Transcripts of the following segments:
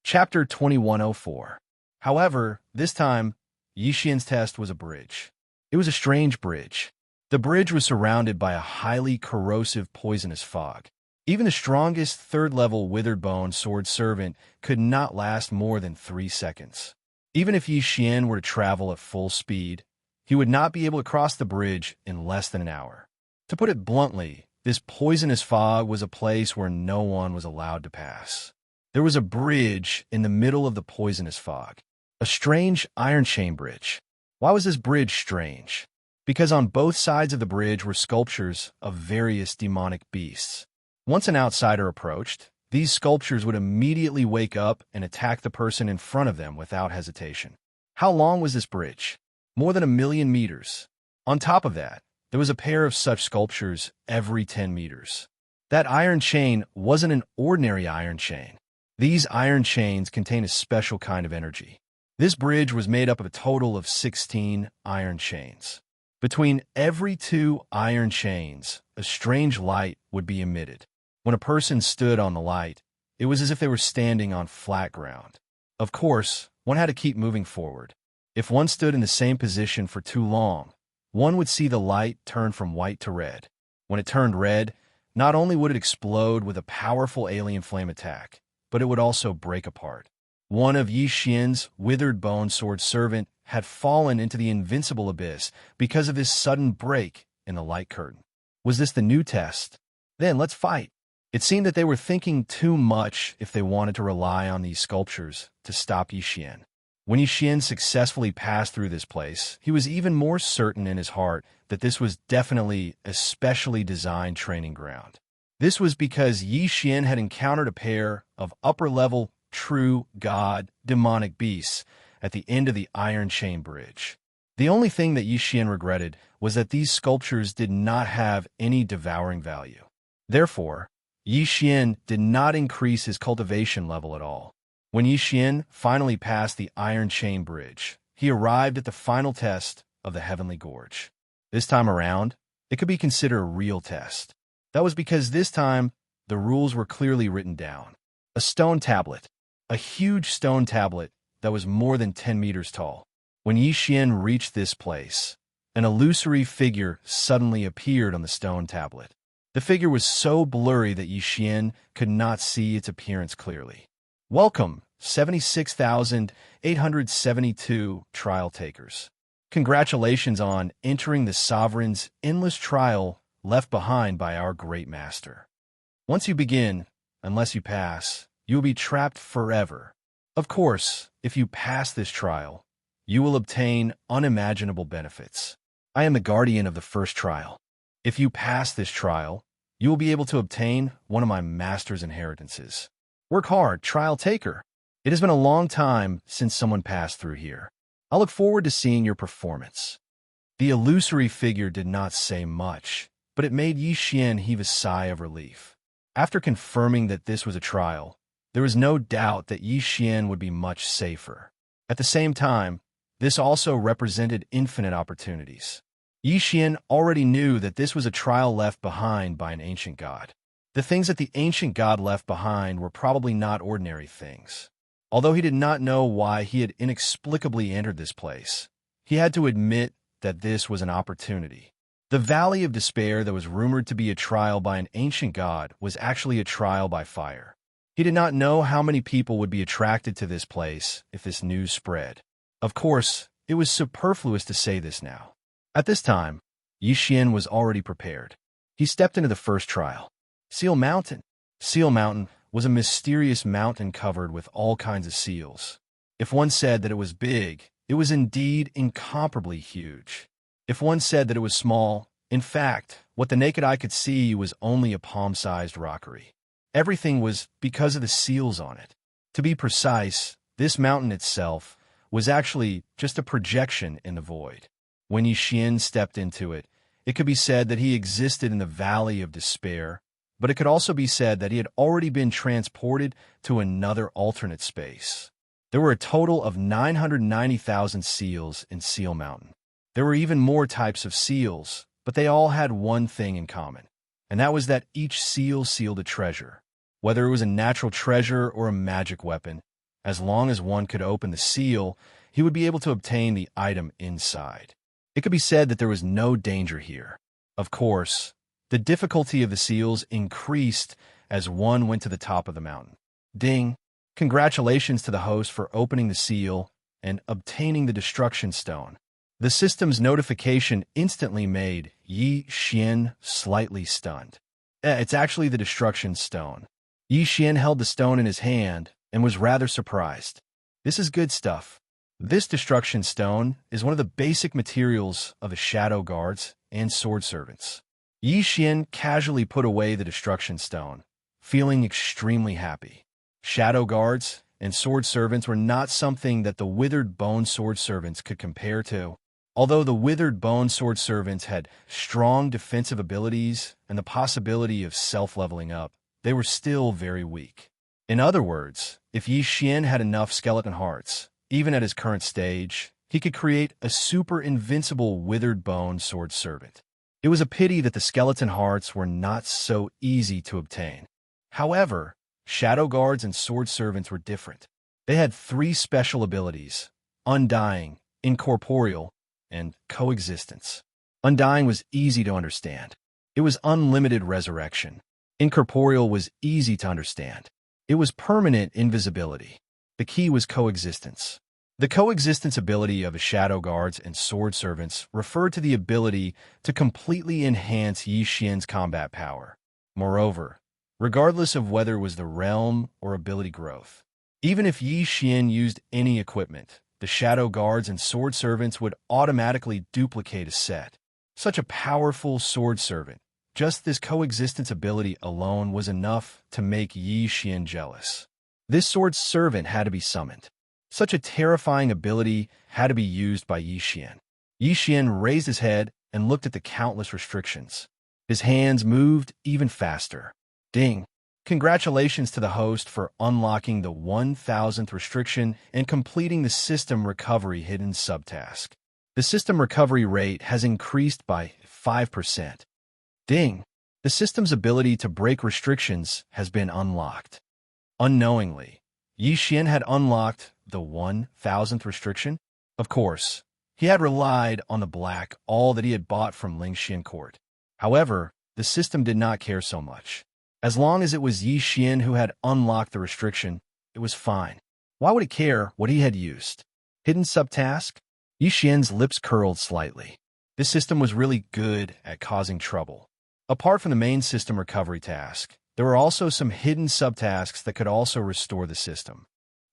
Chapter 2104. However, this time, Yixian's test was a bridge. It was a strange bridge. The bridge was surrounded by a highly corrosive poisonous fog. Even the strongest third-level withered bone sword servant could not last more than 3 seconds. Even if Yixian were to travel at full speed, he would not be able to cross the bridge in less than an hour. To put it bluntly, this poisonous fog was a place where no one was allowed to pass. There was a bridge in the middle of the poisonous fog. A strange iron chain bridge. Why was this bridge strange? Because on both sides of the bridge were sculptures of various demonic beasts. Once an outsider approached, these sculptures would immediately wake up and attack the person in front of them without hesitation. How long was this bridge? More than 1,000,000 meters. On top of that, there was a pair of such sculptures every 10 meters. That iron chain wasn't an ordinary iron chain. These iron chains contain a special kind of energy. This bridge was made up of a total of 16 iron chains. Between every 2 iron chains, a strange light would be emitted. When a person stood on the light, it was as if they were standing on flat ground. Of course, one had to keep moving forward. If one stood in the same position for too long, one would see the light turn from white to red. When it turned red, not only would it explode with a powerful alien flame attack, but it would also break apart. One of Yixian's withered bone sword servant had fallen into the invincible abyss because of this sudden break in the light curtain. Was this the new test? Then let's fight. It seemed that they were thinking too much if they wanted to rely on these sculptures to stop Yixian. When Yixian successfully passed through this place, he was even more certain in his heart that this was definitely a specially designed training ground. This was because Yixian had encountered a pair of upper-level true god demonic beasts at the end of the iron chain bridge. The only thing that Yixian regretted was that these sculptures did not have any devouring value. Therefore, Yixian did not increase his cultivation level at all. When Yixian finally passed the iron chain bridge, he arrived at the final test of the Heavenly Gorge. This time around, it could be considered a real test. That was because this time, the rules were clearly written down. A stone tablet. A huge stone tablet that was more than 10 meters tall. When Yixian reached this place, an illusory figure suddenly appeared on the stone tablet. The figure was so blurry that Yixian could not see its appearance clearly. Welcome, 76,872 trial takers. Congratulations on entering the Sovereign's endless trial left behind by our great master. Once you begin, unless you pass, you will be trapped forever. Of course, if you pass this trial, you will obtain unimaginable benefits. I am the guardian of the first trial. If you pass this trial, you will be able to obtain one of my master's inheritances. Work hard, trial taker. It has been a long time since someone passed through here. I look forward to seeing your performance. The illusory figure did not say much, but it made Yixian heave a sigh of relief. After confirming that this was a trial, there was no doubt that Yixian would be much safer. At the same time, this also represented infinite opportunities. Yixian already knew that this was a trial left behind by an ancient god. The things that the ancient god left behind were probably not ordinary things. Although he did not know why he had inexplicably entered this place, he had to admit that this was an opportunity. The Valley of Despair that was rumored to be a trial by an ancient god was actually a trial by fire. He did not know how many people would be attracted to this place if this news spread. Of course, it was superfluous to say this now. At this time, Yixian was already prepared. He stepped into the first trial. Seal Mountain. Seal Mountain was a mysterious mountain covered with all kinds of seals. If one said that it was big, it was indeed incomparably huge. If one said that it was small, in fact, what the naked eye could see was only a palm-sized rockery. Everything was because of the seals on it. To be precise, this mountain itself was actually just a projection in the void. When Yixian stepped into it, it could be said that he existed in the Valley of Despair, but it could also be said that he had already been transported to another alternate space. There were a total of 990,000 seals in Seal Mountain. There were even more types of seals, but they all had one thing in common, and that was that each seal sealed a treasure. Whether it was a natural treasure or a magic weapon, As long as one could open the seal, he would be able to obtain the item inside. It could be said that there was no danger here. Of course, the difficulty of the seals increased as one went to the top of the mountain. Ding! Congratulations to the host for opening the seal and obtaining the destruction stone. The system's notification instantly made Xian slightly stunned. It's actually the destruction stone. Xian held the stone in his hand and was rather surprised. This is good stuff. This destruction stone is one of the basic materials of the shadow guards and sword servants. Xian casually put away the destruction stone, feeling extremely happy. Shadow guards and sword servants were not something that the withered bone sword servants could compare to. Although the withered bone sword servants had strong defensive abilities and the possibility of self-leveling up, they were still very weak. In other words, if Xian had enough skeleton hearts, even at his current stage, he could create a super invincible withered bone sword servant. It was a pity that the skeleton hearts were not so easy to obtain. However, shadow guards and sword servants were different. They had 3 special abilities: Undying, Incorporeal, and Coexistence. Undying was easy to understand. It was unlimited resurrection. Incorporeal was easy to understand. It was permanent invisibility. The key was coexistence. The coexistence ability of the shadow guards and sword servants referred to the ability to completely enhance Xian's combat power. Moreover, regardless of whether it was the realm or ability growth, even if Xian used any equipment, the shadow guards and sword servants would automatically duplicate a set. Such a powerful sword servant, just this coexistence ability alone was enough to make Xian jealous. This sword servant had to be summoned. Such a terrifying ability had to be used by Xian. Xian raised his head and looked at the countless restrictions. His hands moved even faster. Ding! Congratulations to the host for unlocking the 1000th restriction and completing the system recovery hidden subtask. The system recovery rate has increased by 5%. Ding! The system's ability to break restrictions has been unlocked. Unknowingly, Xian had unlocked the 1000th restriction. Of course, he had relied on the black all that he had bought from Lingxian Court. However, the system did not care so much. As long as it was Xian who had unlocked the restriction, it was fine. Why would it care what he had used? Hidden subtask? Xian's lips curled slightly. This system was really good at causing trouble. Apart from the main system recovery task, there were also some hidden subtasks that could also restore the system.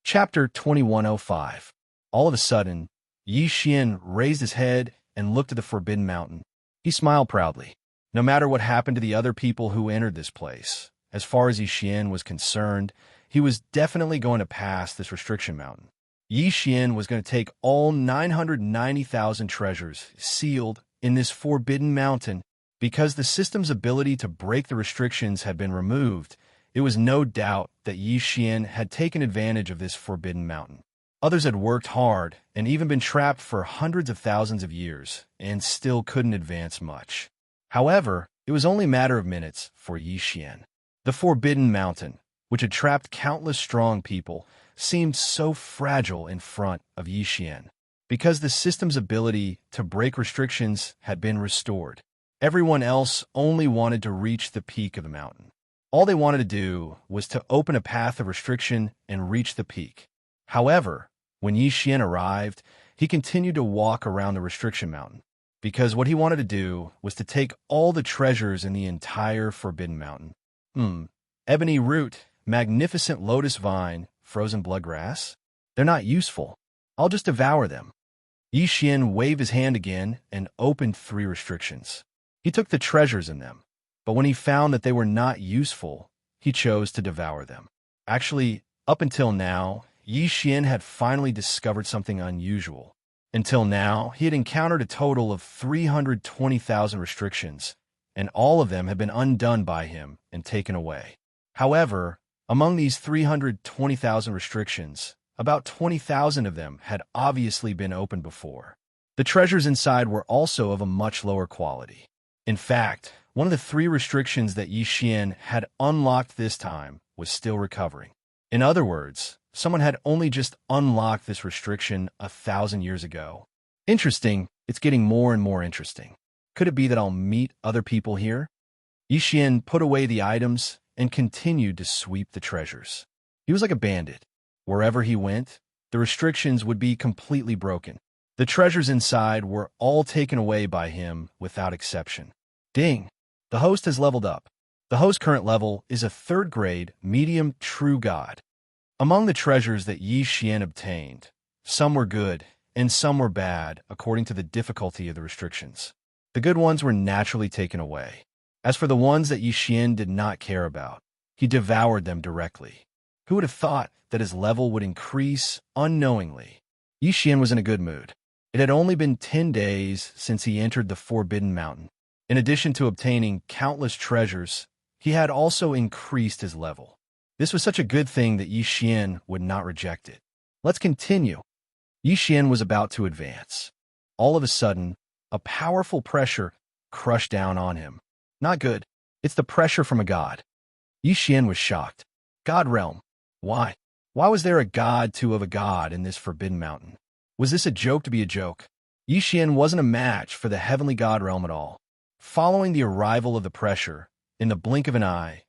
Chapter 2105. All of a sudden, Xian raised his head and looked at the Forbidden Mountain. He smiled proudly. No matter what happened to the other people who entered this place, as far as Xian was concerned, he was definitely going to pass this restriction mountain. Xian was going to take all 990,000 treasures sealed in this Forbidden Mountain. Because the system's ability to break the restrictions had been removed, it was no doubt that Xian had taken advantage of this Forbidden Mountain. Others had worked hard and even been trapped for hundreds of thousands of years and still couldn't advance much. However, it was only a matter of minutes for Xian. The Forbidden Mountain, which had trapped countless strong people, seemed so fragile in front of Xian. Because the system's ability to break restrictions had been restored, everyone else only wanted to reach the peak of the mountain. All they wanted to do was to open a path of restriction and reach the peak. However, when Xian arrived, he continued to walk around the restriction mountain, because what he wanted to do was to take all the treasures in the entire Forbidden Mountain. Ebony root, magnificent lotus vine, frozen bloodgrass? They're not useful. I'll just devour them. Xian waved his hand again and opened 3 restrictions. He took the treasures in them, but when he found that they were not useful, he chose to devour them. Actually, up until now, Xian had finally discovered something unusual. Until now, he had encountered a total of 320,000 restrictions, and all of them had been undone by him and taken away. However, among these 320,000 restrictions, about 20,000 of them had obviously been opened before. The treasures inside were also of a much lower quality. In fact, one of the 3 restrictions that Xian had unlocked this time was still recovering. In other words, Someone had only just unlocked this restriction 1,000 years ago. Interesting, it's getting more and more interesting. Could it be that I'll meet other people here? Yixian put away the items and continued to sweep the treasures. He was like a bandit. Wherever he went, the restrictions would be completely broken. The treasures inside were all taken away by him without exception. Ding! The host has leveled up. The host's current level is a 3rd grade medium true god. Among the treasures that Yixian obtained, some were good and some were bad according to the difficulty of the restrictions. The good ones were naturally taken away. As for the ones that Yixian did not care about, he devoured them directly. Who would have thought that his level would increase unknowingly? Yixian was in a good mood. It had only been 10 days since he entered the Forbidden Mountain. In addition to obtaining countless treasures, he had also increased his level. This was such a good thing that Yixian would not reject it. Let's continue. Yixian was about to advance. All of a sudden, a powerful pressure crushed down on him. Not good. It's the pressure from a god. Yixian was shocked. God realm. Why? Why was there a god of a god in this Forbidden Mountain? Was this a joke to be a joke? Yixian wasn't a match for the heavenly god realm at all. Following the arrival of the pressure, in the blink of an eye,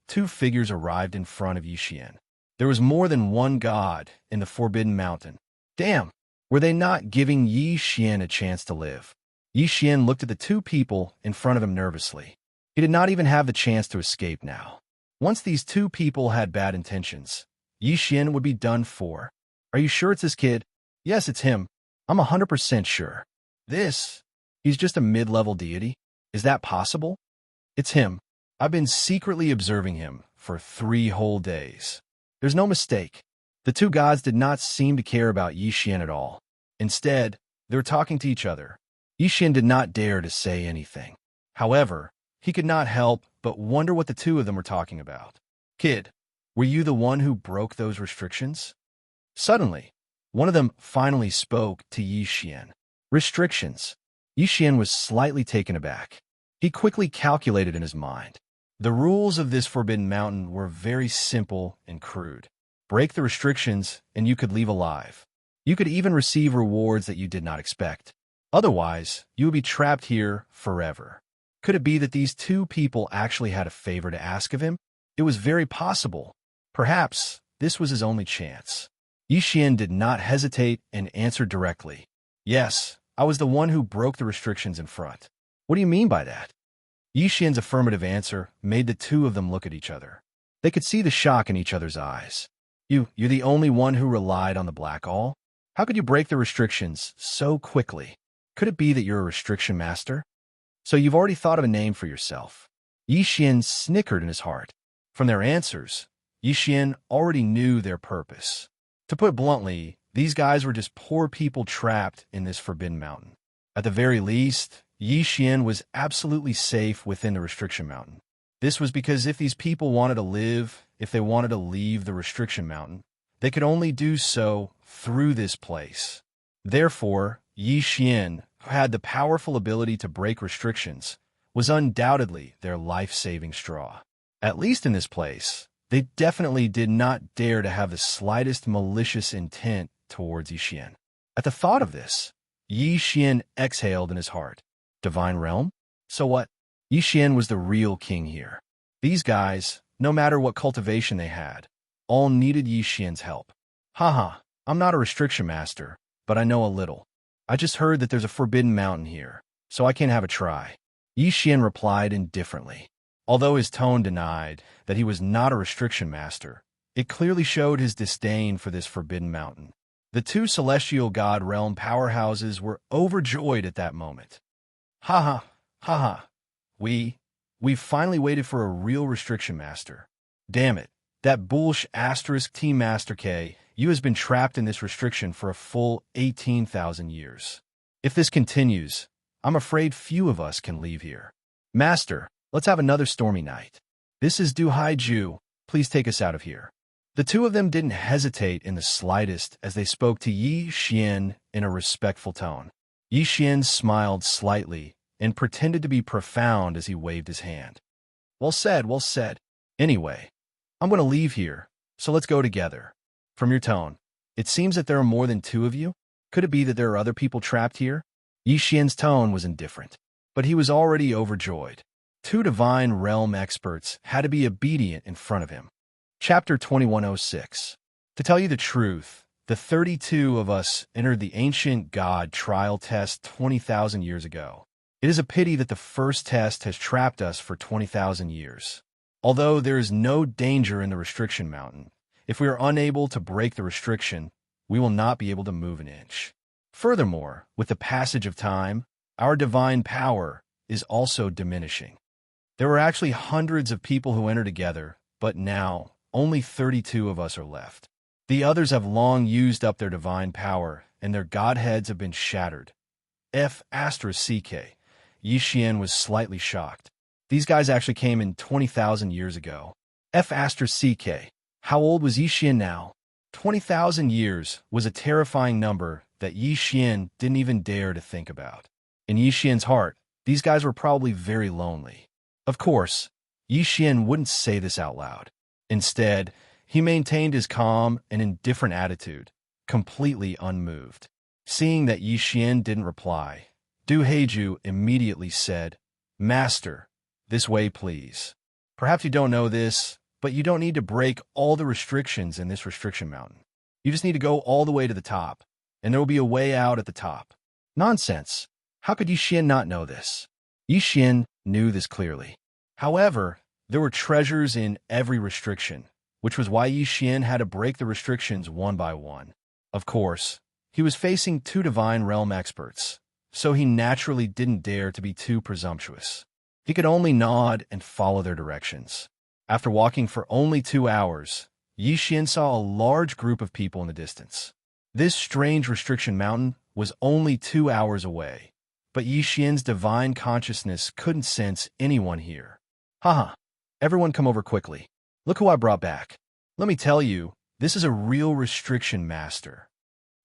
2 figures arrived in front of Yixian. There was more than one god in the Forbidden Mountain. Damn! Were they not giving Yixian a chance to live? Yixian looked at the 2 people in front of him nervously. He did not even have the chance to escape now. Once these 2 people had bad intentions, Yixian would be done for. Are you sure it's this kid? Yes, it's him. I'm 100% sure. He's just a mid-level deity? Is that possible? It's him. I've been secretly observing him for 3 whole days. There's no mistake. The 2 gods did not seem to care about Yixian at all. Instead, they were talking to each other. Yixian did not dare to say anything. However, he could not help but wonder what the 2 of them were talking about. Kid, were you the one who broke those restrictions? Suddenly, one of them finally spoke to Yixian. Restrictions. Yixian was slightly taken aback. He quickly calculated in his mind. The rules of this Forbidden Mountain were very simple and crude. Break the restrictions, and you could leave alive. You could even receive rewards that you did not expect. Otherwise, you would be trapped here forever. Could it be that these 2 people actually had a favor to ask of him? It was very possible. Perhaps this was his only chance. Yixian did not hesitate and answered directly. Yes, I was the one who broke the restrictions in front. What do you mean by that? Yixian's affirmative answer made the 2 of them look at each other. They could see the shock in each other's eyes. You're the only one who relied on the Black All? How could you break the restrictions so quickly? Could it be that you're a restriction master? So you've already thought of a name for yourself. Yixian snickered in his heart. From their answers, Yixian already knew their purpose. To put it bluntly, these guys were just poor people trapped in this Forbidden Mountain. At the very least, Yixian was absolutely safe within the Restriction Mountain. This was because if these people wanted to live, if they wanted to leave the Restriction Mountain, they could only do so through this place. Therefore, Yixian, who had the powerful ability to break restrictions, was undoubtedly their life-saving straw. At least in this place, they definitely did not dare to have the slightest malicious intent towards Yixian. At the thought of this, Yixian exhaled in his heart. Divine Realm? So what? Yixian was the real king here. These guys, no matter what cultivation they had, all needed Yixian's help. Haha, I'm not a restriction master, but I know a little. I just heard that there's a Forbidden Mountain here, so I can have a try. Yixian replied indifferently. Although his tone denied that he was not a restriction master, it clearly showed his disdain for this Forbidden Mountain. The 2 celestial god realm powerhouses were overjoyed at that moment. Haha, haha. We've finally waited for a real restriction master. Damn it, that bullsh asterisk Team Master K, you has been trapped in this restriction for a full 18,000 years. If this continues, I'm afraid few of us can leave here. Master, let's have another stormy night. This is Du Haiju. Please take us out of here. The 2 of them didn't hesitate in the slightest as they spoke to Yixian in a respectful tone. Yixian smiled slightly and pretended to be profound as he waved his hand. Well said, well said. Anyway, I'm going to leave here, so let's go together. From your tone, it seems that there are more than two of you. Could it be that there are other people trapped here? Yi Xian's tone was indifferent, but he was already overjoyed. Two divine realm experts had to be obedient in front of him. Chapter 2106. To tell you the truth, the 32 of us entered the ancient god trial test 20,000 years ago. It is a pity that the first test has trapped us for 20,000 years. Although there is no danger in the restriction mountain, if we are unable to break the restriction, we will not be able to move an inch. Furthermore, with the passage of time, our divine power is also diminishing. There were actually hundreds of people who entered together, but now only 32 of us are left. The others have long used up their divine power, and their godheads have been shattered. F***CK. Yi Xian was slightly shocked. These guys actually came in 20,000 years ago. F***CK. How old was Yi Xian now? 20,000 years was a terrifying number that Yi Xian didn't even dare to think about. In Yi Xian's heart, these guys were probably very lonely. Of course, Yi Xian wouldn't say this out loud. Instead, he maintained his calm and indifferent attitude, completely unmoved. Seeing that Yi Xian didn't reply, Du Heiju immediately said, "Master, this way please. Perhaps you don't know this, but you don't need to break all the restrictions in this restriction mountain. You just need to go all the way to the top, and there will be a way out at the top." Nonsense. How could Yi Xian not know this? Yi Xian knew this clearly. However, there were treasures in every restriction, which was why Yi Xian had to break the restrictions one by one. Of course, he was facing two divine realm experts, so he naturally didn't dare to be too presumptuous. He could only nod and follow their directions. After walking for only 2 hours, Yi Xian saw a large group of people in the distance. This strange restriction mountain was only 2 hours away, but Yi Xian's divine consciousness couldn't sense anyone here. Haha, everyone come over quickly. Look who I brought back. Let me tell you, this is a real restriction master.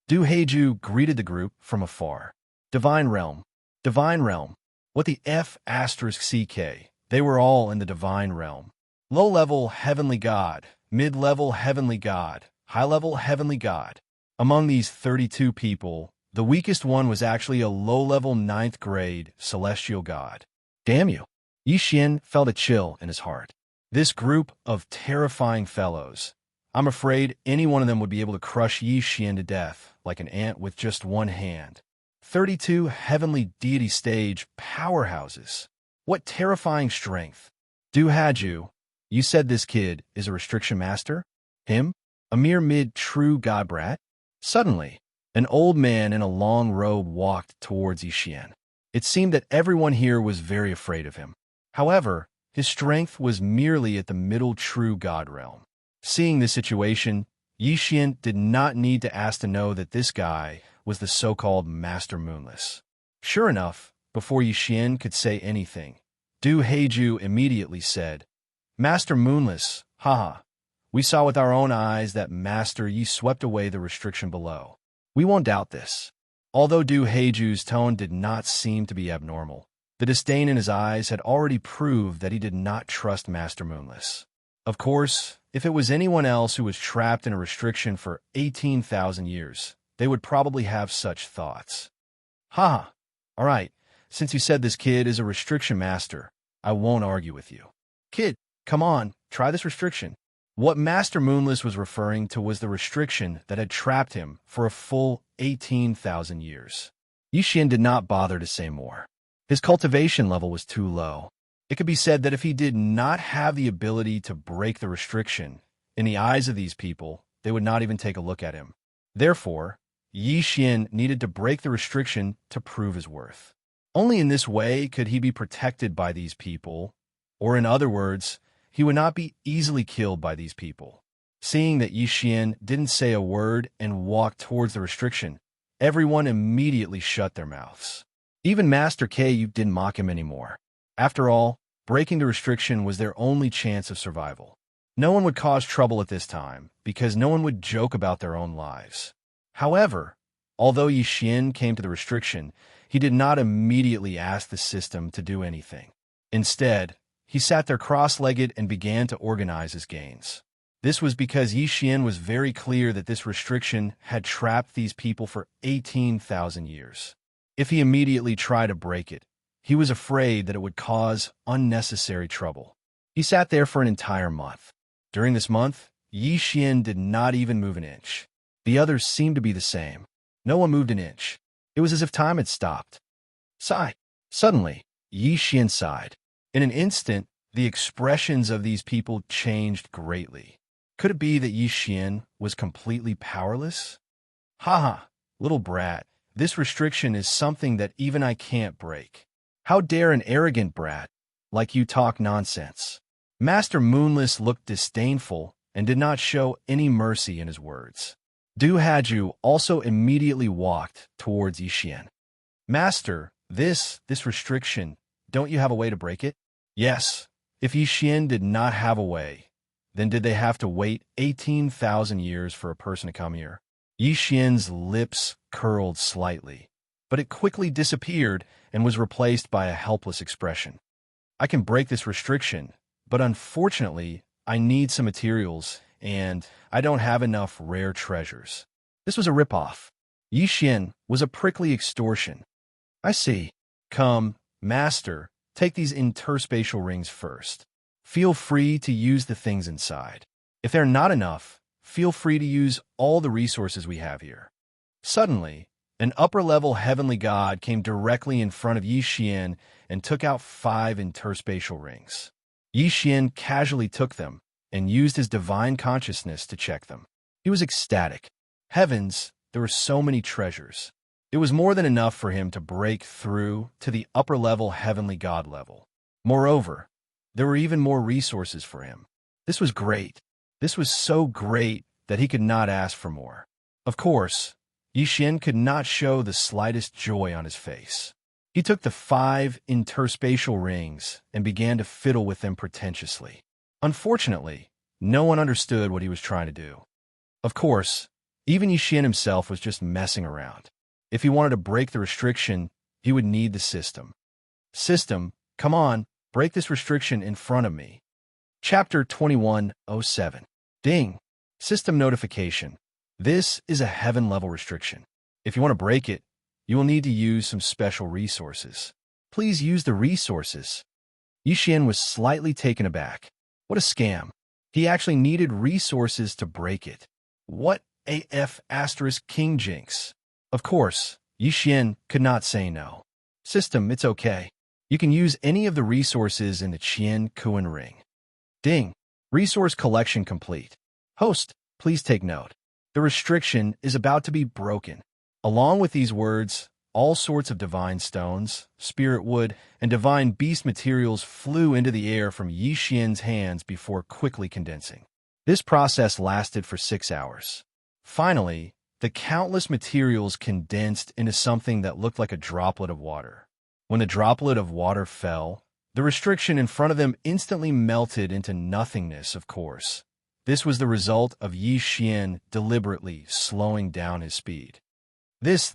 Du Heiju greeted the group from afar. Divine realm. Divine realm. What the F***CK? They were all in the divine realm. Low-level heavenly god, mid-level heavenly god, high-level heavenly god. Among these 32 people, the weakest one was actually a low-level 9th grade celestial god. Damn you. Yi Xian felt a chill in his heart. This group of terrifying fellows, I'm afraid any one of them would be able to crush Yi Xian to death like an ant with just one hand. 32 heavenly deity stage powerhouses. What terrifying strength. Du Heiju, you said this kid is a restriction master? Him? A mere mid-true god brat? Suddenly, an old man in a long robe walked towards Yi Xian. It seemed that everyone here was very afraid of him. However, his strength was merely at the middle true god realm. Seeing this situation, Yi Xian did not need to ask to know that this guy was the so-called Master Moonless. Sure enough, before Yi Xian could say anything, Du Heiju immediately said, "Master Moonless, haha. We saw with our own eyes that Master Yi swept away the restriction below. We won't doubt this." Although Du Heiju's tone did not seem to be abnormal, the disdain in his eyes had already proved that he did not trust Master Moonless. Of course, if it was anyone else who was trapped in a restriction for 18,000 years, they would probably have such thoughts. Haha. All right, since you said this kid is a restriction master, I won't argue with you. Kid, come on, try this restriction. What Master Moonless was referring to was the restriction that had trapped him for a full 18,000 years. Yi Xian did not bother to say more. His cultivation level was too low. It could be said that if he did not have the ability to break the restriction, in the eyes of these people, they would not even take a look at him. Therefore, Yi Xian needed to break the restriction to prove his worth. Only in this way could he be protected by these people, or in other words, he would not be easily killed by these people. Seeing that Yi Xian didn't say a word and walked towards the restriction, everyone immediately shut their mouths. Even Master Ku didn't mock him anymore. After all, breaking the restriction was their only chance of survival. No one would cause trouble at this time, because no one would joke about their own lives. However, although Yi Xian came to the restriction, he did not immediately ask the system to do anything. Instead, he sat there cross-legged and began to organize his gains. This was because Yixian was very clear that this restriction had trapped these people for 18,000 years. If he immediately tried to break it, he was afraid that it would cause unnecessary trouble. He sat there for an entire month. During this month, Yixian did not even move an inch. The others seemed to be the same. No one moved an inch. It was as if time had stopped. Sigh. Suddenly, Yixian sighed. In an instant, the expressions of these people changed greatly. Could it be that Yixian was completely powerless? Ha, little brat, this restriction is something that even I can't break. How dare an arrogant brat like you talk nonsense? Master Moonless looked disdainful and did not show any mercy in his words. Du Haju also immediately walked towards Yixian. Master, this restriction, don't you have a way to break it? Yes. If Yixian did not have a way, then did they have to wait 18,000 years for a person to come here? Yixian's lips curled slightly, but it quickly disappeared and was replaced by a helpless expression. I can break this restriction, but unfortunately, I need some materials, and I don't have enough rare treasures. This was a ripoff. Yixian was a prickly extortion. I see. Come, Master, take these interspatial rings first. Feel free to use the things inside. If they're not enough, feel free to use all the resources we have here. Suddenly, an upper-level heavenly god came directly in front of Yixian and took out 5 interspatial rings. Yixian casually took them and used his divine consciousness to check them. He was ecstatic. Heavens, there were so many treasures. It was more than enough for him to break through to the upper-level heavenly god level. Moreover, there were even more resources for him. This was great. This was so great that he could not ask for more. Of course, Yixian could not show the slightest joy on his face. He took the 5 interspatial rings and began to fiddle with them pretentiously. Unfortunately, no one understood what he was trying to do. Of course, even Yixian himself was just messing around. If he wanted to break the restriction, he would need the system. System, come on, break this restriction in front of me. Chapter 2107. Ding. System notification. This is a heaven-level restriction. If you want to break it, you will need to use some special resources. Please use the resources. Yixian was slightly taken aback. What a scam. He actually needed resources to break it. What AF * King Jinx? Of course, Yixian could not say no. System, it's okay. You can use any of the resources in the Qian Kuan ring. Ding. Resource collection complete. Host, please take note. The restriction is about to be broken. Along with these words, all sorts of divine stones, spirit wood, and divine beast materials flew into the air from Yixian's hands before quickly condensing. This process lasted for 6 hours. Finally, the countless materials condensed into something that looked like a droplet of water. When the droplet of water fell, the restriction in front of them instantly melted into nothingness, of course. This was the result of Yixian deliberately slowing down his speed. This.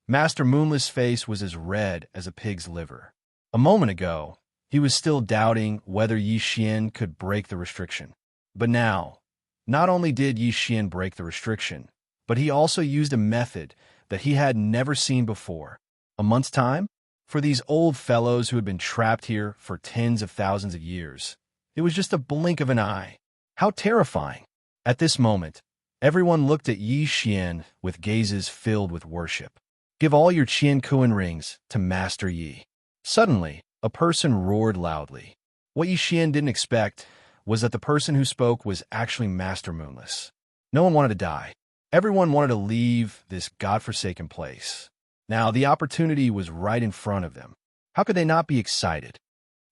Master Moonless' face was as red as a pig's liver. A moment ago, he was still doubting whether Yixian could break the restriction. But now, not only did Yixian break the restriction, but he also used a method that he had never seen before. A month's time? For these old fellows who had been trapped here for tens of thousands of years, it was just a blink of an eye. How terrifying! At this moment, everyone looked at Yixian with gazes filled with worship. Give all your Qian Kuan rings to Master Yi. Suddenly, a person roared loudly. What Yixian didn't expect was that the person who spoke was actually Master Moonless. No one wanted to die. Everyone wanted to leave this godforsaken place. Now, the opportunity was right in front of them. How could they not be excited?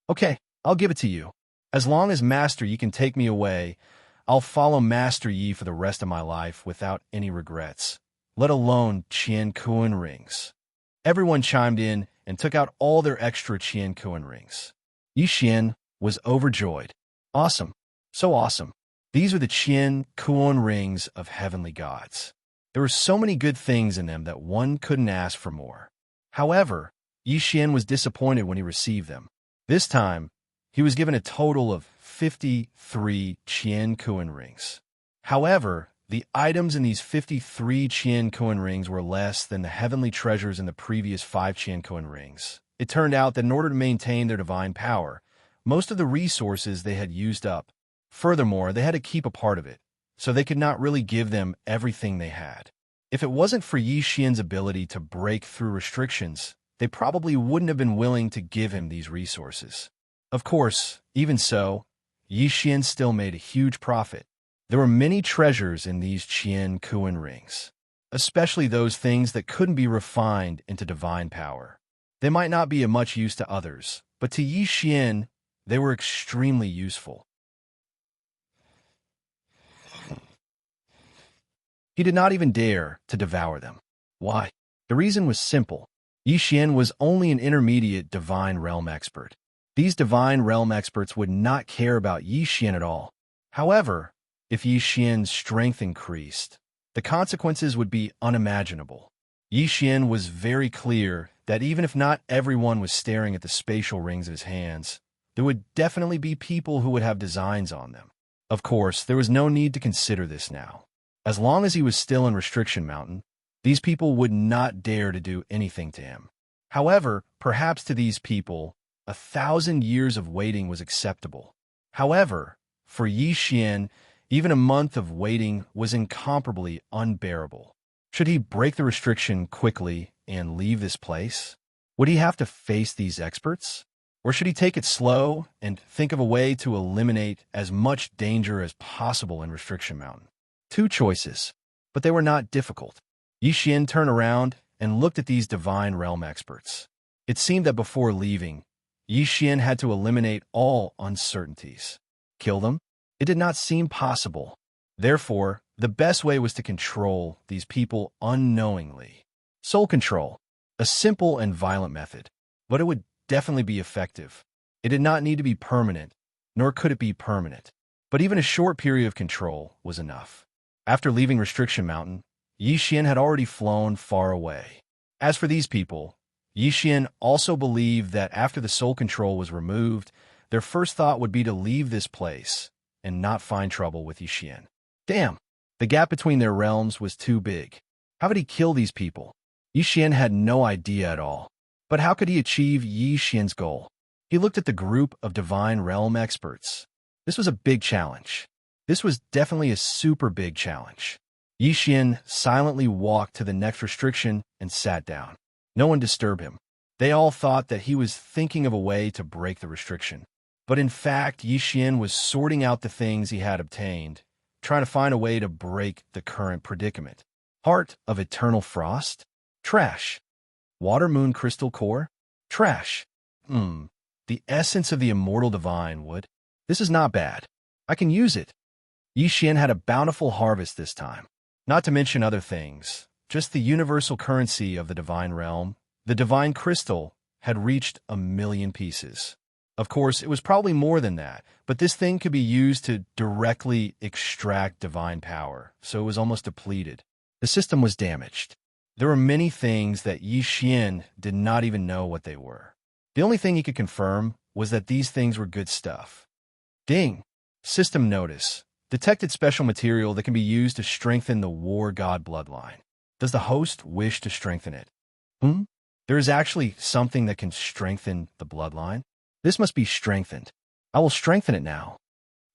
Okay, I'll give it to you. As long as Master Yi can take me away, I'll follow Master Yi for the rest of my life without any regrets, let alone Qian Kuan rings. Everyone chimed in and took out all their extra Qian Kuan rings. Yixian was overjoyed. Awesome. So awesome. These are the Qian Kuan rings of heavenly gods. There were so many good things in them that one couldn't ask for more. However, Yixian was disappointed when he received them. This time, he was given a total of 53 Qian Kuan rings. However, the items in these 53 Qian Kuan rings were less than the heavenly treasures in the previous 5 Qian Kuan rings. It turned out that in order to maintain their divine power, most of the resources they had used up. Furthermore, they had to keep a part of it, so they could not really give them everything they had. If it wasn't for Yi Xian's ability to break through restrictions, they probably wouldn't have been willing to give him these resources. Of course, even so, Yi Xian still made a huge profit. There were many treasures in these Qian Kuan rings, especially those things that couldn't be refined into divine power. They might not be of much use to others, but to Yi Xian, they were extremely useful. He did not even dare to devour them. Why? The reason was simple. Yi Xian was only an intermediate divine realm expert. These divine realm experts would not care about Yi Xian at all. However, if Yi Xian's strength increased, the consequences would be unimaginable. Yi Xian was very clear that even if not everyone was staring at the spatial rings of his hands, there would definitely be people who would have designs on them. Of course, there was no need to consider this now. As long as he was still in Restriction Mountain, these people would not dare to do anything to him. However, perhaps to these people, 1,000 years of waiting was acceptable. However, for Yi Xian, even a month of waiting was incomparably unbearable. Should he break the restriction quickly and leave this place? Would he have to face these experts? Or should he take it slow and think of a way to eliminate as much danger as possible in Restriction Mountain? 2 choices, but they were not difficult. Yi Xian turned around and looked at these divine realm experts. It seemed that before leaving, Yi Xian had to eliminate all uncertainties. Kill them? It did not seem possible. Therefore, the best way was to control these people unknowingly. Soul control, a simple and violent method, but it would definitely be effective. It did not need to be permanent, nor could it be permanent. But even a short period of control was enough. After leaving Restriction Mountain, Yi Xian had already flown far away. As for these people, Yi Xian also believed that after the soul control was removed, their first thought would be to leave this place and not find trouble with Yi Xian. Damn, the gap between their realms was too big. How would he kill these people? Yi Xian had no idea at all. But how could he achieve Yi Xian's goal? He looked at the group of divine realm experts. This was a big challenge. This was definitely a super big challenge. Yi Xian silently walked to the next restriction and sat down. No one disturbed him. They all thought that he was thinking of a way to break the restriction. But in fact, Yi Xian was sorting out the things he had obtained, trying to find a way to break the current predicament. Heart of Eternal Frost? Trash. Water Moon Crystal Core? Trash. The essence of the Immortal Divine Wood? This is not bad. I can use it. Yi Xian had a bountiful harvest this time. Not to mention other things. Just the universal currency of the Divine Realm, the Divine Crystal, had reached 1,000,000 pieces. Of course, it was probably more than that, but this thing could be used to directly extract divine power, so it was almost depleted. The system was damaged. There were many things that Yi Xian did not even know what they were. The only thing he could confirm was that these things were good stuff. Ding! System notice. Detected special material that can be used to strengthen the war god bloodline. Does the host wish to strengthen it? There is actually something that can strengthen the bloodline. This must be strengthened. I will strengthen it now.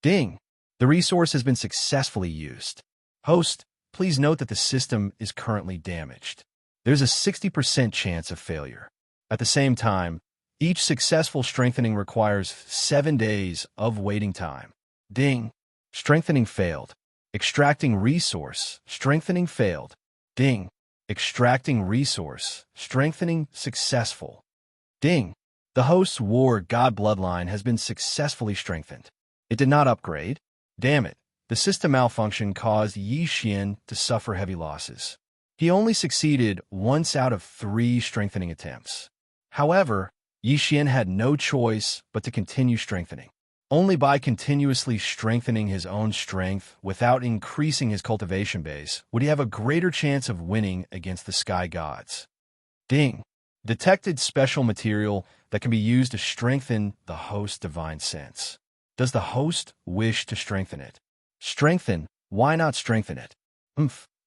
Ding! The resource has been successfully used. Host, please note that the system is currently damaged. There's a 60% chance of failure. At the same time, each successful strengthening requires 7 days of waiting time. Ding! Strengthening failed. Extracting resource. Strengthening failed. Ding! Extracting resource. Strengthening successful. Ding! The host's war god bloodline has been successfully strengthened. It did not upgrade. Damn it. The system malfunction caused Yi Xian to suffer heavy losses. He only succeeded once out of 3 strengthening attempts. However, Yi Xian had no choice but to continue strengthening. Only by continuously strengthening his own strength without increasing his cultivation base would he have a greater chance of winning against the sky gods. Ding! Detected special material that can be used to strengthen the host's divine sense. Does the host wish to strengthen it? Strengthen? Why not strengthen it?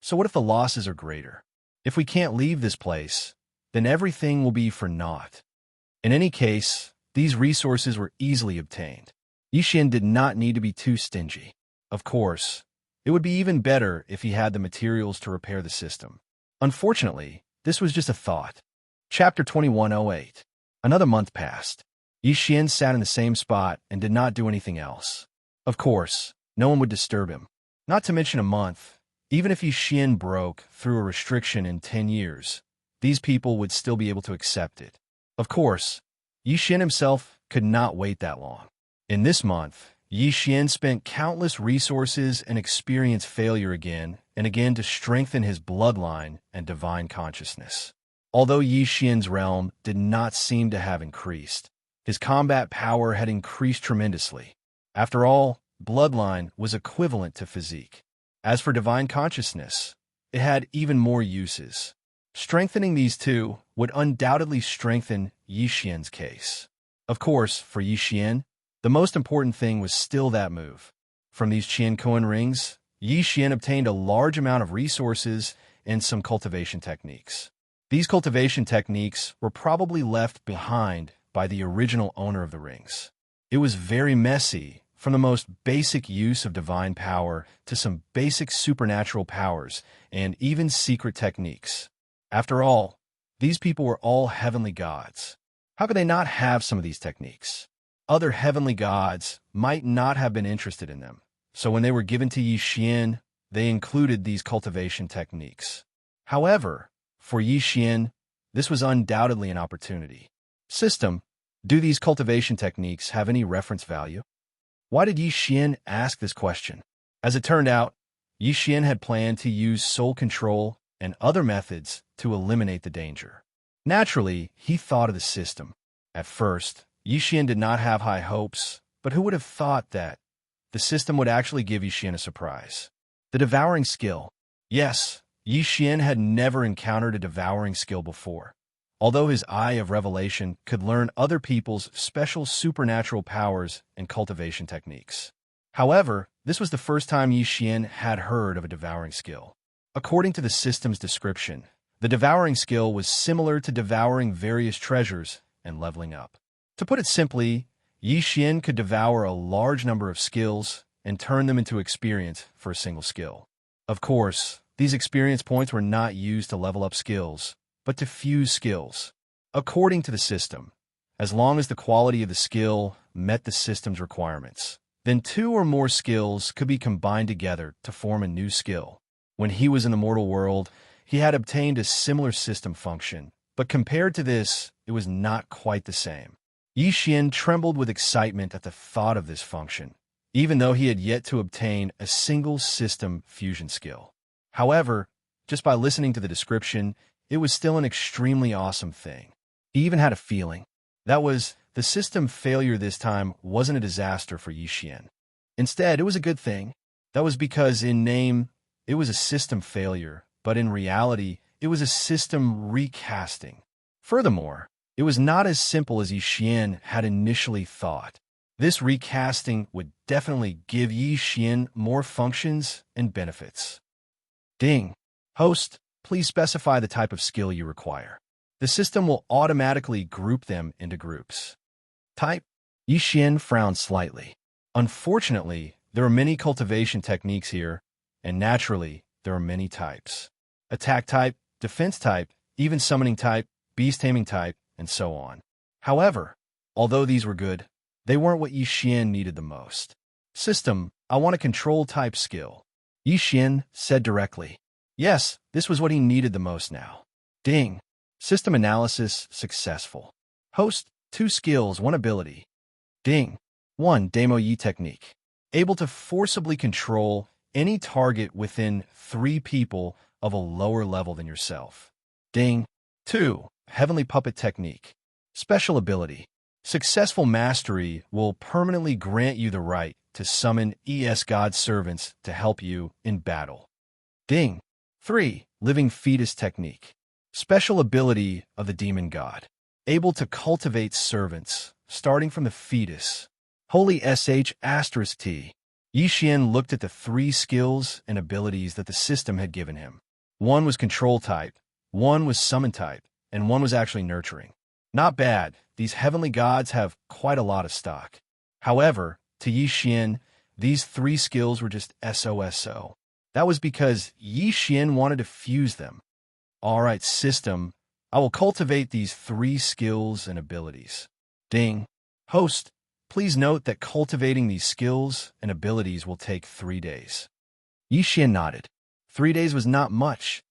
So what if the losses are greater? If we can't leave this place, then everything will be for naught. In any case, these resources were easily obtained. Yixian did not need to be too stingy. Of course, it would be even better if he had the materials to repair the system. Unfortunately, this was just a thought. Chapter 2108. Another month passed. Yixian sat in the same spot and did not do anything else. Of course, no one would disturb him. Not to mention a month. Even if Yixian broke through a restriction in 10 years, these people would still be able to accept it. Of course, Yixian himself could not wait that long. In this month, Yixian spent countless resources and experienced failure again and again to strengthen his bloodline and divine consciousness. Although Yixian's realm did not seem to have increased, his combat power had increased tremendously. After all, bloodline was equivalent to physique. As for divine consciousness, it had even more uses. Strengthening these two would undoubtedly strengthen Yixian's case. Of course, for Yixian, the most important thing was still that move. From these Qiankuan rings, Yixian obtained a large amount of resources and some cultivation techniques. These cultivation techniques were probably left behind by the original owner of the rings. It was very messy, from the most basic use of divine power to some basic supernatural powers and even secret techniques. After all, these people were all heavenly gods. How could they not have some of these techniques? Other heavenly gods might not have been interested in them, so when they were given to Yixian, they included these cultivation techniques. However, for Yixian, this was undoubtedly an opportunity. System, do these cultivation techniques have any reference value? Why did Yixian ask this question? As it turned out, Yixian had planned to use soul control and other methods to eliminate the danger. Naturally, he thought of the system. At first, Yixian did not have high hopes, but who would have thought that the system would actually give Yixian a surprise? The devouring skill. Yes, Yixian had never encountered a devouring skill before. Although his eye of revelation could learn other people's special supernatural powers and cultivation techniques. However, this was the first time Yixian had heard of a devouring skill. According to the system's description, the devouring skill was similar to devouring various treasures and leveling up. To put it simply, Yixian could devour a large number of skills and turn them into experience for a single skill. Of course, these experience points were not used to level up skills, but to fuse skills. According to the system, as long as the quality of the skill met the system's requirements, then 2 or more skills could be combined together to form a new skill. When he was in the mortal world, he had obtained a similar system function, but compared to this, it was not quite the same. Yixian trembled with excitement at the thought of this function, even though he had yet to obtain a single system fusion skill. However, just by listening to the description, it was still an extremely awesome thing. He even had a feeling. That was, the system failure this time wasn't a disaster for Yixian. Instead, it was a good thing. That was because in name, it was a system failure, but in reality, it was a system recasting. Furthermore, it was not as simple as Yixian had initially thought. This recasting would definitely give Yixian more functions and benefits. Ding. Host, please specify the type of skill you require. The system will automatically group them into groups. Type. Yixian frowned slightly. Unfortunately, there are many cultivation techniques here, and naturally, there are many types. Attack type, defense type, even summoning type, beast taming type, and so on. However, although these were good, they weren't what Yixian needed the most. System, I want a control type skill. Yixian said directly. Yes, this was what he needed the most now. Ding. System analysis successful. Host, 2 skills, 1 ability. Ding. 1 Demo Yi technique. Able to forcibly control any target within 3 people of a lower level than yourself. Ding. 2 Heavenly Puppet technique. Special ability. Successful mastery will permanently grant you the right to summon God servants to help you in battle. Ding. 3 Living Fetus technique. Special ability of the demon god. Able to cultivate servants, starting from the fetus. Holy sh*t. Yixian looked at the 3 skills and abilities that the system had given him. One was control type, one was summon type, and one was actually nurturing. Not bad, these heavenly gods have quite a lot of stock. However, to Yixian, these 3 skills were just SOSO. That was because Yixian wanted to fuse them. Alright, system, I will cultivate these 3 skills and abilities. Ding. Host, please note that cultivating these skills and abilities will take 3 days. Yixian nodded. 3 days was not much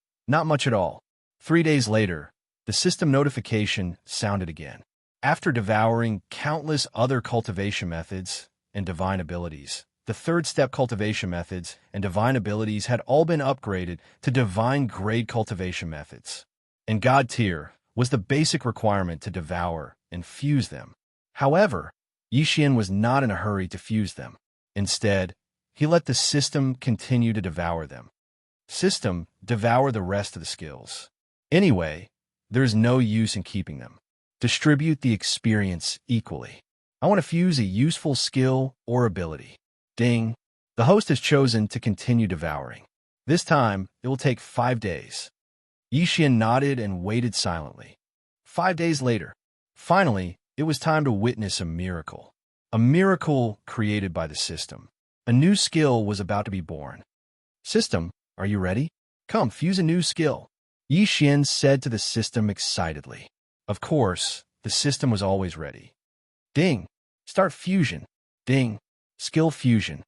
at all. 3 days later, the system notification sounded again. After devouring countless other cultivation methods and divine abilities, the 3rd step cultivation methods and divine abilities had all been upgraded to divine grade cultivation methods. And God tier was the basic requirement to devour and fuse them. However, Yixian was not in a hurry to fuse them. Instead, he let the system continue to devour them. System, devour the rest of the skills. Anyway, there is no use in keeping them. Distribute the experience equally. I want to fuse a useful skill or ability. Ding. The host has chosen to continue devouring. This time, it will take 5 days. Yixian nodded and waited silently. 5 days later, finally, it was time to witness a miracle. A miracle created by the system. A new skill was about to be born. System, are you ready? Come, fuse a new skill. Yixian said to the system excitedly. Of course, the system was always ready. Ding. Start fusion. Ding. Skill fusion.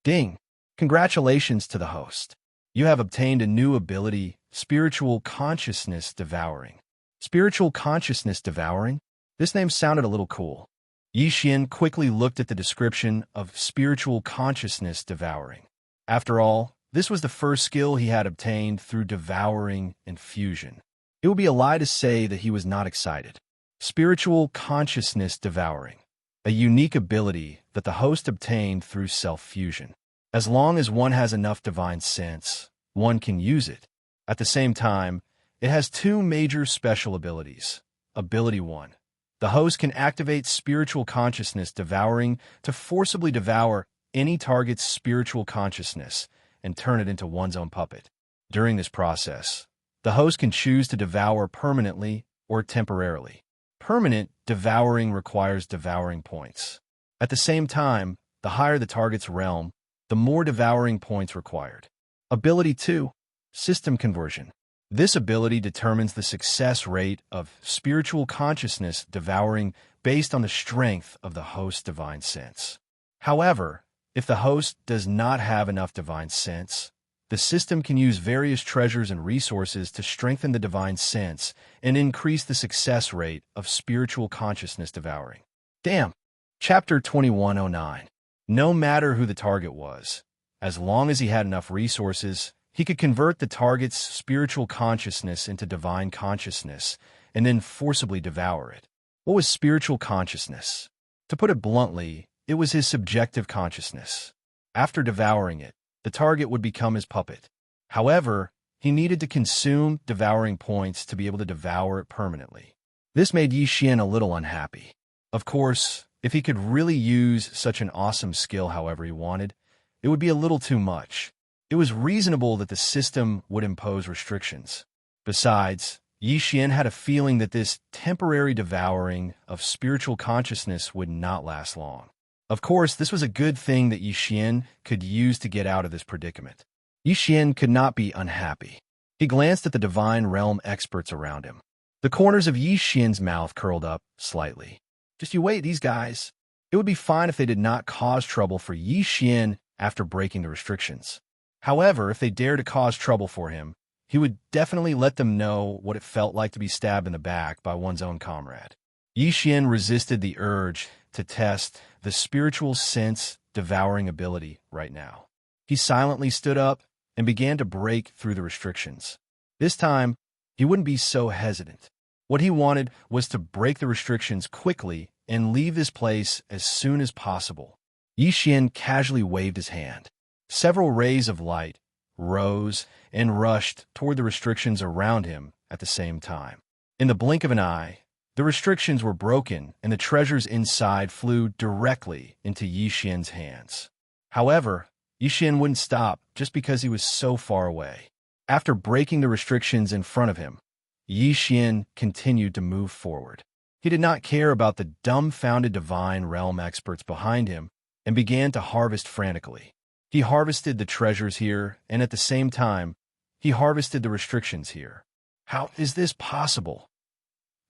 Ding. Congratulations to the host. You have obtained a new ability, Spiritual Consciousness Devouring. Spiritual Consciousness Devouring? This name sounded a little cool. Yixian quickly looked at the description of Spiritual Consciousness Devouring. After all, this was the first skill he had obtained through devouring and fusion. It would be a lie to say that he was not excited. Spiritual Consciousness Devouring. A unique ability that the host obtained through self-fusion. As long as one has enough divine sense, one can use it. At the same time, it has 2 major special abilities. Ability 1. The host can activate Spiritual Consciousness Devouring to forcibly devour any target's spiritual consciousness and turn it into one's own puppet. During this process, the host can choose to devour permanently or temporarily. Permanent devouring requires devouring points. At the same time, the higher the target's realm, the more devouring points required. Ability 2. System Conversion. This ability determines the success rate of spiritual consciousness devouring based on the strength of the host's divine sense. However, if the host does not have enough divine sense, the system can use various treasures and resources to strengthen the divine sense and increase the success rate of spiritual consciousness devouring. Damn! Chapter 2109. No matter who the target was, as long as he had enough resources, he could convert the target's spiritual consciousness into divine consciousness and then forcibly devour it. What was spiritual consciousness? To put it bluntly, it was his subjective consciousness. After devouring it, the target would become his puppet. However, he needed to consume devouring points to be able to devour it permanently. This made Yixian a little unhappy. Of course, if he could really use such an awesome skill however he wanted, it would be a little too much. It was reasonable that the system would impose restrictions. Besides, Yixian had a feeling that this temporary devouring of spiritual consciousness would not last long. Of course, this was a good thing that Yixian could use to get out of this predicament. Yixian could not be unhappy. He glanced at the divine realm experts around him. The corners of Yixian's mouth curled up slightly. Just you wait, these guys. It would be fine if they did not cause trouble for Yixian after breaking the restrictions. However, if they dare to cause trouble for him, he would definitely let them know what it felt like to be stabbed in the back by one's own comrade. Yixian resisted the urge to test the spiritual sense devouring ability right now. He silently stood up and began to break through the restrictions. This time, he wouldn't be so hesitant. What he wanted was to break the restrictions quickly and leave this place as soon as possible. Yixian casually waved his hand. Several rays of light rose and rushed toward the restrictions around him at the same time. In the blink of an eye, The restrictions were broken, and the treasures inside flew directly into Yixian's hands. However, Yixian wouldn't stop just because he was so far away. After breaking the restrictions in front of him, Yixian continued to move forward. He did not care about the dumbfounded divine realm experts behind him and began to harvest frantically. He harvested the treasures here, and at the same time, he harvested the restrictions here. How is this possible?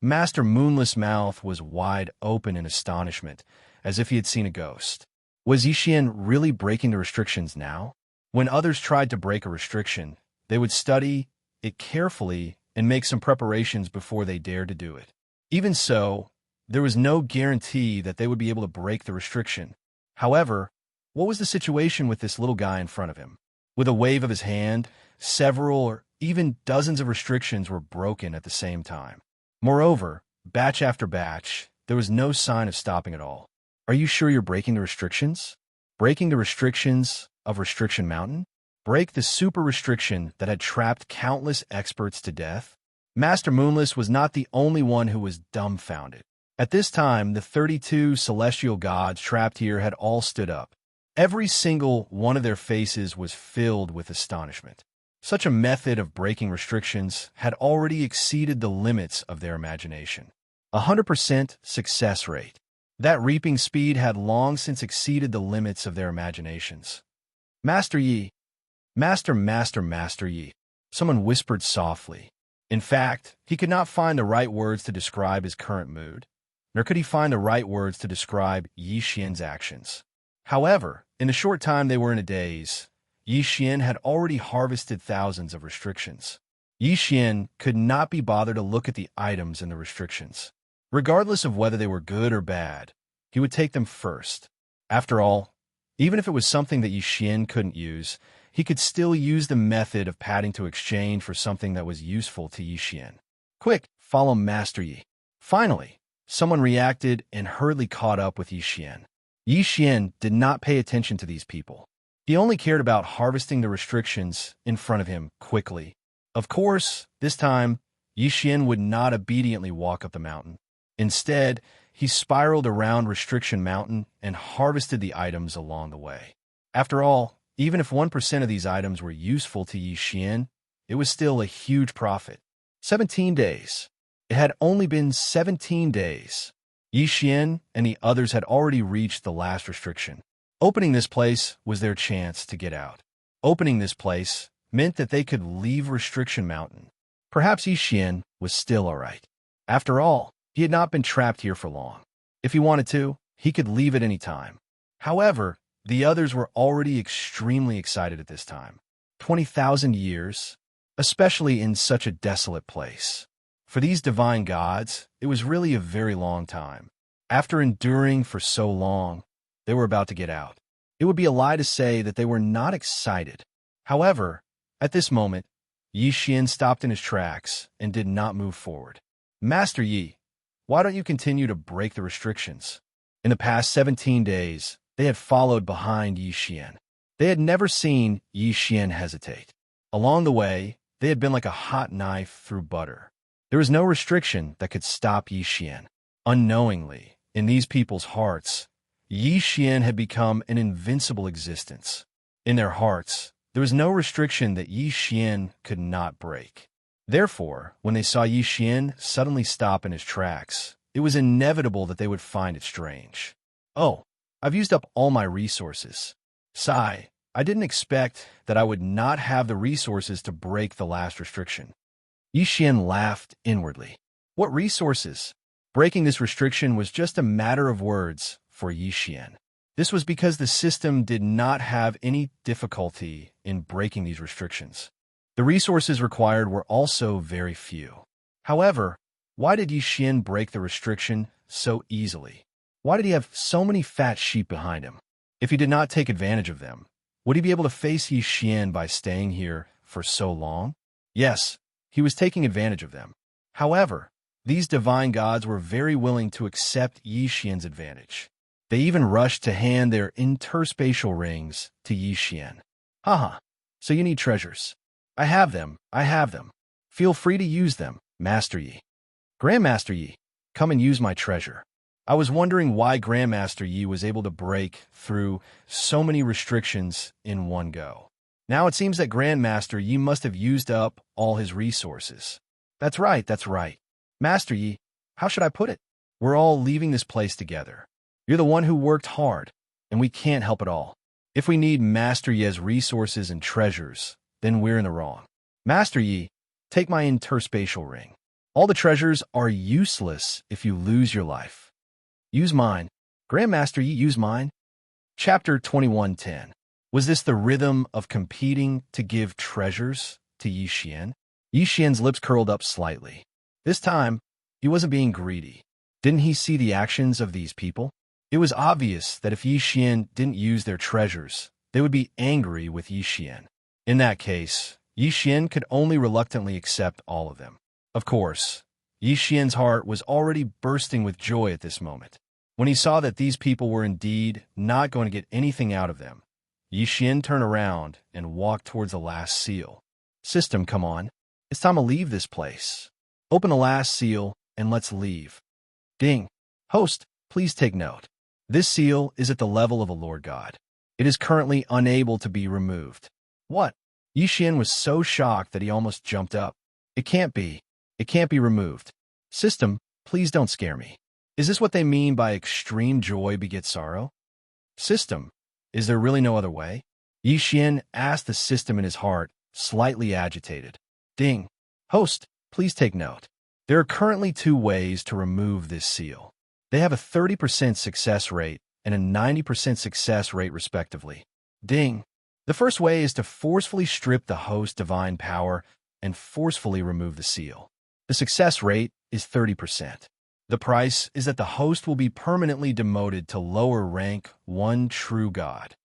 Master Moonless' mouth was wide open in astonishment, as if he had seen a ghost. Was Yixian really breaking the restrictions now? When others tried to break a restriction, they would study it carefully and make some preparations before they dared to do it. Even so, there was no guarantee that they would be able to break the restriction. However, what was the situation with this little guy in front of him? With a wave of his hand, several or even dozens of restrictions were broken at the same time. Moreover, batch after batch, there was no sign of stopping at all. Are you sure you're breaking the restrictions? Breaking the restrictions of Restriction Mountain? Break the super restriction that had trapped countless experts to death? Master Moonless was not the only one who was dumbfounded. At this time, the 32 celestial gods trapped here had all stood up. Every single one of their faces was filled with astonishment. Such a method of breaking restrictions had already exceeded the limits of their imagination. 100% success rate. That reaping speed had long since exceeded the limits of their imaginations. Master Yi. Master Yi. Someone whispered softly. In fact, he could not find the right words to describe his current mood, nor could he find the right words to describe Yixian's actions. However, in the short time they were in a daze, Yixian had already harvested thousands of restrictions. Yixian could not be bothered to look at the items in the restrictions. Regardless of whether they were good or bad, he would take them first. After all, even if it was something that Yixian couldn't use, he could still use the method of padding to exchange for something that was useful to Yixian. Quick, follow Master Yi. Finally, someone reacted and hurriedly caught up with Yixian. Yixian did not pay attention to these people. He only cared about harvesting the restrictions in front of him quickly. Of course, this time, Yixian would not obediently walk up the mountain. Instead, he spiraled around Restriction Mountain and harvested the items along the way. After all, even if 1% of these items were useful to Yixian, it was still a huge profit. 17 days. It had only been 17 days. Yixian and the others had already reached the last restriction. Opening this place was their chance to get out. Opening this place meant that they could leave Restriction Mountain. Perhaps Yixian was still all right. After all, he had not been trapped here for long. If he wanted to, he could leave at any time. However, the others were already extremely excited at this time. 20,000 years, especially in such a desolate place. For these divine gods, it was really a very long time. After enduring for so long, they were about to get out. It would be a lie to say that they were not excited. However, at this moment, Yixian stopped in his tracks and did not move forward. Master Yi, why don't you continue to break the restrictions? In the past 17 days, they had followed behind Yixian. They had never seen Yixian hesitate. Along the way, they had been like a hot knife through butter. There was no restriction that could stop Yixian. Unknowingly, in these people's hearts, Yixian had become an invincible existence. In their hearts, there was no restriction that Yixian could not break. Therefore, when they saw Yixian suddenly stop in his tracks, it was inevitable that they would find it strange. Oh, I've used up all my resources. Sigh, I didn't expect that I would not have the resources to break the last restriction. Yixian laughed inwardly. What resources? Breaking this restriction was just a matter of words for Yixian. This was because the system did not have any difficulty in breaking these restrictions. The resources required were also very few. However, why did Yixian break the restriction so easily? Why did he have so many fat sheep behind him? If he did not take advantage of them, would he be able to face Yixian by staying here for so long? Yes, he was taking advantage of them. However, these divine gods were very willing to accept Yixian's advantage. They even rushed to hand their interspatial rings to Yixian. Haha, so you need treasures. I have them. Feel free to use them, Master Yi. Grandmaster Yi, Come and use my treasure. I was wondering why Grandmaster Yi was able to break through so many restrictions in one go. Now it seems that Grandmaster Yi must have used up all his resources. That's right, that's right. Master Yi, how should I put it? We're all leaving this place together. You're the one who worked hard, and we can't help it all. If we need Master Yi's resources and treasures, then we're in the wrong. Master Yi, take my interspatial ring. All the treasures are useless if you lose your life. Use mine. Grandmaster Yi, use mine. Chapter 21:10. Was this the rhythm of competing to give treasures to Yi Xian? Yi Xian's lips curled up slightly. This time, he wasn't being greedy. Didn't he see the actions of these people? It was obvious that if Yi Xian didn't use their treasures, they would be angry with Yi Xian. In that case, Yi Xian could only reluctantly accept all of them. Of course, Yi Xian's heart was already bursting with joy at this moment. When he saw that these people were indeed not going to get anything out of them, Yi Xian turned around and walked towards the last seal. System, come on. It's time to leave this place. Open the last seal and let's leave. Ding. Host, please take note. This seal is at the level of a Lord God. It is currently unable to be removed. What? Yi Xian was so shocked that he almost jumped up. It can't be. It can't be removed. System, please don't scare me. Is this what they mean by extreme joy begets sorrow? System, is there really no other way? Yi Xian asked the system in his heart, slightly agitated. Ding. Host, please take note. There are currently 2 ways to remove this seal. They have a 30% success rate and a 90% success rate respectively. Ding. The first way is to forcefully strip the host's divine power and forcefully remove the seal. The success rate is 30%. The price is that the host will be permanently demoted to lower rank 1 true god.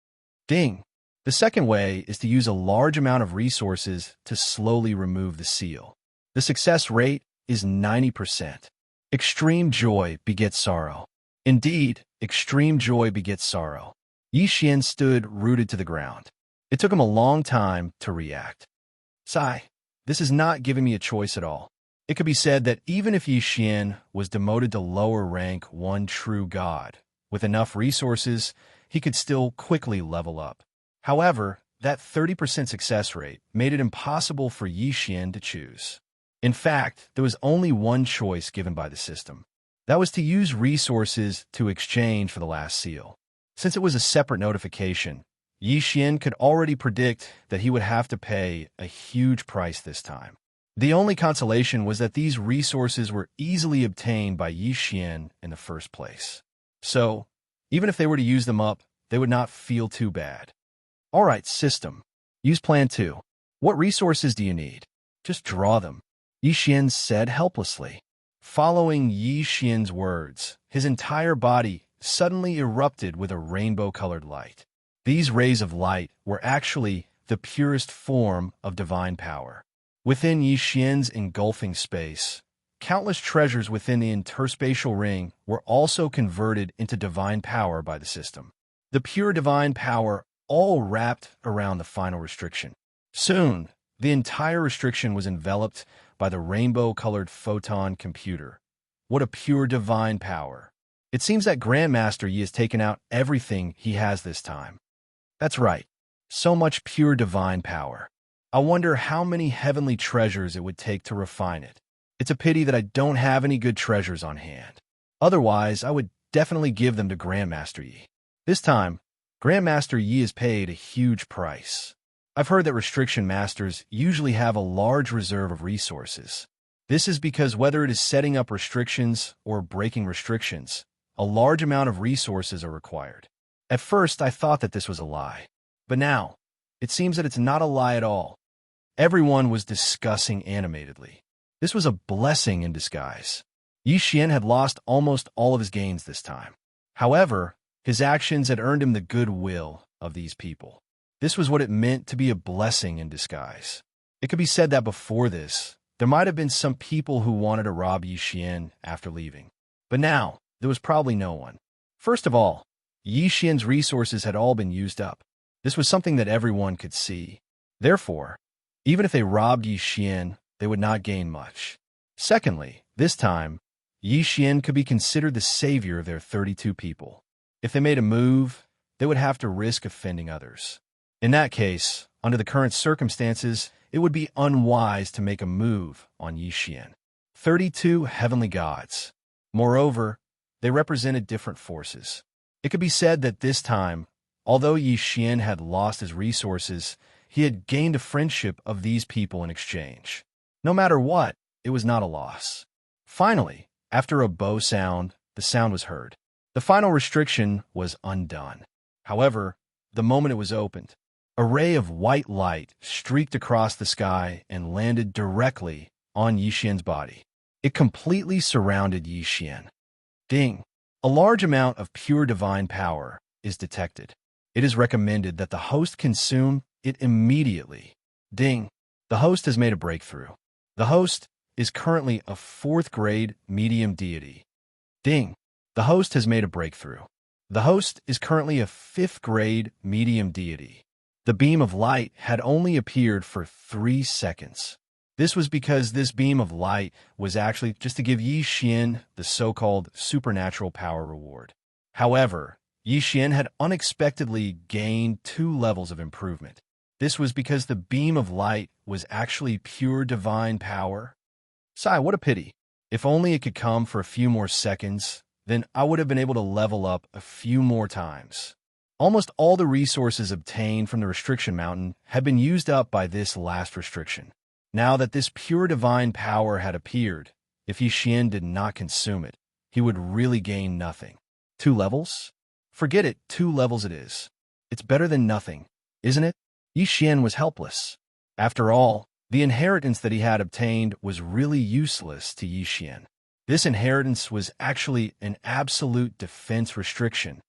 Ding. The second way is to use a large amount of resources to slowly remove the seal. The success rate is 90%. Extreme joy begets sorrow. Indeed, extreme joy begets sorrow. Yi Xian stood rooted to the ground. It took him a long time to react. Sigh, this is not giving me a choice at all. It could be said that even if Yi Xian was demoted to lower rank 1 true god, with enough resources, he could still quickly level up. However, that 30% success rate made it impossible for Yi Xian to choose. In fact, there was only one choice given by the system. That was to use resources to exchange for the last seal. Since it was a separate notification, Yi Xian could already predict that he would have to pay a huge price this time. The only consolation was that these resources were easily obtained by Yi Xian in the first place. So, even if they were to use them up, they would not feel too bad. All right, system. Use plan 2. What resources do you need? Just draw them. Yi Xian said helplessly. Following Yi Xian's words, his entire body suddenly erupted with a rainbow-colored light. These rays of light were actually the purest form of divine power. Within Yi Xian's engulfing space, countless treasures within the interspatial ring were also converted into divine power by the system. The pure divine power all wrapped around the final restriction. Soon, the entire restriction was enveloped by the rainbow-colored photon computer. What a pure divine power. It seems that Grandmaster Yi has taken out everything he has this time. That's right. So much pure divine power. I wonder how many heavenly treasures it would take to refine it. It's a pity that I don't have any good treasures on hand. Otherwise, I would definitely give them to Grandmaster Yi. This time, Grandmaster Yi has paid a huge price. I've heard that restriction masters usually have a large reserve of resources. This is because whether it is setting up restrictions or breaking restrictions, a large amount of resources are required. At first, I thought that this was a lie. But now, it seems that it's not a lie at all. Everyone was discussing animatedly. This was a blessing in disguise. Yi Xian had lost almost all of his gains this time. However, his actions had earned him the goodwill of these people. This was what it meant to be a blessing in disguise. It could be said that before this, there might have been some people who wanted to rob Yi Xian after leaving. But now, there was probably no one. First of all, Yi Xian's resources had all been used up. This was something that everyone could see. Therefore, even if they robbed Yi Xian, they would not gain much. Secondly, this time, Yi Xian could be considered the savior of their 32 people. If they made a move, they would have to risk offending others. In that case, under the current circumstances, it would be unwise to make a move on Yi Xian. 32 heavenly gods. Moreover, they represented different forces. It could be said that this time, although Yi Xian had lost his resources, he had gained a friendship of these people in exchange. No matter what, it was not a loss. Finally, after a bow sound, the sound was heard. The final restriction was undone. However, the moment it was opened, a ray of white light streaked across the sky and landed directly on Yi Xian's body. It completely surrounded Yi Xian. Ding! A large amount of pure divine power is detected. It is recommended that the host consume it immediately. Ding! The host has made a breakthrough. The host is currently a 4th grade medium deity. Ding! The host has made a breakthrough. The host is currently a 5th grade medium deity. The beam of light had only appeared for 3 seconds. This was because this beam of light was actually just to give Yi Xian the so-called supernatural power reward. However, Yi Xian had unexpectedly gained 2 levels of improvement. This was because the beam of light was actually pure divine power. Sigh, what a pity. If only it could come for a few more seconds, then I would have been able to level up a few more times. Almost all the resources obtained from the restriction mountain had been used up by this last restriction. Now that this pure divine power had appeared, if Yi Xian did not consume it, he would really gain nothing. 2 levels? Forget it, 2 levels it is. It's better than nothing, isn't it? Yi Xian was helpless. After all, the inheritance that he had obtained was really useless to Yi Xian. This inheritance was actually an absolute defense restriction.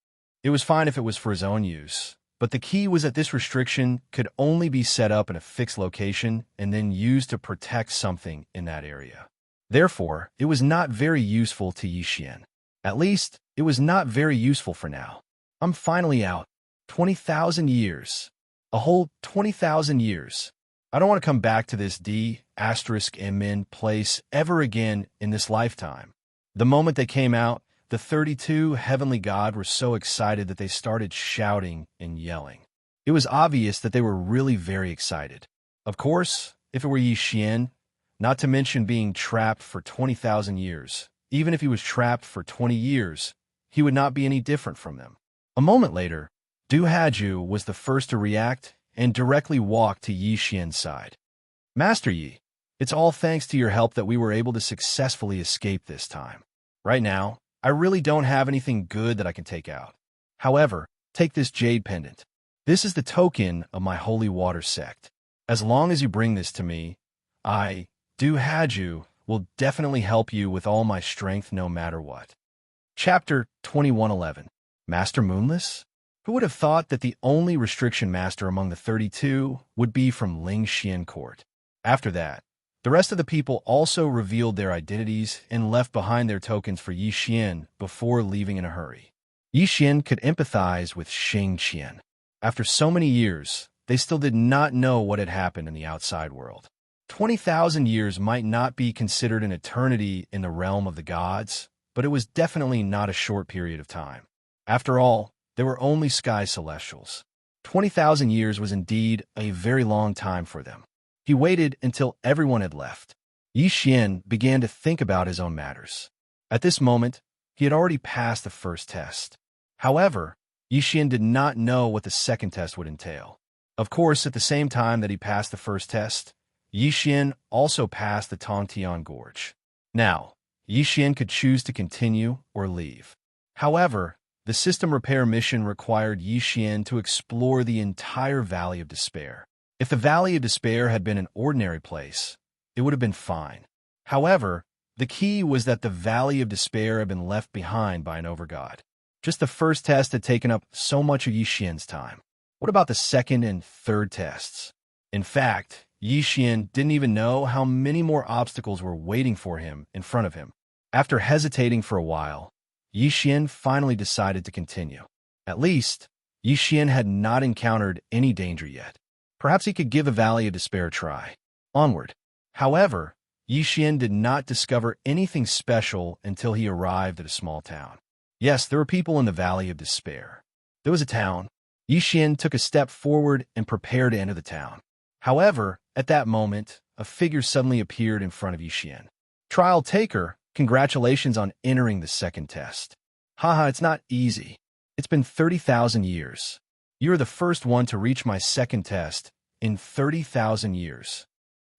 It was fine if it was for his own use, but the key was that this restriction could only be set up in a fixed location and then used to protect something in that area. Therefore, it was not very useful to Yi Xian. At least, it was not very useful for now. I'm finally out. 20,000 years. A whole 20,000 years. I don't want to come back to this D*MN place ever again in this lifetime. The moment they came out, the 32 heavenly gods were so excited that they started shouting and yelling. It was obvious that they were really very excited. Of course, if it were Yi Xian, not to mention being trapped for 20,000 years, even if he was trapped for 20 years, he would not be any different from them. A moment later, Du Haju was the first to react and directly walked to Yi Xian's side. Master Yi, it's all thanks to your help that we were able to successfully escape this time. Right now, I really don't have anything good that I can take out. However, take this jade pendant. This is the token of my holy water sect. As long as you bring this to me, I, Du Haju, will definitely help you with all my strength no matter what. Chapter 2111. Master Moonless? Who would have thought that the only restriction master among the 32 would be from Ling Xian Court? After that, the rest of the people also revealed their identities and left behind their tokens for Yi Xian before leaving in a hurry. Yi Xian could empathize with Xianxia. After so many years, they still did not know what had happened in the outside world. 20,000 years might not be considered an eternity in the realm of the gods, but it was definitely not a short period of time. After all, they were only sky celestials. 20,000 years was indeed a very long time for them. He waited until everyone had left. Yi Xian began to think about his own matters. At this moment, he had already passed the first test. However, Yi Xian did not know what the second test would entail. Of course, at the same time that he passed the first test, Yi Xian also passed the Tongtian Gorge. Now, Yi Xian could choose to continue or leave. However, the system repair mission required Yi Xian to explore the entire Valley of Despair. If the Valley of Despair had been an ordinary place, it would have been fine. However, the key was that the Valley of Despair had been left behind by an overgod. Just the first test had taken up so much of Yi Xian's time. What about the second and third tests? In fact, Yi Xian didn't even know how many more obstacles were waiting for him in front of him. After hesitating for a while, Yi Xian finally decided to continue. At least, Yi Xian had not encountered any danger yet. Perhaps he could give the Valley of Despair a try. Onward. However, Yixian did not discover anything special until he arrived at a small town. Yes, there were people in the Valley of Despair. There was a town. Yixian took a step forward and prepared to enter the town. However, at that moment, a figure suddenly appeared in front of Yixian. Trial taker, congratulations on entering the second test. Haha, it's not easy. It's been 30,000 years. You are the first one to reach my second test in 30,000 years.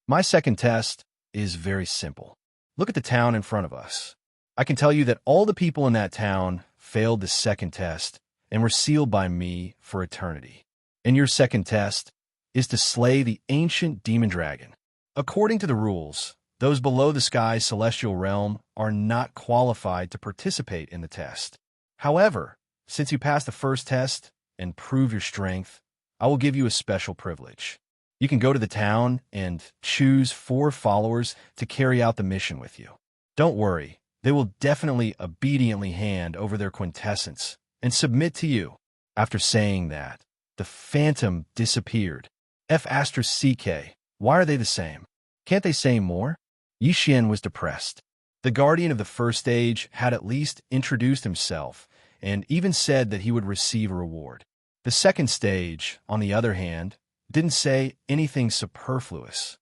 My second test is very simple. Look at the town in front of us. I can tell you that all the people in that town failed the second test and were sealed by me for eternity. And your second test is to slay the ancient demon dragon. According to the rules, those below the sky's celestial realm are not qualified to participate in the test. However, since you passed the first test and prove your strength, I will give you a special privilege. You can go to the town and choose 4 followers to carry out the mission with you. Don't worry, they will definitely obediently hand over their quintessence and submit to you. After saying that, the phantom disappeared. F***CK, why are they the same? Can't they say more? Yixian was depressed. The guardian of the first stage had at least introduced himself and even said that he would receive a reward. The second stage, on the other hand, didn't say anything superfluous.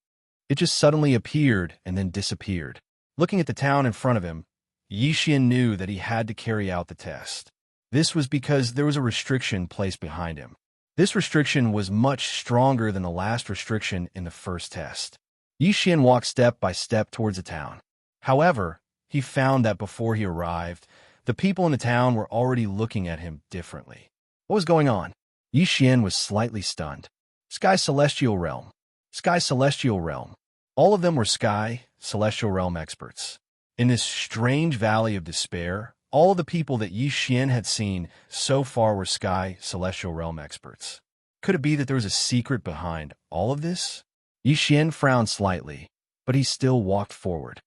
It just suddenly appeared and then disappeared. Looking at the town in front of him, Yixian knew that he had to carry out the test. This was because there was a restriction placed behind him. This restriction was much stronger than the last restriction in the first test. Yixian walked step by step towards the town. However, he found that before he arrived, the people in the town were already looking at him differently. What was going on? Yixian was slightly stunned. Sky Celestial Realm. Sky Celestial Realm. All of them were Sky Celestial Realm experts. In this strange valley of despair, all of the people that Yixian had seen so far were Sky Celestial Realm experts. Could it be that there was a secret behind all of this? Yixian frowned slightly, but he still walked forward.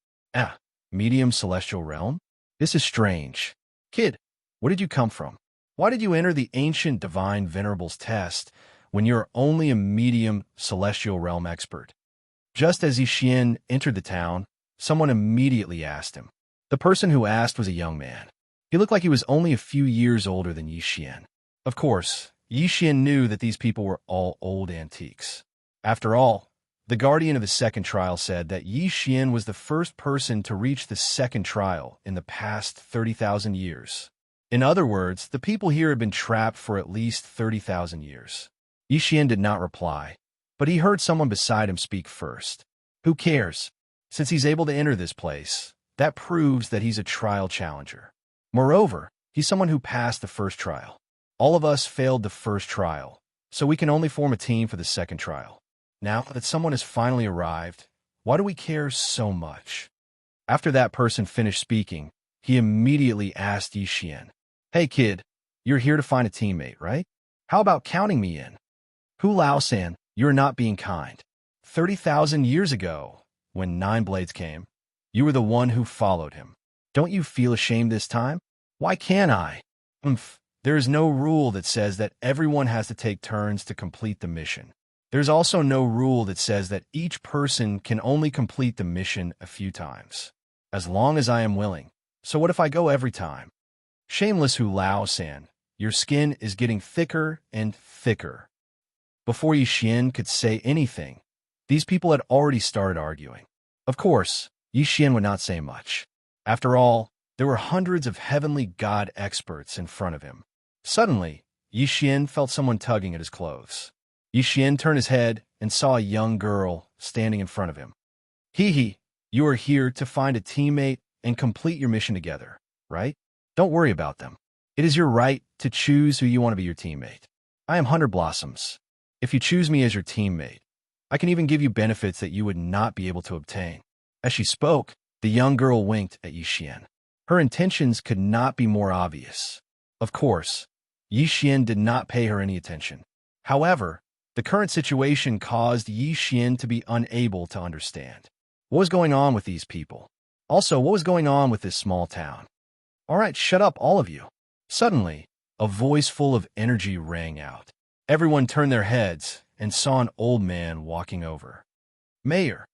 Medium Celestial Realm? This is strange. Kid, where did you come from? Why did you enter the ancient divine venerables test when you're only a medium Celestial Realm expert? Just as Yixian entered the town, someone immediately asked him. The person who asked was a young man. He looked like he was only a few years older than Yixian. Of course, Yixian knew that these people were all old antiques. After all, the guardian of the second trial said that Yixian was the first person to reach the second trial in the past 30,000 years. In other words, the people here had been trapped for at least 30,000 years. Yixian did not reply, but he heard someone beside him speak first. Who cares? Since he's able to enter this place, that proves that he's a trial challenger. Moreover, he's someone who passed the first trial. All of us failed the first trial, so we can only form a team for the second trial. Now that someone has finally arrived, why do we care so much? After that person finished speaking, he immediately asked Yixian, Hey kid, you're here to find a teammate, right? How about counting me in? Hu Lao-san, you're not being kind. 30,000 years ago, when 9 Blades came, you were the one who followed him. Don't you feel ashamed this time? Why can't I? There is no rule that says that everyone has to take turns to complete the mission. There's also no rule that says that each person can only complete the mission a few times, as long as I am willing. So what if I go every time? Shameless Hu Lao-san, your skin is getting thicker and thicker. Before Yixian could say anything, these people had already started arguing. Of course, Yixian would not say much. After all, there were hundreds of heavenly god experts in front of him. Suddenly, Yixian felt someone tugging at his clothes. Yixian turned his head and saw a young girl standing in front of him. Hee, you are here to find a teammate and complete your mission together, right? Don't worry about them. It is your right to choose who you want to be your teammate. I am Hunter Blossoms. If you choose me as your teammate, I can even give you benefits that you would not be able to obtain. As she spoke, the young girl winked at Yixian. Her intentions could not be more obvious. Of course, Yixian did not pay her any attention. However, the current situation caused Yixian to be unable to understand. What was going on with these people? Also, what was going on with this small town? All right, shut up, all of you. Suddenly, a voice full of energy rang out. Everyone turned their heads and saw an old man walking over. Mayor,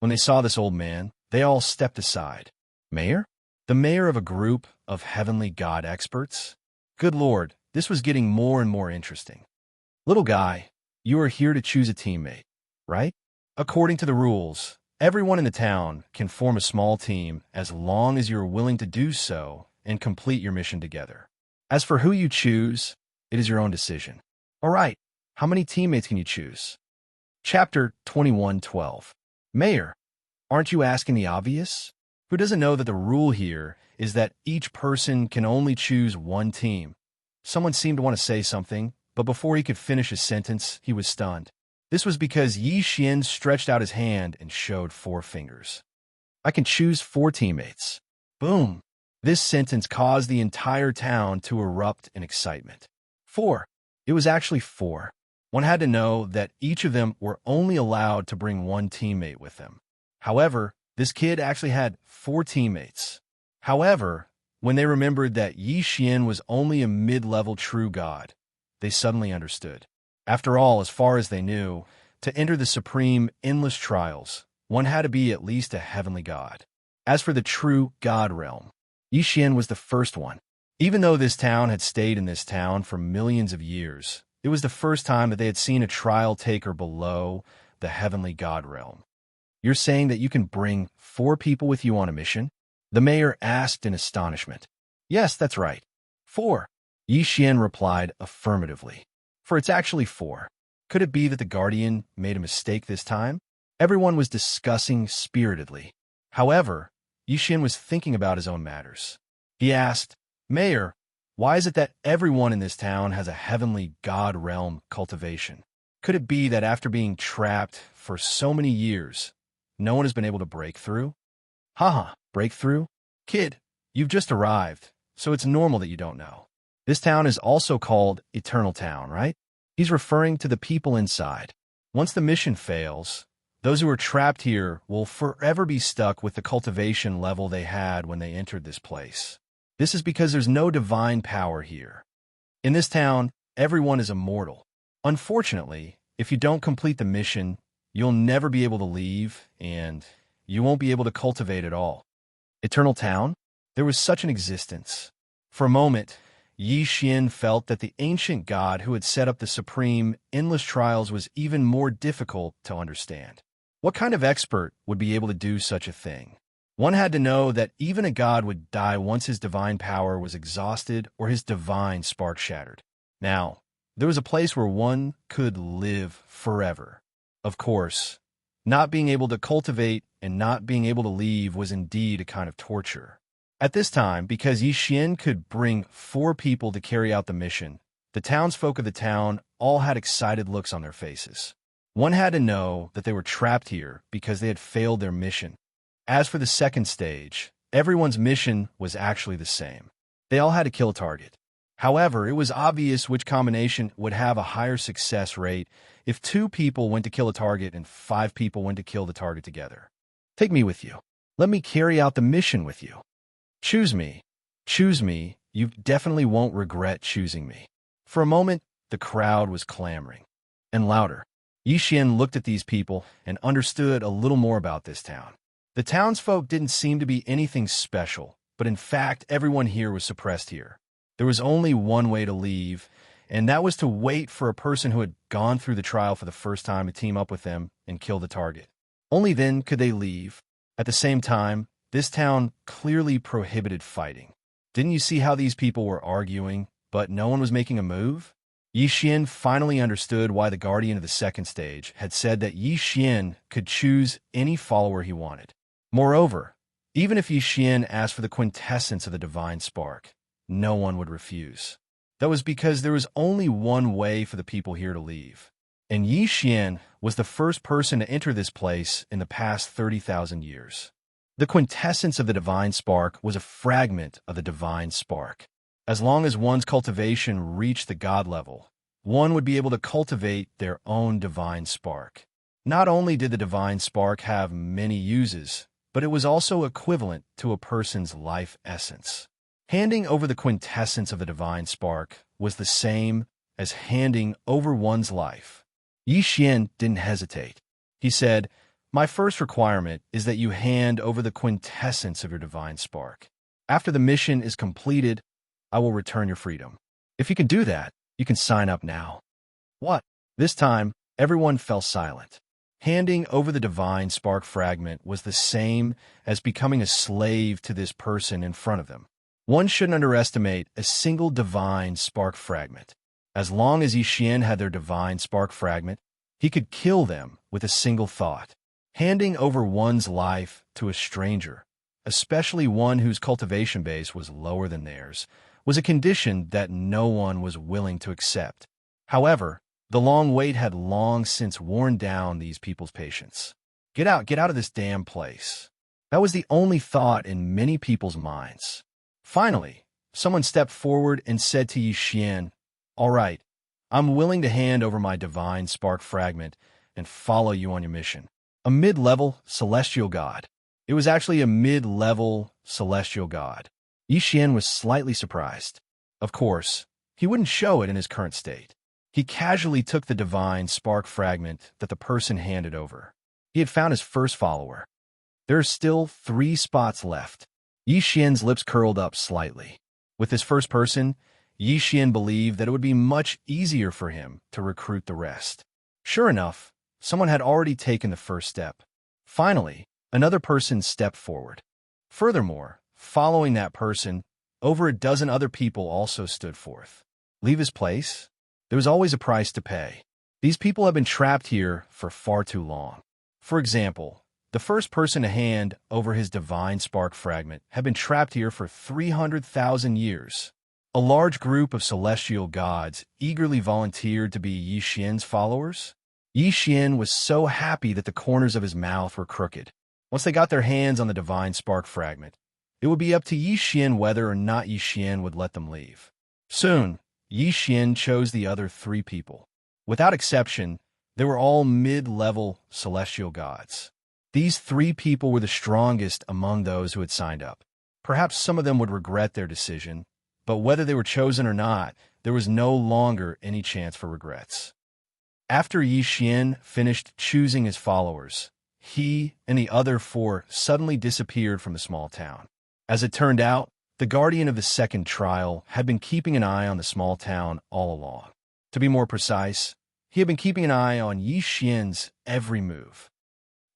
When they saw this old man, they all stepped aside. Mayor? The mayor of a group of heavenly god experts? Good Lord, this was getting more and more interesting. Little guy, you are here to choose a teammate, right? According to the rules, everyone in the town can form a small team as long as you are willing to do so and complete your mission together. As for who you choose, it is your own decision. All right, how many teammates can you choose? Chapter 21:12. Mayor, aren't you asking the obvious? Who doesn't know that the rule here is that each person can only choose one team? Someone seemed to want to say something, but before he could finish his sentence, he was stunned. This was because Xianxia stretched out his hand and showed 4 fingers. I can choose 4 teammates. Boom! This sentence caused the entire town to erupt in excitement. 4. It was actually 4. One had to know that each of them were only allowed to bring one teammate with them. However, this kid actually had 4 teammates. However, when they remembered that Xianxia was only a mid-level true god, they suddenly understood. After all, as far as they knew, to enter the supreme endless trials, one had to be at least a heavenly god. As for the true god realm, Xianxia was the first one. Even though this town had stayed in this town for millions of years, it was the first time that they had seen a trial taker below the heavenly god realm. You're saying that you can bring 4 people with you on a mission? The mayor asked in astonishment. Yes, that's right. 4. Xianxia replied affirmatively. For it's actually 4. Could it be that the guardian made a mistake this time? Everyone was discussing spiritedly. However, Xianxia was thinking about his own matters. He asked, Mayor, why is it that everyone in this town has a heavenly god realm cultivation? Could it be that after being trapped for so many years, no one has been able to break through? Haha, break through? Kid, you've just arrived, so it's normal that you don't know. This town is also called Eternal Town, right? He's referring to the people inside. Once the mission fails, those who are trapped here will forever be stuck with the cultivation level they had when they entered this place. This is because there's no divine power here. In this town, everyone is immortal. Unfortunately, if you don't complete the mission, you'll never be able to leave, and you won't be able to cultivate at all. Eternal Town? There was such an existence. For a moment, Xianxia felt that the ancient god who had set up the supreme endless trials was even more difficult to understand. What kind of expert would be able to do such a thing? One had to know that even a god would die once his divine power was exhausted or his divine spark shattered. Now, there was a place where one could live forever. Of course, not being able to cultivate and not being able to leave was indeed a kind of torture. At this time, because Xianxia could bring 4 people to carry out the mission, the townsfolk of the town all had excited looks on their faces. One had to know that they were trapped here because they had failed their mission. As for the second stage, everyone's mission was actually the same. They all had to kill a target. However, it was obvious which combination would have a higher success rate if 2 people went to kill a target and 5 people went to kill the target together. Take me with you. Let me carry out the mission with you. Choose me. Choose me. You definitely won't regret choosing me. For a moment, the crowd was clamoring. And louder. Xianxia looked at these people and understood a little more about this town. The townsfolk didn't seem to be anything special, but in fact, everyone here was suppressed here. There was only one way to leave, and that was to wait for a person who had gone through the trial for the first time to team up with them and kill the target. Only then could they leave. At the same time, this town clearly prohibited fighting. Didn't you see how these people were arguing, but no one was making a move? Xianxia finally understood why the guardian of the second stage had said that Xianxia could choose any follower he wanted. Moreover, even if Xianxia asked for the quintessence of the divine spark, no one would refuse. That was because there was only one way for the people here to leave. And Xianxia was the first person to enter this place in the past 30,000 years. The quintessence of the divine spark was a fragment of the divine spark. As long as one's cultivation reached the god level, one would be able to cultivate their own divine spark. Not only did the divine spark have many uses, but it was also equivalent to a person's life essence. Handing over the quintessence of the divine spark was the same as handing over one's life. Xianxia didn't hesitate. He said, My first requirement is that you hand over the quintessence of your divine spark. After the mission is completed, I will return your freedom. If you can do that, you can sign up now. What? This time, everyone fell silent. Handing over the divine spark fragment was the same as becoming a slave to this person in front of them. One shouldn't underestimate a single divine spark fragment. As long as Yixian had their divine spark fragment, he could kill them with a single thought. Handing over one's life to a stranger, especially one whose cultivation base was lower than theirs, was a condition that no one was willing to accept. However, the long wait had long since worn down these people's patience. Get out of this damn place. That was the only thought in many people's minds. Finally, someone stepped forward and said to Yixian, "All right, I'm willing to hand over my divine spark fragment and follow you on your mission." A mid-level celestial god. It was actually a mid-level celestial god. Yixian was slightly surprised. Of course, he wouldn't show it in his current state. He casually took the divine spark fragment that the person handed over. He had found his first follower. There are still 3 spots left. Yixian's lips curled up slightly. With this first person, Yixian believed that it would be much easier for him to recruit the rest. Sure enough, someone had already taken the first step. Finally, another person stepped forward. Furthermore, following that person, over a dozen other people also stood forth. Leave his place? There was always a price to pay. These people have been trapped here for far too long. For example, the first person to hand over his divine spark fragment had been trapped here for 300,000 years. A large group of celestial gods eagerly volunteered to be Yixian's followers. Yixian was so happy that the corners of his mouth were crooked. Once they got their hands on the divine spark fragment, it would be up to Yixian whether or not Yixian would let them leave. Soon, Yixian chose the other 3 people. Without exception, they were all mid-level celestial gods. These 3 people were the strongest among those who had signed up. Perhaps some of them would regret their decision, but whether they were chosen or not, there was no longer any chance for regrets. After Yixian finished choosing his followers, he and the other 4 suddenly disappeared from the small town. As it turned out, the guardian of the second trial had been keeping an eye on the small town all along. To be more precise, he had been keeping an eye on Yixian's every move.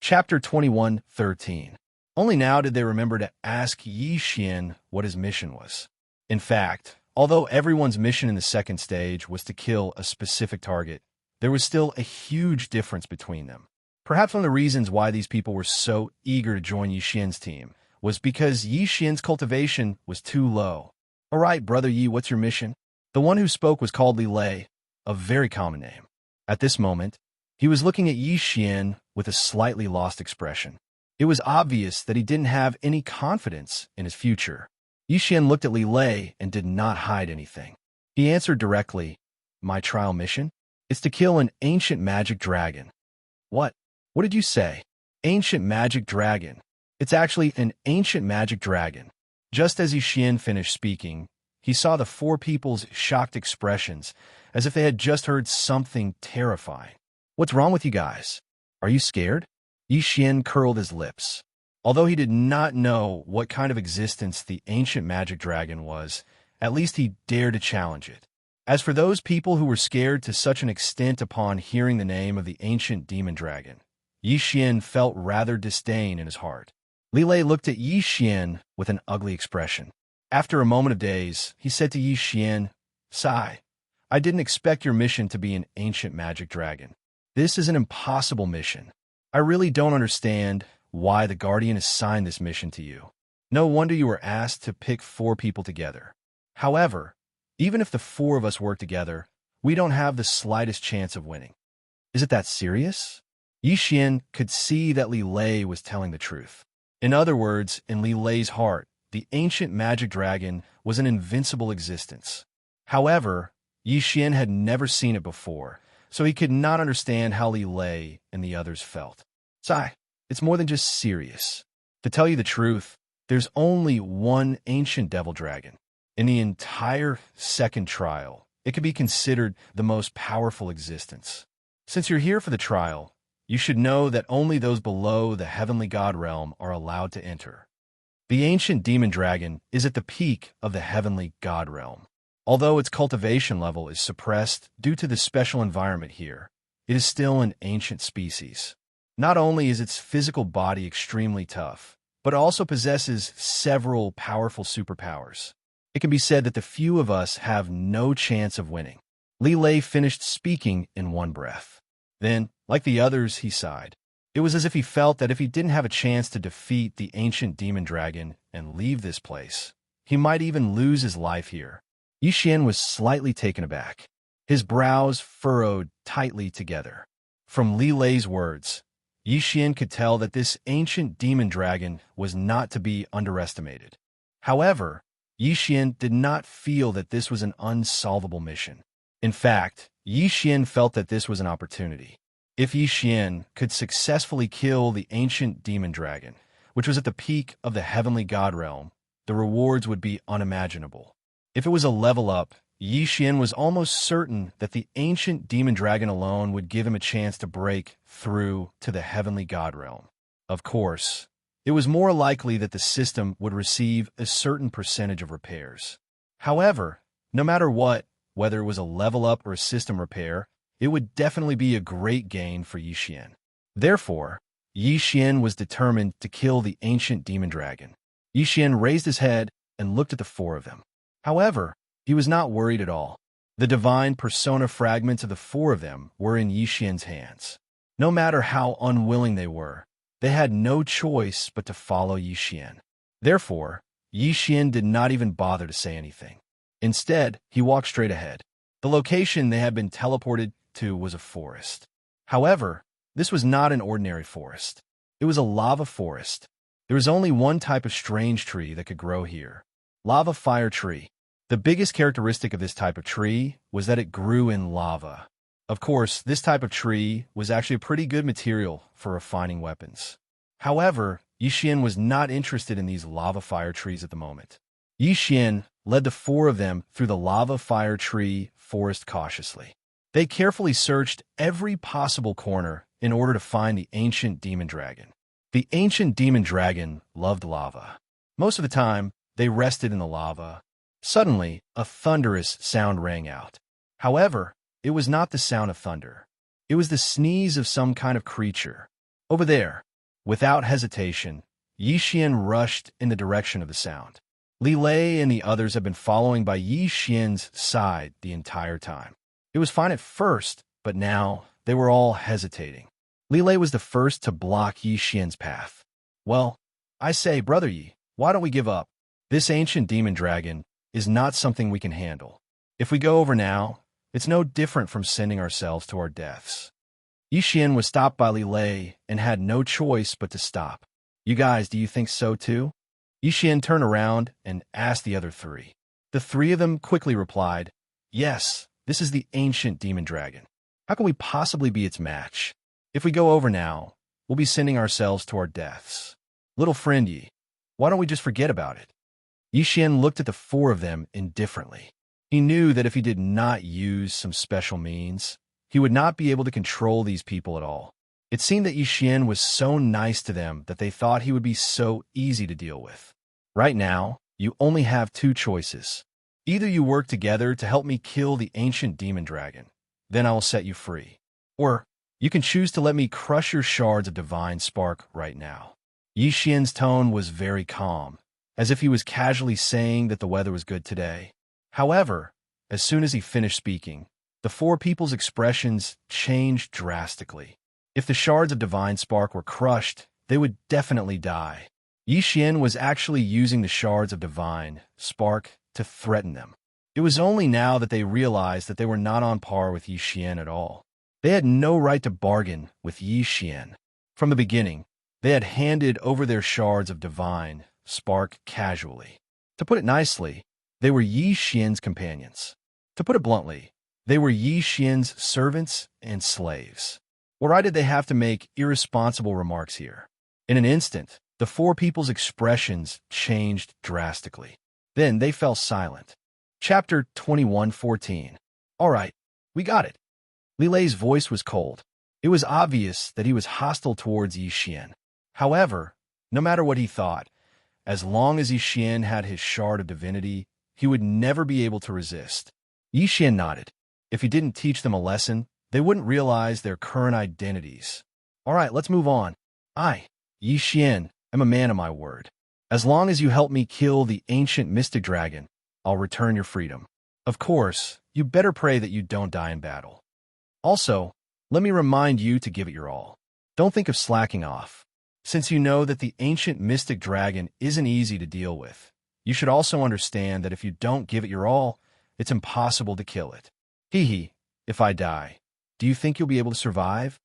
Chapter 21:13. Only now did they remember to ask Yixian what his mission was. In fact, although everyone's mission in the second stage was to kill a specific target, there was still a huge difference between them. Perhaps one of the reasons why these people were so eager to join Yixian's team was because Yixian's cultivation was too low. "All right, Brother Yi, what's your mission?" The one who spoke was called Li Lei, a very common name. At this moment, he was looking at Yixian with a slightly lost expression. It was obvious that he didn't have any confidence in his future. Yixian looked at Li Lei and did not hide anything. He answered directly, "My trial mission? It's to kill an ancient magic dragon." "What? What did you say?" "Ancient magic dragon. It's actually an ancient magic dragon." Just as Yixian finished speaking, he saw the 4 people's shocked expressions, as if they had just heard something terrifying. "What's wrong with you guys? Are you scared?" Yixian curled his lips. Although he did not know what kind of existence the ancient magic dragon was, at least he dared to challenge it. As for those people who were scared to such an extent upon hearing the name of the ancient demon dragon, Yixian felt rather disdain in his heart. Li Lei looked at Yixian with an ugly expression. After a moment of daze, he said to Yixian, "Sai, I didn't expect your mission to be an ancient magic dragon. This is an impossible mission. I really don't understand why the Guardian assigned this mission to you. No wonder you were asked to pick 4 people together. However, even if the 4 of us work together, we don't have the slightest chance of winning." "Is it that serious?" Yixian could see that Li Lei was telling the truth. In other words, in Li Lei's heart, the ancient magic dragon was an invincible existence. However, Yixian had never seen it before, so he could not understand how Li Lei and the others felt. "Sai, it's more than just serious. To tell you the truth, there's only one ancient devil dragon. In the entire second trial, it could be considered the most powerful existence. Since you're here for the trial, You should know that only those below the heavenly god realm are allowed to enter. The ancient demon dragon is at the peak of the heavenly god realm. Although its cultivation level is suppressed due to the special environment here, it is still an ancient species. Not only is its physical body extremely tough, but also possesses several powerful superpowers. It can be said that the few of us have no chance of winning. Li Lei finished speaking in one breath. Then, like the others, he sighed. It was as if he felt that if he didn't have a chance to defeat the ancient demon dragon and leave this place, he might even lose his life here. Yixian was slightly taken aback. His brows furrowed tightly together. From Li Lei's words, Yixian could tell that this ancient demon dragon was not to be underestimated. However, Yixian did not feel that this was an unsolvable mission. In fact, Yixian felt that this was an opportunity. If Yixian could successfully kill the ancient demon dragon, which was at the peak of the heavenly god realm, the rewards would be unimaginable. If it was a level up, Yixian was almost certain that the ancient demon dragon alone would give him a chance to break through to the heavenly god realm. Of course, it was more likely that the system would receive a certain percentage of repairs. However, no matter what, whether it was a level up or a system repair, it would definitely be a great gain for Yixian. Therefore, Yixian was determined to kill the ancient demon dragon. Yixian raised his head and looked at the four of them. However, he was not worried at all. The divine persona fragments of the four of them were in Yixian's hands. No matter how unwilling they were, they had no choice but to follow Yixian. Therefore, Yixian did not even bother to say anything. Instead, he walked straight ahead. The location they had been teleported to was a forest. However, this was not an ordinary forest. It was a lava forest. There was only one type of strange tree that could grow here. Lava fire tree. The biggest characteristic of this type of tree was that it grew in lava. Of course, this type of tree was actually a pretty good material for refining weapons. However, Yixian was not interested in these lava fire trees at the moment. Yixian led the four of them through the lava fire tree forest cautiously. They carefully searched every possible corner in order to find the ancient demon dragon. The ancient demon dragon loved lava. Most of the time, they rested in the lava. Suddenly, a thunderous sound rang out. However, it was not the sound of thunder. It was the sneeze of some kind of creature. Over there, without hesitation, Yixian rushed in the direction of the sound. Li Lei and the others had been following by Yixian's side the entire time. It was fine at first, but now they were all hesitating. Li Lei was the first to block Yixian's path. Well, I say, Brother Yi, why don't we give up? This ancient demon dragon is not something we can handle. If we go over now, it's no different from sending ourselves to our deaths. Yixian was stopped by Li Lei and had no choice but to stop. You guys, do you think so too? Yixian turned around and asked the other three. The three of them quickly replied, Yes, this is the ancient demon dragon. How can we possibly be its match? If we go over now, we'll be sending ourselves to our deaths. Little friend Yi, why don't we just forget about it? Yixian looked at the four of them indifferently. He knew that if he did not use some special means, he would not be able to control these people at all. It seemed that Yixian was so nice to them that they thought he would be so easy to deal with. Right now, you only have two choices. Either you work together to help me kill the ancient demon dragon, then I will set you free. Or you can choose to let me crush your shards of divine spark right now. Yixian's tone was very calm, as if he was casually saying that the weather was good today. However, as soon as he finished speaking, the four people's expressions changed drastically. If the shards of divine spark were crushed, they would definitely die. Yixian was actually using the shards of divine spark to threaten them. It was only now that they realized that they were not on par with Yixian at all. They had no right to bargain with Yixian. From the beginning, they had handed over their shards of divine spark casually. To put it nicely, they were Yixian's companions. To put it bluntly, they were Yixian's servants and slaves. Why did they have to make irresponsible remarks here? In an instant, the four people's expressions changed drastically. Then they fell silent. Chapter 21:14. All right, we got it. Li Lei's voice was cold. It was obvious that he was hostile towards Yixian. However, no matter what he thought, as long as Yixian had his shard of divinity, he would never be able to resist. Yixian nodded. If he didn't teach them a lesson, they wouldn't realize their current identities. All right, let's move on. I, Yixian, am a man of my word. As long as you help me kill the ancient mystic dragon, I'll return your freedom. Of course, you better pray that you don't die in battle. Also, let me remind you to give it your all. Don't think of slacking off. Since you know that the ancient mystic dragon isn't easy to deal with, you should also understand that if you don't give it your all, it's impossible to kill it. If I die, do you think you'll be able to survive?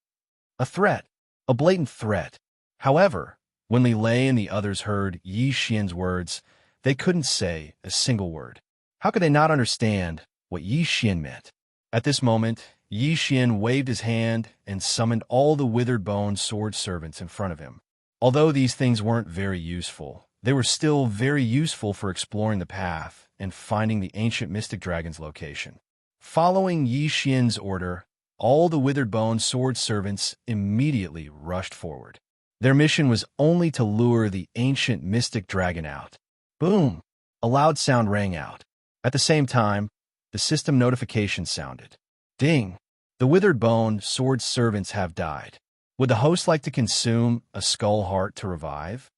A threat. A blatant threat. However, when Li Lei and the others heard Yi Xian's words, they couldn't say a single word. How could they not understand what Yi Xian meant? At this moment, Yi Xian waved his hand and summoned all the withered bone sword servants in front of him. Although these things weren't very useful, they were still very useful for exploring the path and finding the ancient mystic dragon's location. Following Yi Xian's order, all the withered bone sword servants immediately rushed forward. Their mission was only to lure the ancient mystic dragon out. Boom! A loud sound rang out. At the same time, the system notification sounded. Ding! The withered bone sword servants have died. Would the host like to consume a skull heart to revive?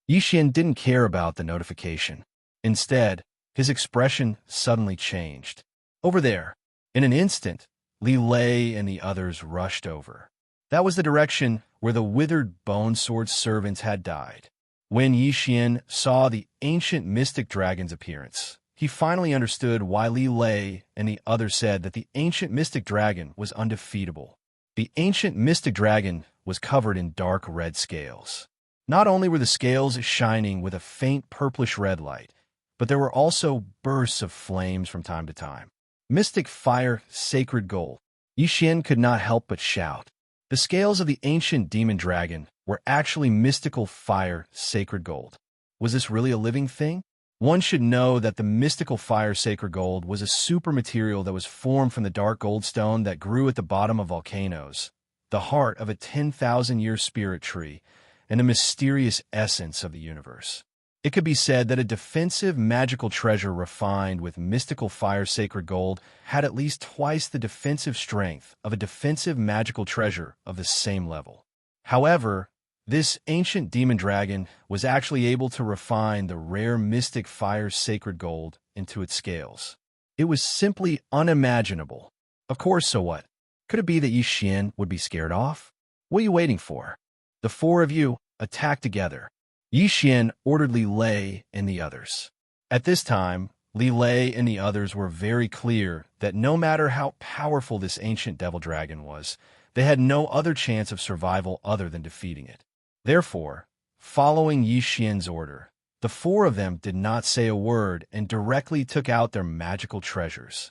Yixian didn't care about the notification. Instead, his expression suddenly changed. Over there. In an instant, Li Lei and the others rushed over. That was the direction where the withered bone sword servants had died. When Yixian saw the ancient mystic dragon's appearance, he finally understood why Li Lei and the others said that the ancient mystic dragon was undefeatable. The ancient mystic dragon was covered in dark red scales. Not only were the scales shining with a faint purplish-red light, but there were also bursts of flames from time to time. Mystic fire, sacred gold. Yixian could not help but shout. The scales of the ancient demon dragon were actually mystical fire, sacred gold. Was this really a living thing? One should know that the mystical fire sacred gold was a super material that was formed from the dark goldstone that grew at the bottom of volcanoes, the heart of a 10,000-year spirit tree, and a mysterious essence of the universe. It could be said that a defensive magical treasure refined with mystical fire sacred gold had at least twice the defensive strength of a defensive magical treasure of the same level. However, this ancient demon dragon was actually able to refine the rare mystic fire sacred gold into its scales. It was simply unimaginable. Of course, so what? Could it be that Yi Xian would be scared off? What are you waiting for? The four of you attack together. Yi Xian ordered Li Lei and the others. At this time, Li Lei and the others were very clear that no matter how powerful this ancient devil dragon was, they had no other chance of survival other than defeating it. Therefore, following Yi Xian's order, the four of them did not say a word and directly took out their magical treasures.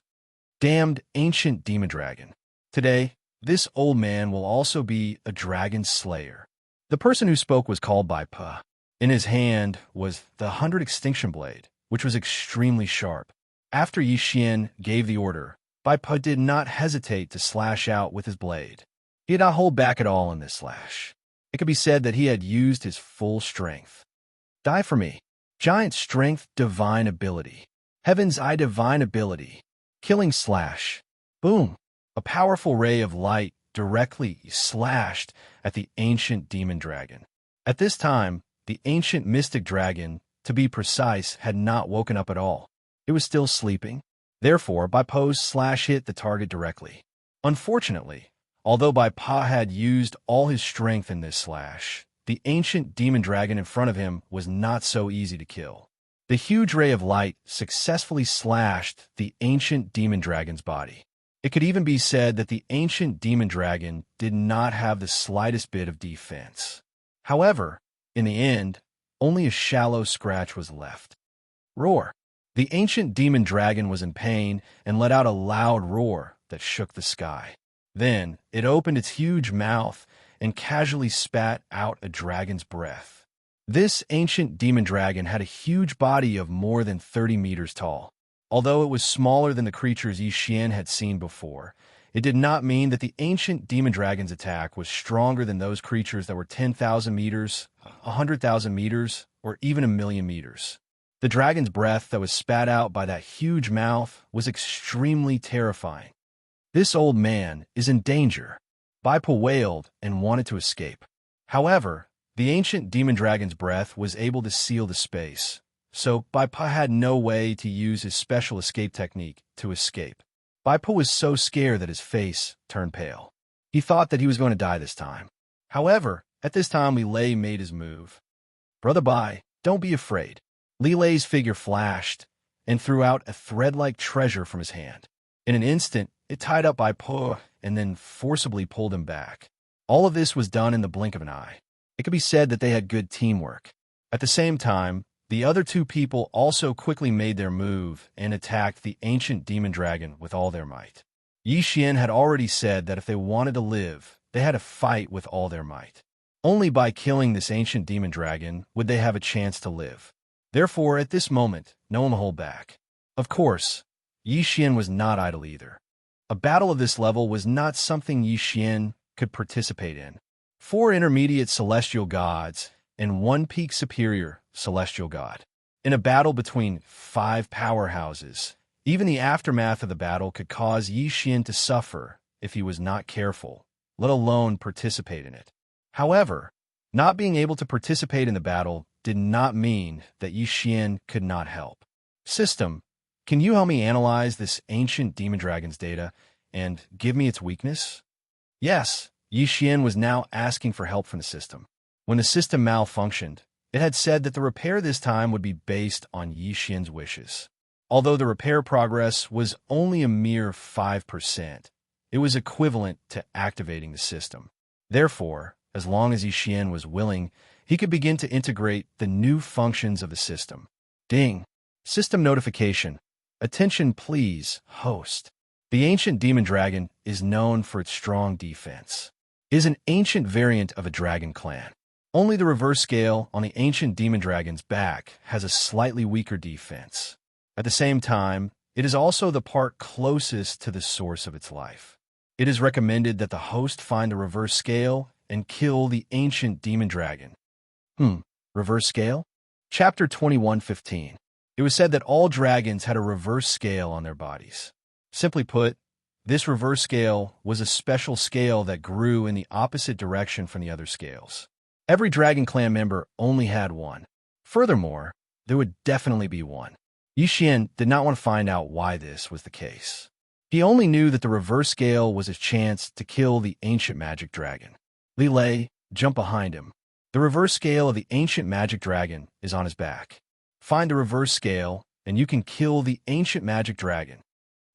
Damned ancient demon dragon. Today, this old man will also be a dragon slayer. The person who spoke was called Bai Pa. In his hand was the 100 extinction blade, which was extremely sharp. After Yi Xian gave the order, Bai Pa did not hesitate to slash out with his blade. He did not hold back at all in this slash. It could be said that he had used his full strength. Die for me. Giant strength, divine ability. Heaven's eye, divine ability. Killing slash. Boom. A powerful ray of light directly slashed at the ancient demon dragon. At this time, the ancient mystic dragon, to be precise, had not woken up at all. It was still sleeping. Therefore, Bai Pa's slash hit the target directly. Unfortunately, although Bai Pa had used all his strength in this slash, the ancient demon dragon in front of him was not so easy to kill. The huge ray of light successfully slashed the ancient demon dragon's body. It could even be said that the ancient demon dragon did not have the slightest bit of defense. However, in the end, only a shallow scratch was left. Roar. The ancient demon dragon was in pain and let out a loud roar that shook the sky. Then it opened its huge mouth and casually spat out a dragon's breath. This ancient demon dragon had a huge body of more than 30 meters tall. Although it was smaller than the creatures Yi Xian had seen before, it did not mean that the ancient demon dragon's attack was stronger than those creatures that were 10,000 meters, 100,000 meters, or even 1,000,000 meters. The dragon's breath that was spat out by that huge mouth was extremely terrifying. This old man is in danger. Baipo wailed and wanted to escape. However, the ancient demon dragon's breath was able to seal the space, so Baipo had no way to use his special escape technique to escape. Baipo was so scared that his face turned pale. He thought that he was going to die this time. However, at this time, Li Lei made his move. "Brother Bai, don't be afraid." Li Lei's figure flashed and threw out a thread-like treasure from his hand. In an instant, it tied up Baipo and then forcibly pulled him back. All of this was done in the blink of an eye. It could be said that they had good teamwork. At the same time, the other two people also quickly made their move and attacked the ancient demon dragon with all their might. Xianxia had already said that if they wanted to live, they had to fight with all their might. Only by killing this ancient demon dragon would they have a chance to live. Therefore, at this moment, no one will hold back. Of course, Xianxia was not idle either. A battle of this level was not something Xianxia could participate in. 4 intermediate celestial gods and 1 peak superior celestial god. In a battle between 5 powerhouses, even the aftermath of the battle could cause Xianxia to suffer if he was not careful, let alone participate in it. However, not being able to participate in the battle did not mean that Xianxia could not help. System, can you help me analyze this ancient demon dragon's data and give me its weakness? Yes, Xianxia was now asking for help from the system. When the system malfunctioned, it had said that the repair this time would be based on Xianxia's wishes. Although the repair progress was only a mere 5%, it was equivalent to activating the system. Therefore, as long as Xianxia was willing, he could begin to integrate the new functions of the system. Ding! System notification. Attention please, host. The ancient demon dragon is known for its strong defense. It is an ancient variant of a dragon clan. Only the reverse scale on the ancient demon dragon's back has a slightly weaker defense. At the same time, it is also the part closest to the source of its life. It is recommended that the host find the reverse scale and kill the ancient demon dragon. Reverse scale? Chapter 21:15. It was said that all dragons had a reverse scale on their bodies. Simply put, this reverse scale was a special scale that grew in the opposite direction from the other scales. Every Dragon Clan member only had one. Furthermore, there would definitely be one. Xianxia did not want to find out why this was the case. He only knew that the reverse scale was his chance to kill the ancient magic dragon. Li Lei, jump behind him. The reverse scale of the ancient magic dragon is on his back. Find the reverse scale, and you can kill the ancient magic dragon.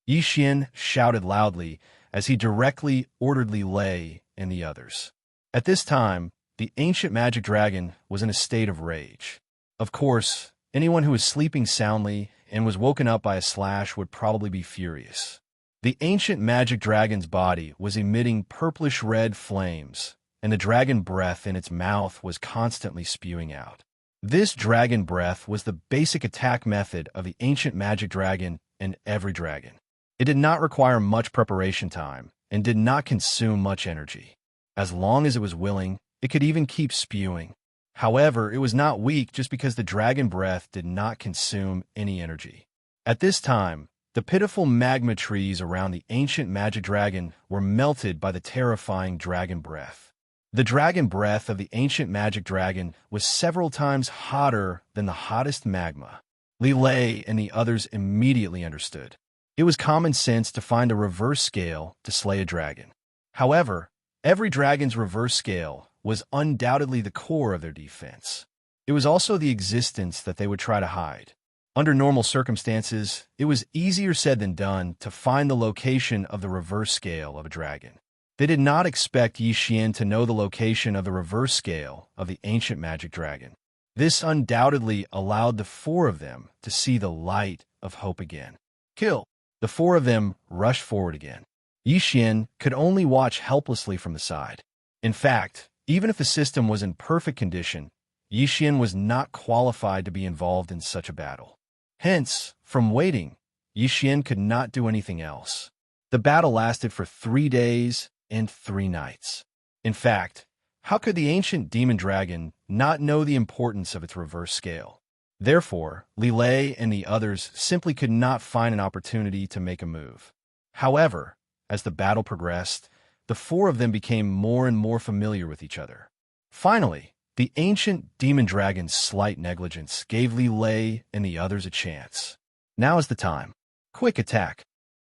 Xianxia shouted loudly as he directly ordered Li Lei and the others. At this time, the ancient magic dragon was in a state of rage. Of course, anyone who was sleeping soundly and was woken up by a slash would probably be furious. The ancient magic dragon's body was emitting purplish-red flames, and the dragon breath in its mouth was constantly spewing out. This dragon breath was the basic attack method of the ancient magic dragon and every dragon. It did not require much preparation time and did not consume much energy. As long as it was willing, it could even keep spewing. However, it was not weak just because the dragon breath did not consume any energy. At this time, the pitiful magma trees around the ancient magic dragon were melted by the terrifying dragon breath. The dragon breath of the ancient magic dragon was several times hotter than the hottest magma. Li Lei and the others immediately understood. It was common sense to find a reverse scale to slay a dragon. However, every dragon's reverse scale was undoubtedly the core of their defense. It was also the existence that they would try to hide. Under normal circumstances, it was easier said than done to find the location of the reverse scale of a dragon. They did not expect Xianxia to know the location of the reverse scale of the ancient magic dragon. This undoubtedly allowed the 4 of them to see the light of hope again. Kill! The 4 of them rushed forward again. Xianxia could only watch helplessly from the side. In fact, even if the system was in perfect condition, Xianxia was not qualified to be involved in such a battle. Hence, from waiting, Xianxia could not do anything else. The battle lasted for 3 days and 3 nights. In fact, how could the ancient demon dragon not know the importance of its reverse scale? Therefore, Li Lei and the others simply could not find an opportunity to make a move. However, as the battle progressed, the 4 of them became more and more familiar with each other. Finally, the ancient demon dragon's slight negligence gave Li Lei and the others a chance. Now is the time. Quick attack.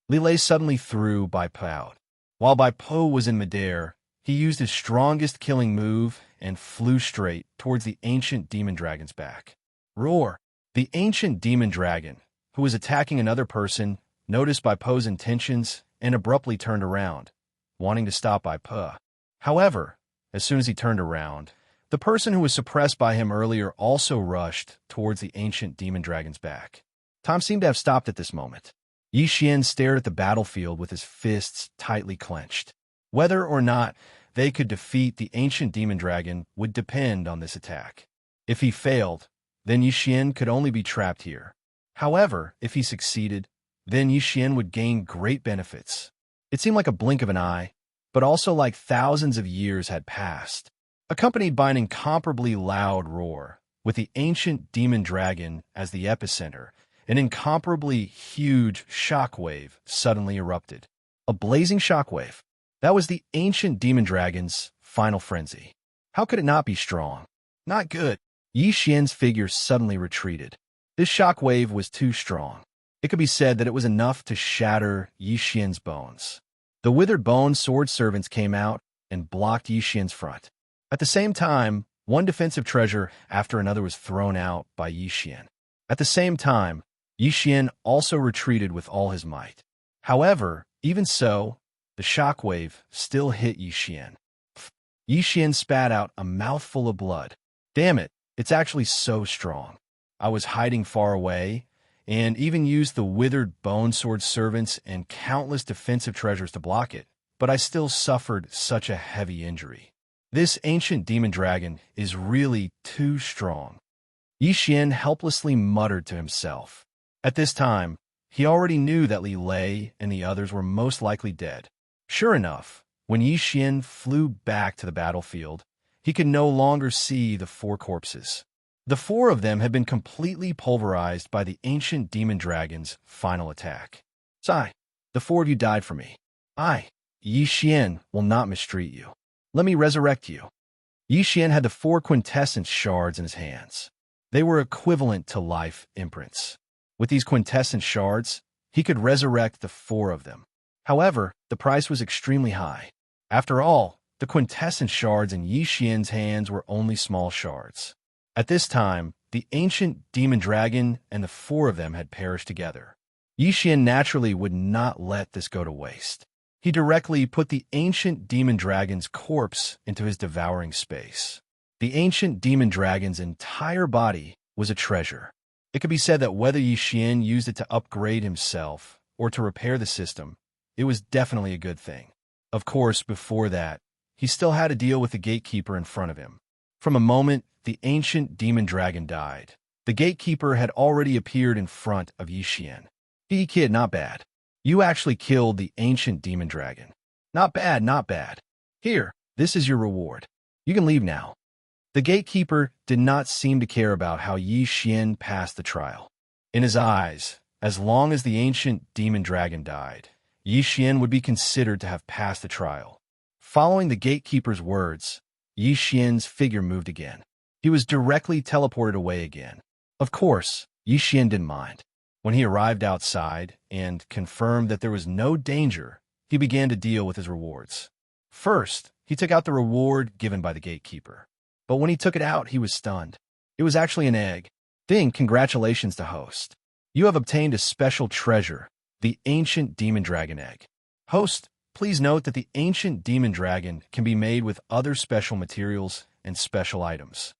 Li Lei suddenly threw Bai Po out. While Bai Po was in midair, he used his strongest killing move and flew straight towards the ancient demon dragon's back. Roar! The ancient demon dragon, who was attacking another person, noticed Bai Po's intentions and abruptly turned around, wanting to stop Bai Po. However, as soon as he turned around, the person who was suppressed by him earlier also rushed towards the ancient demon dragon's back. Time seemed to have stopped at this moment. Xian stared at the battlefield with his fists tightly clenched. Whether or not they could defeat the ancient demon dragon would depend on this attack. If he failed, then Xian could only be trapped here. However, if he succeeded, then Xian would gain great benefits. It seemed like a blink of an eye, but also like thousands of years had passed, accompanied by an incomparably loud roar, with the ancient demon dragon as the epicenter. An incomparably huge shockwave suddenly erupted. A blazing shockwave. That was the ancient demon dragon's final frenzy. How could it not be strong? Not good. Xian's figure suddenly retreated. This shockwave was too strong. It could be said that it was enough to shatter Xian's bones. The withered bone sword servants came out and blocked Xian's front. At the same time, one defensive treasure after another was thrown out by Xian. At the same time, Xian also retreated with all his might. However, even so, the shockwave still hit Xian. Xian spat out a mouthful of blood. Damn it, it's actually so strong. I was hiding far away, and even used the withered bone sword servants and countless defensive treasures to block it, but I still suffered such a heavy injury. This ancient demon dragon is really too strong. Xian helplessly muttered to himself. At this time, he already knew that Li Lei and the others were most likely dead. Sure enough, when Xian flew back to the battlefield, he could no longer see the 4 corpses. The 4 of them had been completely pulverized by the ancient demon dragon's final attack. Sigh, the 4 of you died for me. Xian will not mistreat you. Let me resurrect you. Xian had the 4 quintessence shards in his hands. They were equivalent to life imprints. With these quintessence shards, he could resurrect the 4 of them. However, the price was extremely high. After all, the quintessence shards in Xian's hands were only small shards. At this time, the ancient demon dragon and the 4 of them had perished together. Xian naturally would not let this go to waste. He directly put the ancient demon dragon's corpse into his devouring space. The ancient demon dragon's entire body was a treasure. It could be said that whether Xian used it to upgrade himself or to repair the system, it was definitely a good thing. Of course, before that, he still had to deal with the gatekeeper in front of him. From a moment the ancient demon dragon died, the gatekeeper had already appeared in front of Xian. Kid, not bad. You actually killed the ancient demon dragon. Not bad, not bad. Here, this is your reward. You can leave now. The gatekeeper did not seem to care about how Xian passed the trial. In his eyes, as long as the ancient demon dragon died, Xian would be considered to have passed the trial. Following the gatekeeper's words, Xian's figure moved again. He was directly teleported away again. Of course, Xian didn't mind. When he arrived outside and confirmed that there was no danger, he began to deal with his rewards. First, he took out the reward given by the gatekeeper. But when he took it out, he was stunned. It was actually an egg. Ding, congratulations to host. You have obtained a special treasure, the ancient demon dragon egg. Host, please note that the ancient demon dragon can be made with other special materials and special items.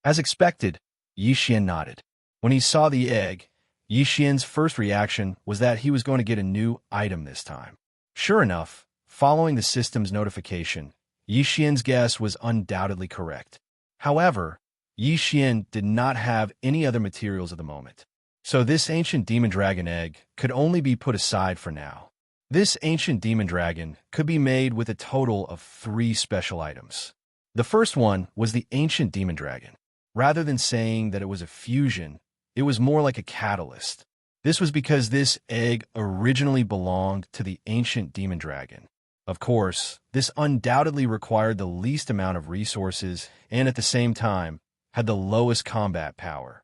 As expected, Xian nodded. When he saw the egg, Xian's first reaction was that he was going to get a new item this time. Sure enough, following the system's notification, Xian's guess was undoubtedly correct. However, Xian did not have any other materials at the moment, so this ancient demon dragon egg could only be put aside for now. This ancient demon dragon could be made with a total of 3 special items. The first one was the ancient demon dragon. Rather than saying that it was a fusion, it was more like a catalyst. This was because this egg originally belonged to the ancient demon dragon. Of course, this undoubtedly required the least amount of resources and at the same time had the lowest combat power.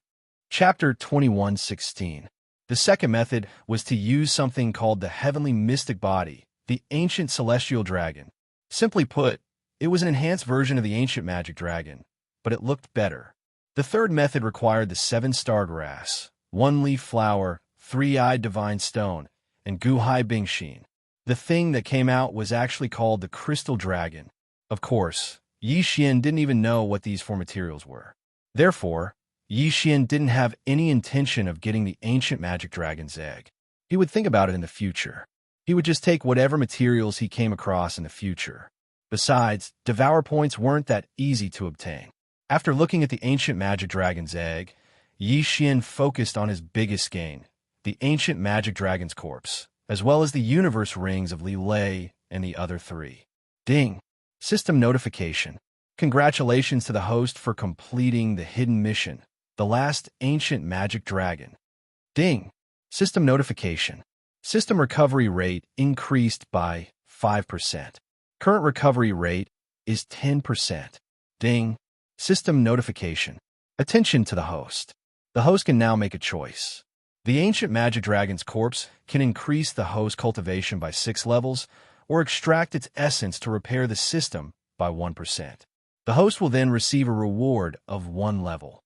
Chapter 21:16. The second method was to use something called the heavenly mystic body, the ancient celestial dragon. Simply put, it was an enhanced version of the ancient magic dragon, but it looked better. The third method required the 7-star grass, 1-leaf flower, 3-eyed divine stone, and Guhai Bingshin. The thing that came out was actually called the crystal dragon. Of course, Yi Xian didn't even know what these 4 materials were. Therefore, Yi Xian didn't have any intention of getting the ancient magic dragon's egg. He would think about it in the future. He would just take whatever materials he came across in the future. Besides, Devour points weren't that easy to obtain. After looking at the ancient magic dragon's egg, Yi Xian focused on his biggest gain, the ancient magic dragon's corpse, as well as the universe rings of Li Lei and the other 3. Ding! System notification. Congratulations to the host for completing the hidden mission, the last ancient magic dragon. Ding! System notification. System recovery rate increased by 5%. Current recovery rate is 10%. Ding! System notification. Attention to the host. The host can now make a choice. The ancient magic dragon's corpse can increase the host's cultivation by 6 levels or extract its essence to repair the system by 1%. The host will then receive a reward of 1 level.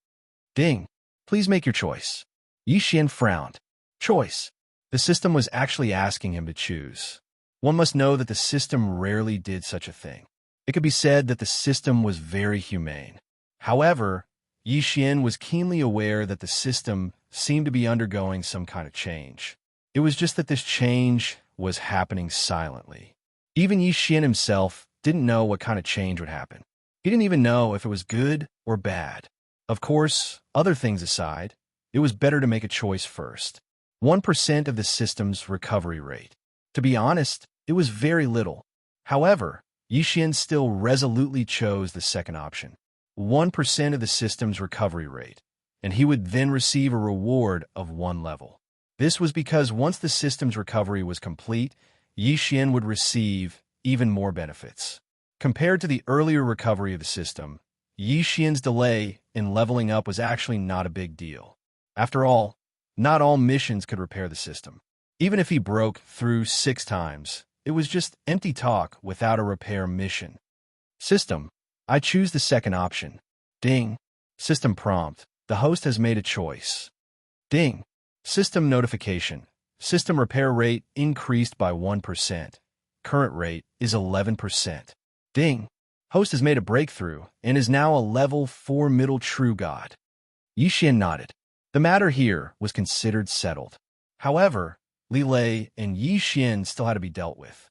Ding! Please make your choice. Yi Xian frowned. Choice. The system was actually asking him to choose. One must know that the system rarely did such a thing. It could be said that the system was very humane. However, Yi Xian was keenly aware that the system seemed to be undergoing some kind of change. It was just that this change was happening silently. Even Yi Xian himself didn't know what kind of change would happen. He didn't even know if it was good or bad. Of course, other things aside, it was better to make a choice first. 1% of the system's recovery rate. To be honest, it was very little. However, Yi Xian still resolutely chose the second option. 1% of the system's recovery rate, and he would then receive a reward of 1 level. This was because once the system's recovery was complete, Yi Xian would receive even more benefits. Compared to the earlier recovery of the system, Yi Xian's delay in leveling up was actually not a big deal. After all, not all missions could repair the system. Even if he broke through 6 times, it was just empty talk without a repair mission. System. I choose the second option. Ding. System prompt. The host has made a choice. Ding. System notification. System repair rate increased by 1%. Current rate is 11%. Ding. Host has made a breakthrough and is now a level 4 middle true god. Yi Xian nodded. The matter here was considered settled. However, Li Lei and Yi Xian still had to be dealt with.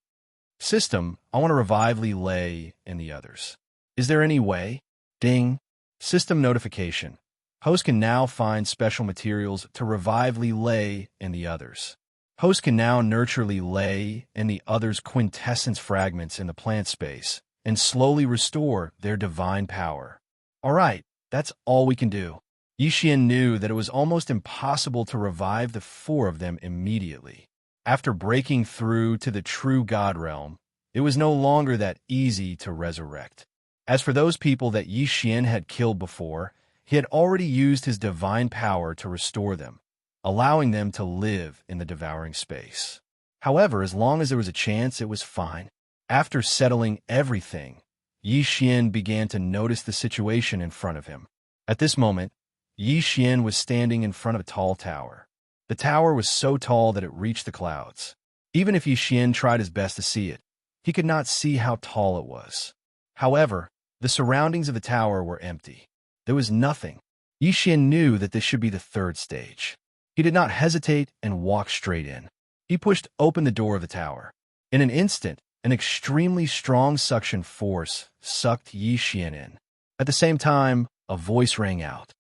System, I want to revive Li Lei and the others. Is there any way? Ding. System notification. Host can now find special materials to revive Li Lei and the others. Host can now nurture Li Lei and the others' quintessence fragments in the plant space and slowly restore their divine power. All right, that's all we can do. Yi Xian knew that it was almost impossible to revive the 4 of them immediately. After breaking through to the true God realm, it was no longer that easy to resurrect. As for those people that Yi Xian had killed before, he had already used his divine power to restore them, allowing them to live in the devouring space. However, as long as there was a chance, it was fine. After settling everything, Yi Xian began to notice the situation in front of him. At this moment, Yi Xian was standing in front of a tall tower. The tower was so tall that it reached the clouds. Even if Yi Xian tried his best to see it, he could not see how tall it was. However, the surroundings of the tower were empty. There was nothing. Yi Xian knew that this should be the 3rd stage. He did not hesitate and walked straight in. He pushed open the door of the tower. In an instant, an extremely strong suction force sucked Yi Xian in. At the same time, a voice rang out.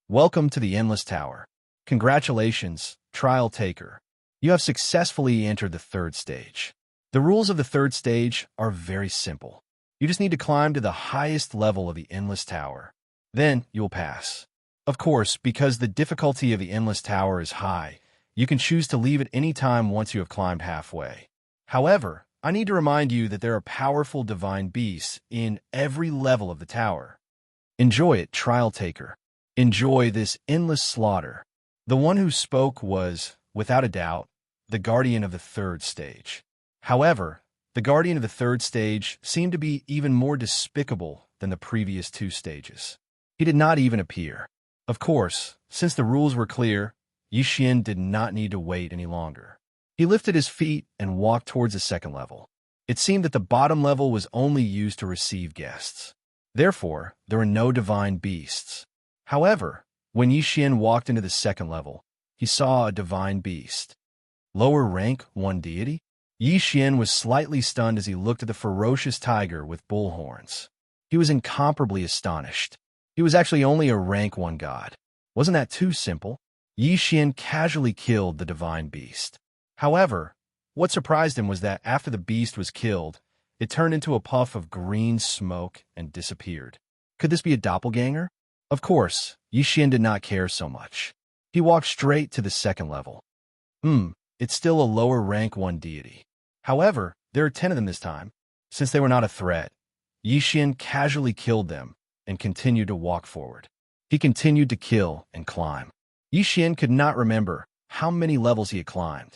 Welcome to the Endless Tower. Congratulations, trial taker. You have successfully entered the third stage. The rules of the third stage are very simple. You just need to climb to the highest level of the Endless Tower. Then you will pass. Of course, because the difficulty of the Endless Tower is high, you can choose to leave at any time once you have climbed halfway. However, I need to remind you that there are powerful divine beasts in every level of the tower. Enjoy it, Trial Taker. Enjoy this endless slaughter. The one who spoke was, without a doubt, the guardian of the third stage. However, the guardian of the third stage seemed to be even more despicable than the previous two stages. He did not even appear. Of course, since the rules were clear, Xianxia did not need to wait any longer. He lifted his feet and walked towards the second level. It seemed that the bottom level was only used to receive guests. Therefore, there were no divine beasts. However, when Xianxia walked into the second level, he saw a divine beast. Lower rank, one deity? Xianxia was slightly stunned as he looked at the ferocious tiger with bull horns. He was incomparably astonished. He was actually only a rank 1 god. Wasn't that too simple? Xianxia casually killed the divine beast. However, what surprised him was that after the beast was killed, it turned into a puff of green smoke and disappeared. Could this be a doppelganger? Of course, Xianxia did not care so much. He walked straight to the second level. It's still a lower rank 1 deity. However, there are 10 of them this time. Since they were not a threat, Xianxia casually killed them and continued to walk forward. He continued to kill and climb. Xianxia could not remember how many levels he had climbed.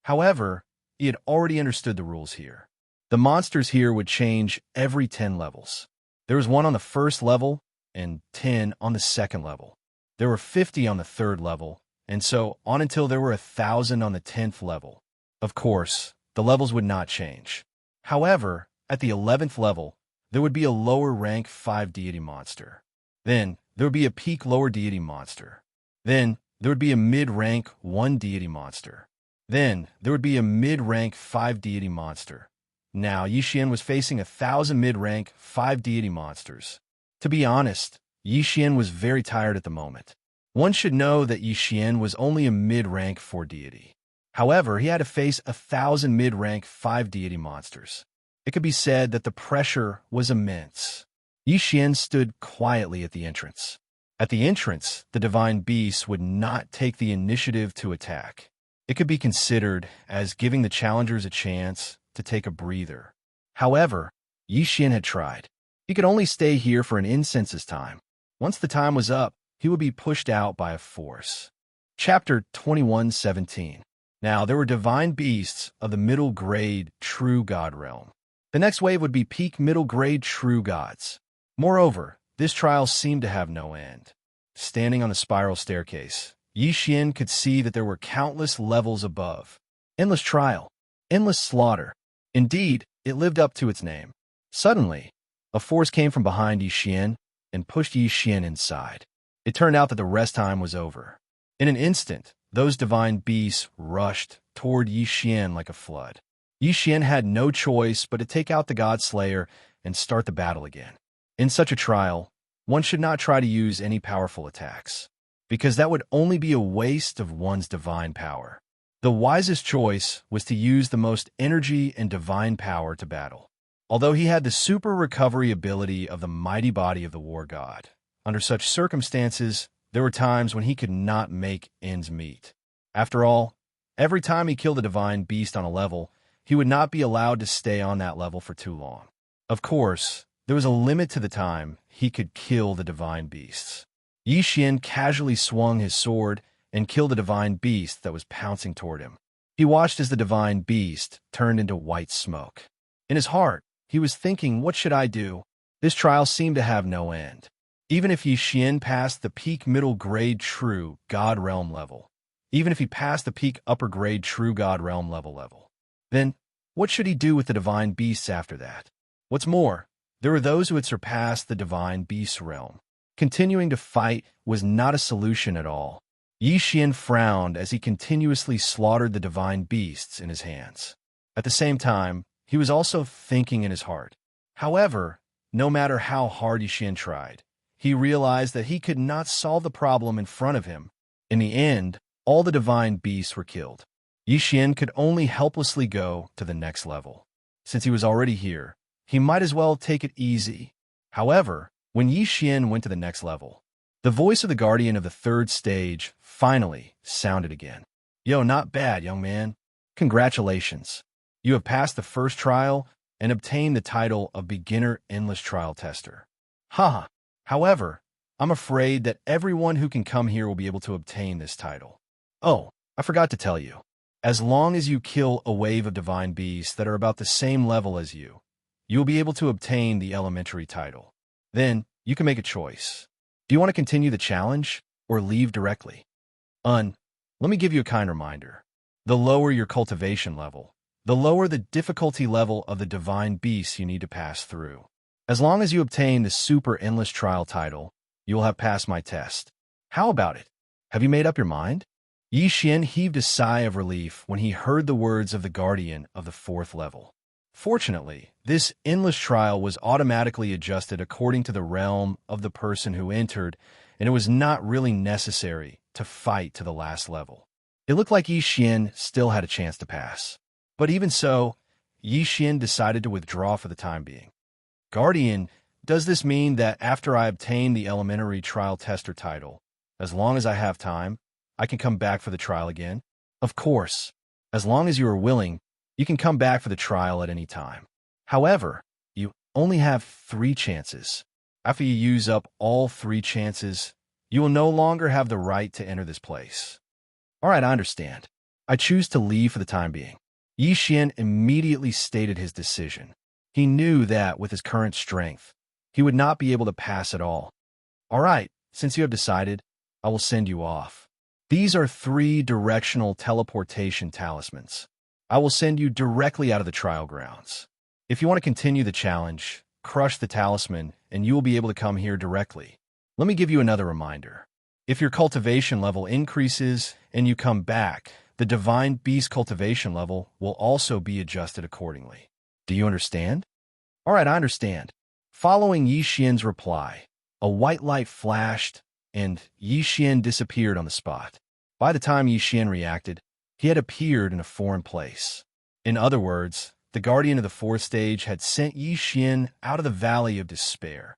However, he had already understood the rules here. The monsters here would change every 10 levels. There was 1 on the first level and 10 on the second level. There were 50 on the third level, and so on until there were 1,000 on the 10th level. Of course, the levels would not change. However, at the 11th level, there would be a lower rank 5 deity monster. Then, there would be a peak lower deity monster. Then, there would be a mid-rank 1 deity monster. Then, there would be a mid-rank 5 deity monster. Now, Xianxia was facing 1,000 mid-rank 5 deity monsters. To be honest, Xianxia was very tired at the moment. One should know that Xianxia was only a mid-rank 4 deity. However, he had to face 1,000 mid-rank 5 deity monsters. It could be said that the pressure was immense. Xianxia stood quietly at the entrance. At the entrance, the divine beasts would not take the initiative to attack. It could be considered as giving the challengers a chance to take a breather. However, Xianxia had tried. He could only stay here for an incense's time. Once the time was up, he would be pushed out by a force. Chapter 21:17. Now there were divine beasts of the middle grade true god realm. The next wave would be peak middle grade true gods. Moreover, this trial seemed to have no end. Standing on the spiral staircase, Xianxia could see that there were countless levels above. Endless trial. Endless slaughter. Indeed, it lived up to its name. Suddenly, a force came from behind Xianxia and pushed Xianxia inside. It turned out that the rest time was over. In an instant, those divine beasts rushed toward Xianxia like a flood. Xianxia had no choice but to take out the God Slayer and start the battle again. In such a trial, one should not try to use any powerful attacks, because that would only be a waste of one's divine power. The wisest choice was to use the most energy and divine power to battle. Although he had the super recovery ability of the mighty body of the war god, under such circumstances, there were times when he could not make ends meet. After all, every time he killed a divine beast on a level, he would not be allowed to stay on that level for too long. Of course, there was a limit to the time he could kill the divine beasts. Xianxia casually swung his sword and killed the divine beast that was pouncing toward him. He watched as the divine beast turned into white smoke. In his heart, he was thinking, what should I do? This trial seemed to have no end. Even if Xianxia passed the peak middle grade true God realm level, even if he passed the peak upper grade true God realm level, then what should he do with the divine beasts after that? What's more, there were those who had surpassed the divine beast realm. Continuing to fight was not a solution at all. Xianxia frowned as he continuously slaughtered the divine beasts in his hands. At the same time, he was also thinking in his heart. However, no matter how hard Xianxia tried, he realized that he could not solve the problem in front of him. In the end, all the divine beasts were killed. Xian could only helplessly go to the next level. Since he was already here, he might as well take it easy. However, when Xian went to the next level, the voice of the guardian of the third stage finally sounded again. Yo, not bad, young man. Congratulations. You have passed the first trial and obtained the title of Beginner Endless Trial Tester. Haha. However, I'm afraid that everyone who can come here will be able to obtain this title. Oh, I forgot to tell you. As long as you kill a wave of divine beasts that are about the same level as you will be able to obtain the elementary title. Then, you can make a choice. Do you want to continue the challenge or leave directly? Let me give you a kind reminder. The lower your cultivation level, the lower the difficulty level of the divine beasts you need to pass through. As long as you obtain the Super Endless Trial title, you will have passed my test. How about it? Have you made up your mind? Xian heaved a sigh of relief when he heard the words of the guardian of the fourth level. Fortunately, this endless trial was automatically adjusted according to the realm of the person who entered, and it was not really necessary to fight to the last level. It looked like Xian still had a chance to pass. But even so, Xian decided to withdraw for the time being. Guardian, does this mean that after I obtain the elementary trial tester title, as long as I have time, I can come back for the trial again? Of course. As long as you are willing, you can come back for the trial at any time. However, you only have 3 chances. After you use up all 3 chances, you will no longer have the right to enter this place. All right, I understand. I choose to leave for the time being. Xian immediately stated his decision. He knew that with his current strength, he would not be able to pass at all. All right, since you have decided, I will send you off. These are 3 directional teleportation talismans. I will send you directly out of the trial grounds. If you want to continue the challenge, crush the talisman, and you will be able to come here directly. Let me give you another reminder. If your cultivation level increases and you come back, the divine beast cultivation level will also be adjusted accordingly. Do you understand? All right, I understand. Following Xian's reply, a white light flashed, and Xian disappeared on the spot. By the time Xian reacted, he had appeared in a foreign place. In other words, the guardian of the fourth stage had sent Xian out of the Valley of Despair.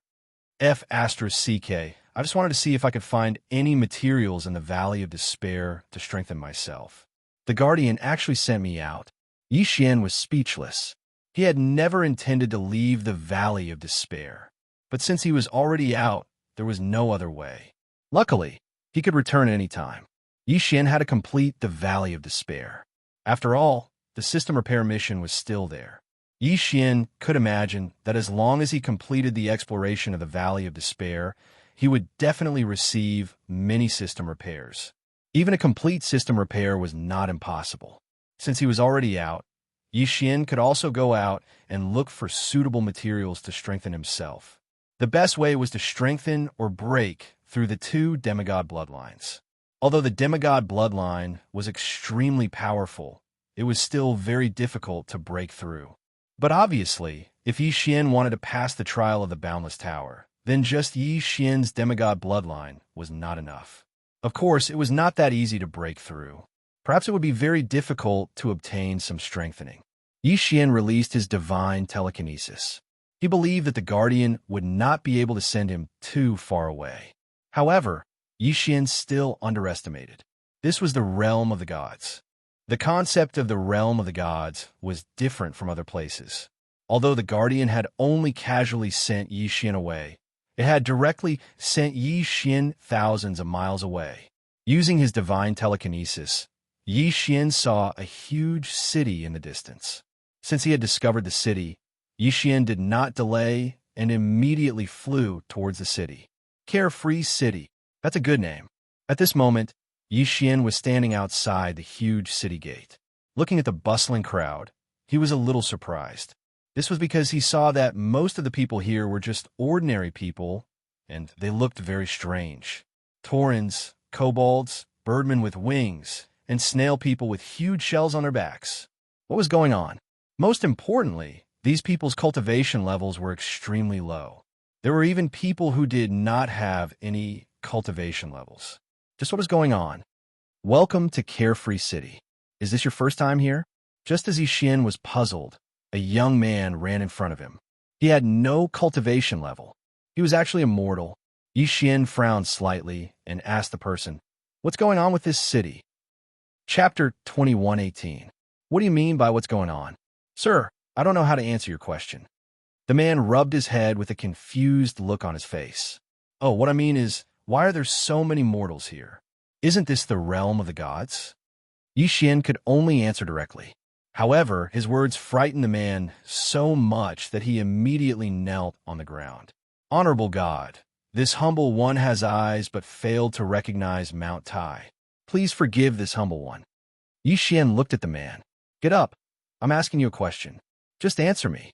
CK, I just wanted to see if I could find any materials in the Valley of Despair to strengthen myself. The guardian actually sent me out. Xian was speechless. He had never intended to leave the Valley of Despair. But since he was already out, there was no other way. Luckily, he could return at any time. Xian had to complete the Valley of Despair. After all, the system repair mission was still there. Xian could imagine that as long as he completed the exploration of the Valley of Despair, he would definitely receive many system repairs. Even a complete system repair was not impossible. Since he was already out, Xian could also go out and look for suitable materials to strengthen himself. The best way was to strengthen or break through the 2 demigod bloodlines. Although the demigod bloodline was extremely powerful, it was still very difficult to break through. But obviously, if Xian wanted to pass the trial of the Boundless Tower, then just Xian's demigod bloodline was not enough. Of course, it was not that easy to break through. Perhaps it would be very difficult to obtain some strengthening. Xian released his divine telekinesis. He believed that the guardian would not be able to send him too far away. However, Xian still underestimated. This was the realm of the gods. The concept of the realm of the gods was different from other places. Although the guardian had only casually sent Xian away, it had directly sent Xian thousands of miles away. Using his divine telekinesis, Xian saw a huge city in the distance. Since he had discovered the city, Xian did not delay and immediately flew towards the city. Carefree City. That's a good name. At this moment, Xian was standing outside the huge city gate. Looking at the bustling crowd, he was a little surprised. This was because he saw that most of the people here were just ordinary people, and they looked very strange. Taurens, kobolds, birdmen with wings, and snail people with huge shells on their backs. What was going on? Most importantly, these people's cultivation levels were extremely low. There were even people who did not have any cultivation levels. Just what was going on? Welcome to Carefree City. Is this your first time here? Just as Xian was puzzled, a young man ran in front of him. He had no cultivation level. He was actually immortal. Xian frowned slightly and asked the person, "What's going on with this city?" Chapter 21:18. What do you mean by what's going on? Sir, I don't know how to answer your question. The man rubbed his head with a confused look on his face. Oh, what I mean is, why are there so many mortals here? Isn't this the realm of the gods? Xian could only answer directly. However, his words frightened the man so much that he immediately knelt on the ground. Honorable God, this humble one has eyes but failed to recognize Mount Tai. Please forgive this humble one. Xian looked at the man. Get up. I'm asking you a question. Just answer me.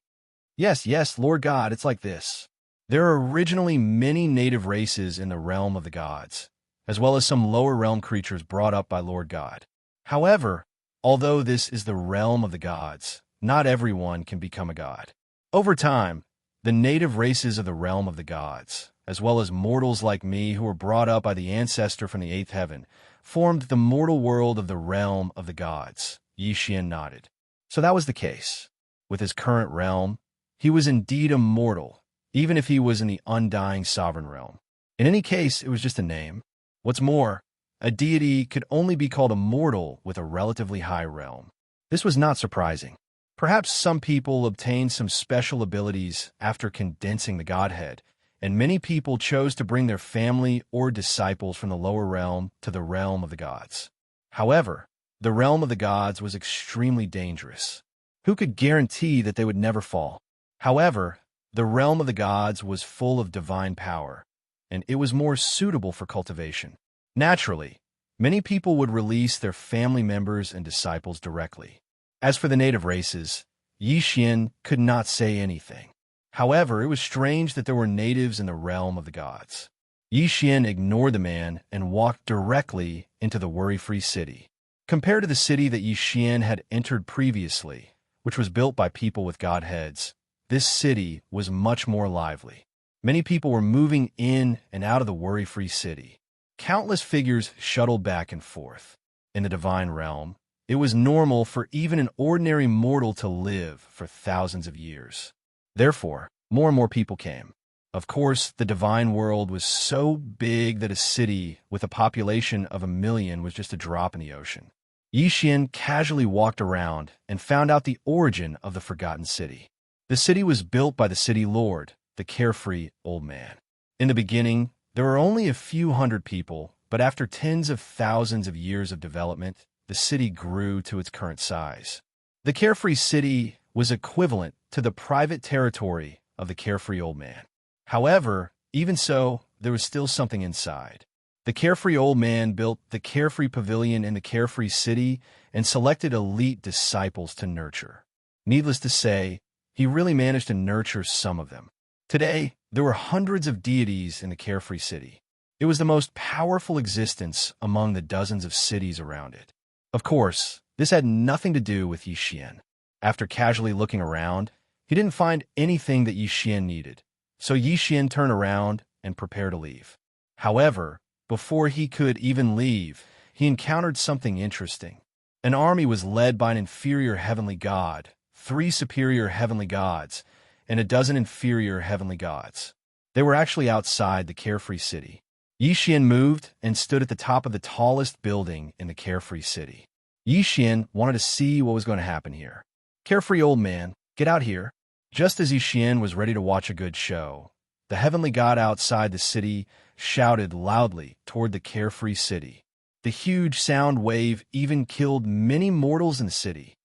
Yes, Lord God, it's like this. There are originally many native races in the realm of the gods, as well as some lower realm creatures brought up by Lord God. However, although this is the realm of the gods, not everyone can become a god. Over time, the native races of the realm of the gods, as well as mortals like me who were brought up by the ancestor from the eighth heaven, formed the mortal world of the realm of the gods. Xian nodded. So that was the case. With his current realm, he was indeed immortal, even if he was in the undying sovereign realm. In any case, it was just a name. What's more, a deity could only be called immortal with a relatively high realm. This was not surprising. Perhaps some people obtained some special abilities after condensing the godhead, and many people chose to bring their family or disciples from the lower realm to the realm of the gods. However, the realm of the gods was extremely dangerous. Who could guarantee that they would never fall? However, the realm of the gods was full of divine power, and it was more suitable for cultivation. Naturally, many people would release their family members and disciples directly. As for the native races, Xian could not say anything. However, it was strange that there were natives in the realm of the gods. Xian ignored the man and walked directly into the worry-free city. Compared to the city that Xian had entered previously, which was built by people with godheads, this city was much more lively. Many people were moving in and out of the worry-free city. Countless figures shuttled back and forth. In the divine realm, it was normal for even an ordinary mortal to live for thousands of years. Therefore, more and more people came. Of course, the divine world was so big that a city with a population of 1 million was just a drop in the ocean. Xian casually walked around and found out the origin of the forgotten city. The city was built by the city lord, the carefree old man. In the beginning, there were only a few hundred people, but after tens of thousands of years of development, the city grew to its current size. The carefree city was equivalent to the private territory of the carefree old man. However, even so, there was still something inside. The carefree old man built the carefree pavilion in the carefree city and selected elite disciples to nurture. Needless to say, he really managed to nurture some of them. Today, there were hundreds of deities in the carefree city. It was the most powerful existence among the dozens of cities around it. Of course, this had nothing to do with Xian. After casually looking around, he didn't find anything that Xian needed, so Xian turned around and prepared to leave. However, before he could even leave, he encountered something interesting. An army was led by an inferior heavenly god, 3 superior heavenly gods, and a dozen inferior heavenly gods. They were actually outside the carefree city. Xian moved and stood at the top of the tallest building in the carefree city. Xian wanted to see what was going to happen here. Carefree old man, get out here. Just as Xian was ready to watch a good show, the heavenly god outside the city shouted loudly toward the carefree city. The huge sound wave even killed many mortals in the city.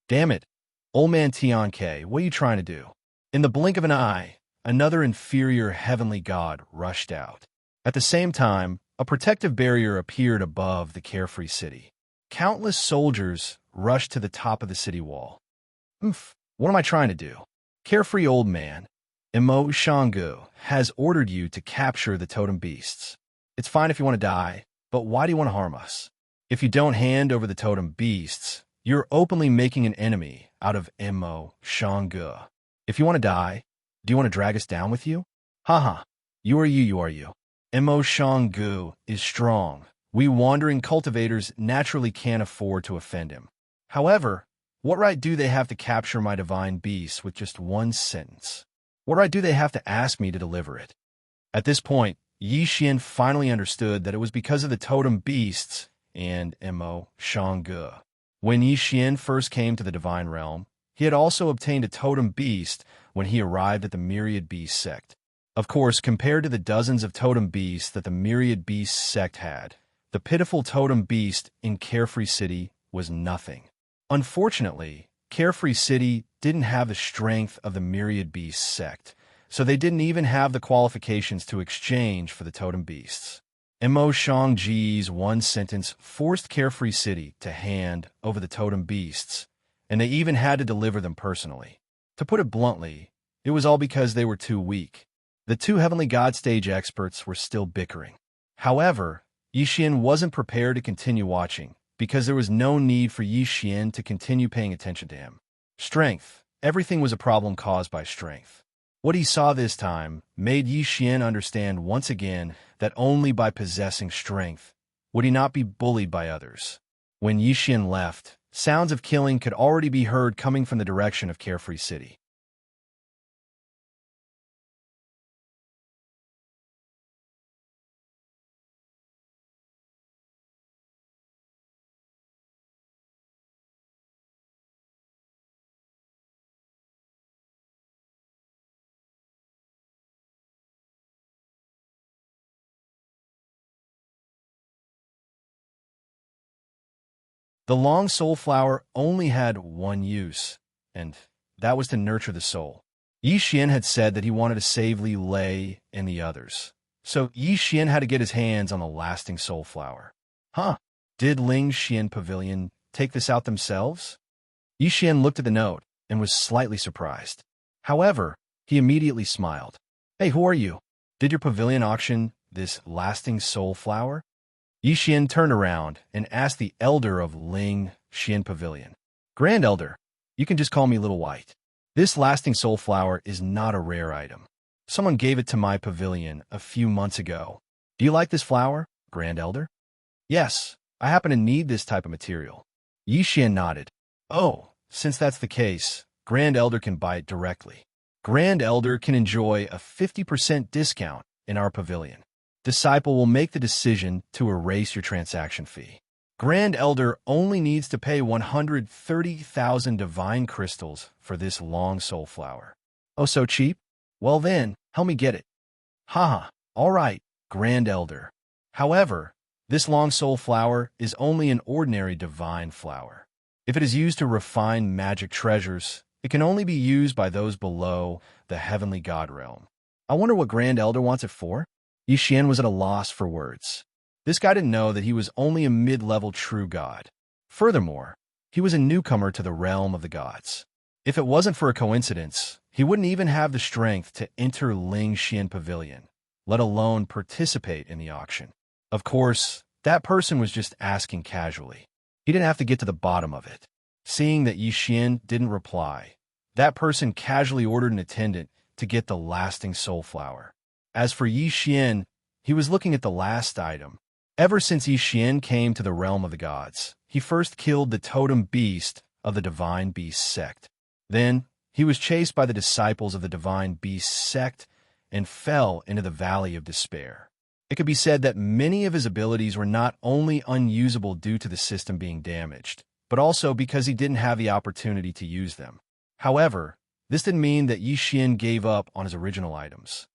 Damn it, old man Xianxia, what are you trying to do? In the blink of an eye, another inferior heavenly god rushed out. At the same time, a protective barrier appeared above the carefree city. Countless soldiers rushed to the top of the city wall. What am I trying to do? Carefree old man, Immortal Ballad, has ordered you to capture the totem beasts. It's fine if you want to die, but why do you want to harm us? If you don't hand over the totem beasts, you're openly making an enemy out of Immortal Ballad. If you want to die, do you want to drag us down with you? Haha, you are you. Immortal Ballad is strong, We wandering cultivators naturally can't afford to offend him. However, what right do they have to capture my divine beast with just one sentence? What right do they have to ask me to deliver it? At this point, Xian finally understood that it was because of the totem beasts and Mo Shangge. When Xian first came to the divine realm, he had also obtained a totem beast when he arrived at the Myriad Beast sect. Of course, compared to the dozens of totem beasts that the Myriad Beast sect had, the pitiful totem beast in Carefree City was nothing. Unfortunately, Carefree City didn't have the strength of the Myriad Beast sect, so they didn't even have the qualifications to exchange for the totem beasts. Mo Shangji's one sentence forced Carefree City to hand over the totem beasts, and they even had to deliver them personally. To put it bluntly, it was all because they were too weak. The two Heavenly God stage experts were still bickering. However, Xian wasn't prepared to continue watching, because there was no need for Xian to continue paying attention to him. Strength. Everything was a problem caused by strength. What he saw this time made Xian understand once again that only by possessing strength would he not be bullied by others. When Xian left, sounds of killing could already be heard coming from the direction of Carefree City. The long soul flower only had one use, and that was to nurture the soul. Xian had said that he wanted to save Li Lei and the others, so Xian had to get his hands on the lasting soul flower. Huh? Did Ling Xian Pavilion take this out themselves? Xian looked at the note and was slightly surprised. However, he immediately smiled. Hey, who are you? Did your pavilion auction this lasting soul flower? Xian turned around and asked the elder of Ling Xian Pavilion. Grand Elder, you can just call me Little White. This lasting soul flower is not a rare item. Someone gave it to my pavilion a few months ago. Do you like this flower, Grand Elder? Yes, I happen to need this type of material. Xian nodded. Oh, since that's the case, Grand Elder can buy it directly. Grand Elder can enjoy a 50% discount in our pavilion. Disciple will make the decision to erase your transaction fee. Grand Elder only needs to pay 130,000 divine crystals for this long soul flower. Oh, so cheap? Well then, help me get it. Haha, all right, Grand Elder. However, this long soul flower is only an ordinary divine flower. If it is used to refine magic treasures, it can only be used by those below the heavenly god realm. I wonder what Grand Elder wants it for? Xian was at a loss for words. This guy didn't know that he was only a mid-level true god. Furthermore, he was a newcomer to the realm of the gods. If it wasn't for a coincidence, he wouldn't even have the strength to enter Ling Xian Pavilion, let alone participate in the auction. Of course, that person was just asking casually. He didn't have to get to the bottom of it. Seeing that Xian didn't reply, that person casually ordered an attendant to get the lasting soul flower. As for Xian, he was looking at the last item. Ever since Xian came to the realm of the gods, he first killed the totem beast of the Divine Beast sect. Then, he was chased by the disciples of the Divine Beast sect and fell into the Valley of Despair. It could be said that many of his abilities were not only unusable due to the system being damaged, but also because he didn't have the opportunity to use them. However, this didn't mean that Xian gave up on his original items.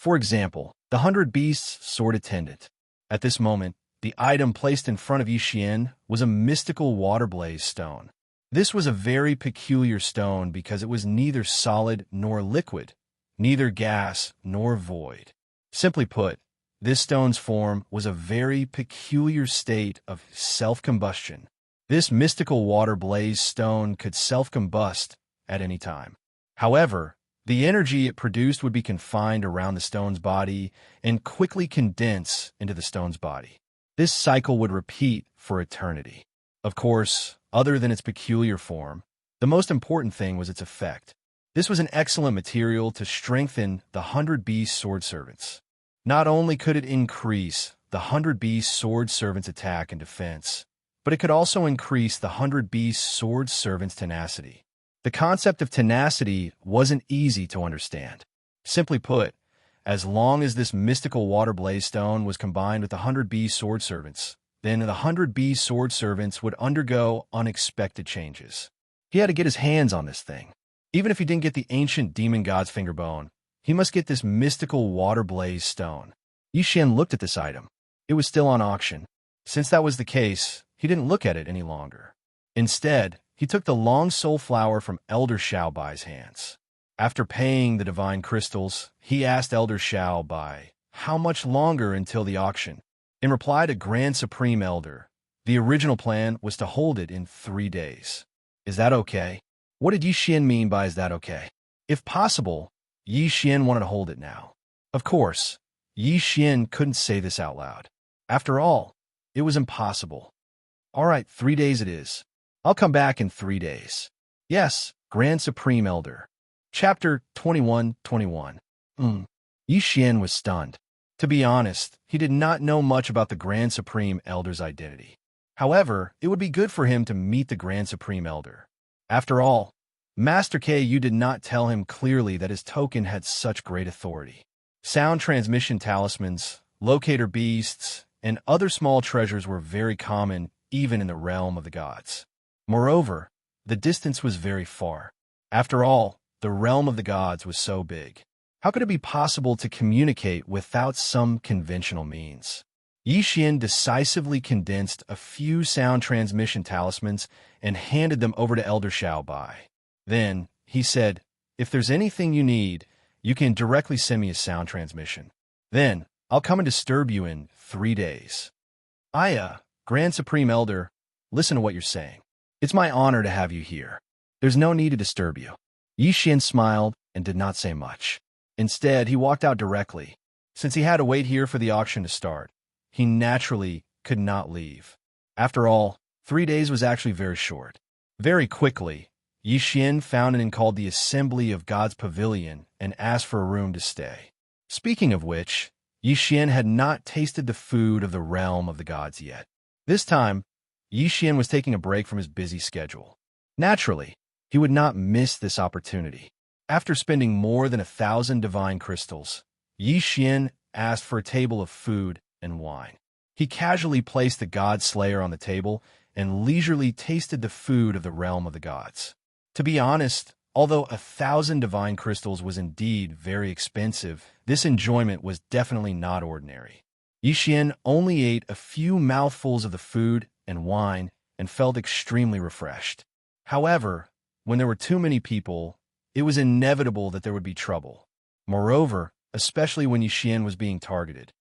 For example, the 100 Beasts Sword Attendant. At this moment, the item placed in front of Xian was a mystical water blaze stone. This was a very peculiar stone because it was neither solid nor liquid, neither gas nor void. Simply put, this stone's form was a very peculiar state of self-combustion. This mystical water blaze stone could self-combust at any time. However, the energy it produced would be confined around the stone's body and quickly condense into the stone's body. This cycle would repeat for eternity. Of course, other than its peculiar form, the most important thing was its effect. This was an excellent material to strengthen the 100 Beast Sword Servants. Not only could it increase the 100 Beast Sword Servant's attack and defense, but it could also increase the 100 Beast Sword Servant's tenacity. The concept of tenacity wasn't easy to understand. Simply put, as long as this mystical water blaze stone was combined with the 100 Beast Sword Servants, then the 100 Beast Sword Servants would undergo unexpected changes. He had to get his hands on this thing. Even if he didn't get the ancient demon god's fingerbone, he must get this mystical water blaze stone. Yixian looked at this item. It was still on auction. Since that was the case, he didn't look at it any longer. Instead, he took the long soul flower from Elder Xiaobai's hands. After paying the divine crystals, he asked Elder Xiaobai how much longer until the auction. In reply to Grand Supreme Elder, the original plan was to hold it in 3 days. Is that okay? What did Yixian mean by is that okay? If possible, Yixian wanted to hold it now. Of course, Yixian couldn't say this out loud. After all, it was impossible. All right, 3 days it is. I'll come back in 3 days. Yes, Grand Supreme Elder. Chapter 21:21. Yixian was stunned. To be honest, he did not know much about the Grand Supreme Elder's identity. However, it would be good for him to meet the Grand Supreme Elder. After all, Master Ku did not tell him clearly that his token had such great authority. Sound transmission talismans, locator beasts, and other small treasures were very common even in the realm of the gods. Moreover, the distance was very far. After all, the realm of the gods was so big. How could it be possible to communicate without some conventional means? Yixian decisively condensed a few sound transmission talismans and handed them over to Elder Xiaobai. Then, he said, if there's anything you need, you can directly send me a sound transmission. Then, I'll come and disturb you in 3 days. Grand Supreme Elder, listen to what you're saying. It's my honor to have you here. There's no need to disturb you. Yixian smiled and did not say much. Instead, he walked out directly. Since he had to wait here for the auction to start, he naturally could not leave. After all, 3 days was actually very short. Very quickly, Yixian found an inn called the Assembly of God's Pavilion and asked for a room to stay. Speaking of which, Yixian had not tasted the food of the realm of the gods yet. This time, Yixian was taking a break from his busy schedule. Naturally, he would not miss this opportunity. After spending more than 1,000 divine crystals, Yixian asked for a table of food and wine. He casually placed the god slayer on the table and leisurely tasted the food of the realm of the gods. To be honest, although 1,000 divine crystals was indeed very expensive, this enjoyment was definitely not ordinary. Yixian only ate a few mouthfuls of the food and wine and felt extremely refreshed. However, when there were too many people, it was inevitable that there would be trouble. Moreover, especially when Yixian was being targeted.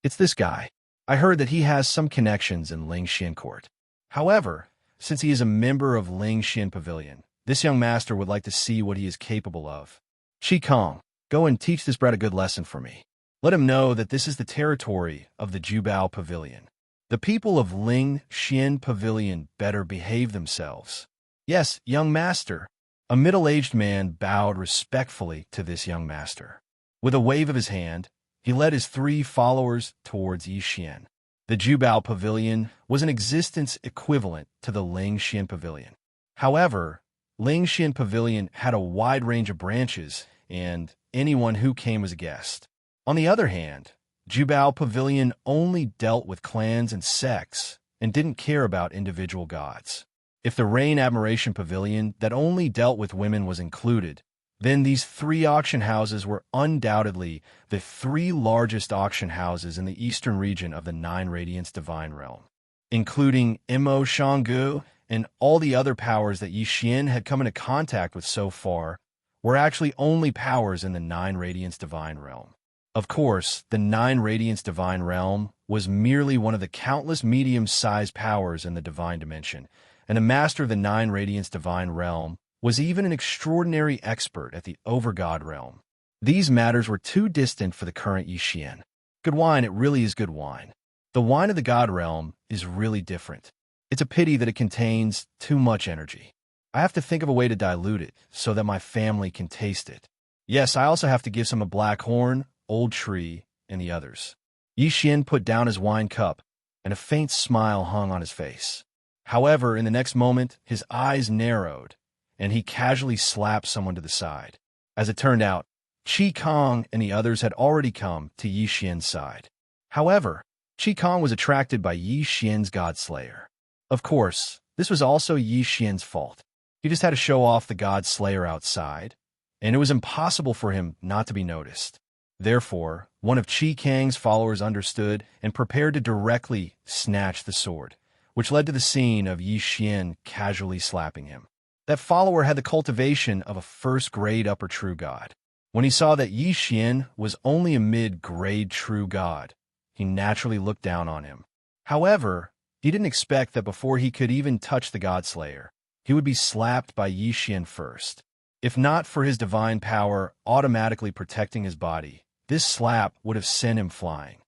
It's this guy. I heard that he has some connections in Lingxian court. However, since he is a member of Lingxian Pavilion, this young master would like to see what he is capable of. Qi, go and teach this brat a good lesson for me. Let him know that this is the territory of the Jubao Pavilion. The people of Lingxian Pavilion better behave themselves. Yes, young master. A middle-aged man bowed respectfully to this young master. With a wave of his hand, he led his 3 followers towards Yixian. The Jubao Pavilion was an existence equivalent to the Lingxian Pavilion. However, Lingxian Pavilion had a wide range of branches, and anyone who came was a guest. On the other hand, Jubao Pavilion only dealt with clans and sects and didn't care about individual gods. If the Rain Admiration Pavilion that only dealt with women was included, then these 3 auction houses were undoubtedly the 3 largest auction houses in the eastern region of the 9 Radiance Divine Realm. Including Imo Shanggu and all the other powers that Yixian had come into contact with so far, were actually only powers in the 9 Radiance Divine Realm. Of course, the 9 Radiance Divine Realm was merely one of the countless medium-sized powers in the Divine Dimension, and the master of the 9 Radiance Divine Realm was even an extraordinary expert at the Overgod Realm. These matters were too distant for the current Yixian. Good wine, it really is good wine. The wine of the God Realm is really different. It's a pity that it contains too much energy. I have to think of a way to dilute it so that my family can taste it. Yes, I also have to give some of Black Horn, Old Tree, and the others. Yi Xian put down his wine cup, and a faint smile hung on his face. However, in the next moment, his eyes narrowed, and he casually slapped someone to the side. As it turned out, Qi Kong and the others had already come to Yi Xian's side. However, Qi Kong was attracted by Yi Xian's Godslayer. Of course, this was also Yi Xian's fault. He just had to show off the Godslayer outside, and it was impossible for him not to be noticed. Therefore, one of Qi Kang's followers understood and prepared to directly snatch the sword, which led to the scene of Yi Xian casually slapping him. That follower had the cultivation of a first-grade upper true god. When he saw that Yi Xian was only a mid-grade true god, he naturally looked down on him. However, he didn't expect that before he could even touch the Godslayer, he would be slapped by Yi Xian first. If not for his divine power automatically protecting his body, this slap would have sent him flying.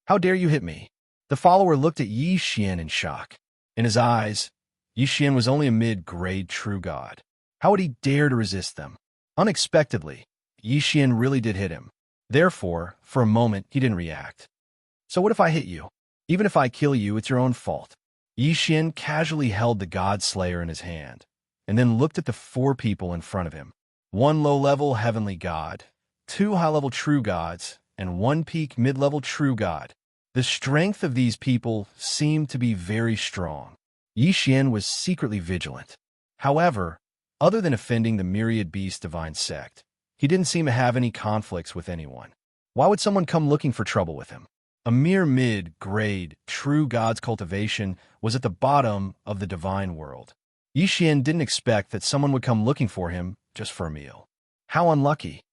"How dare you hit me?" The follower looked at Yi Xian in shock. In his eyes, Yi Xian was only a mid-grade true god. How would he dare to resist them? Unexpectedly, Yi Xian really did hit him. Therefore, for a moment, he didn't react. "So what if I hit you? Even if I kill you, it's your own fault." Yi Xian casually held the Godslayer in his hand, and then looked at the 4 people in front of him. 1 low-level heavenly god, 2 high-level true gods, and 1 peak mid-level true god. The strength of these people seemed to be very strong. Yi Xian was secretly vigilant. However, other than offending the Myriad Beast Divine Sect, he didn't seem to have any conflicts with anyone. Why would someone come looking for trouble with him? A mere mid-grade, true god's cultivation was at the bottom of the divine world. Yi Xian didn't expect that someone would come looking for him just for a meal. How unlucky.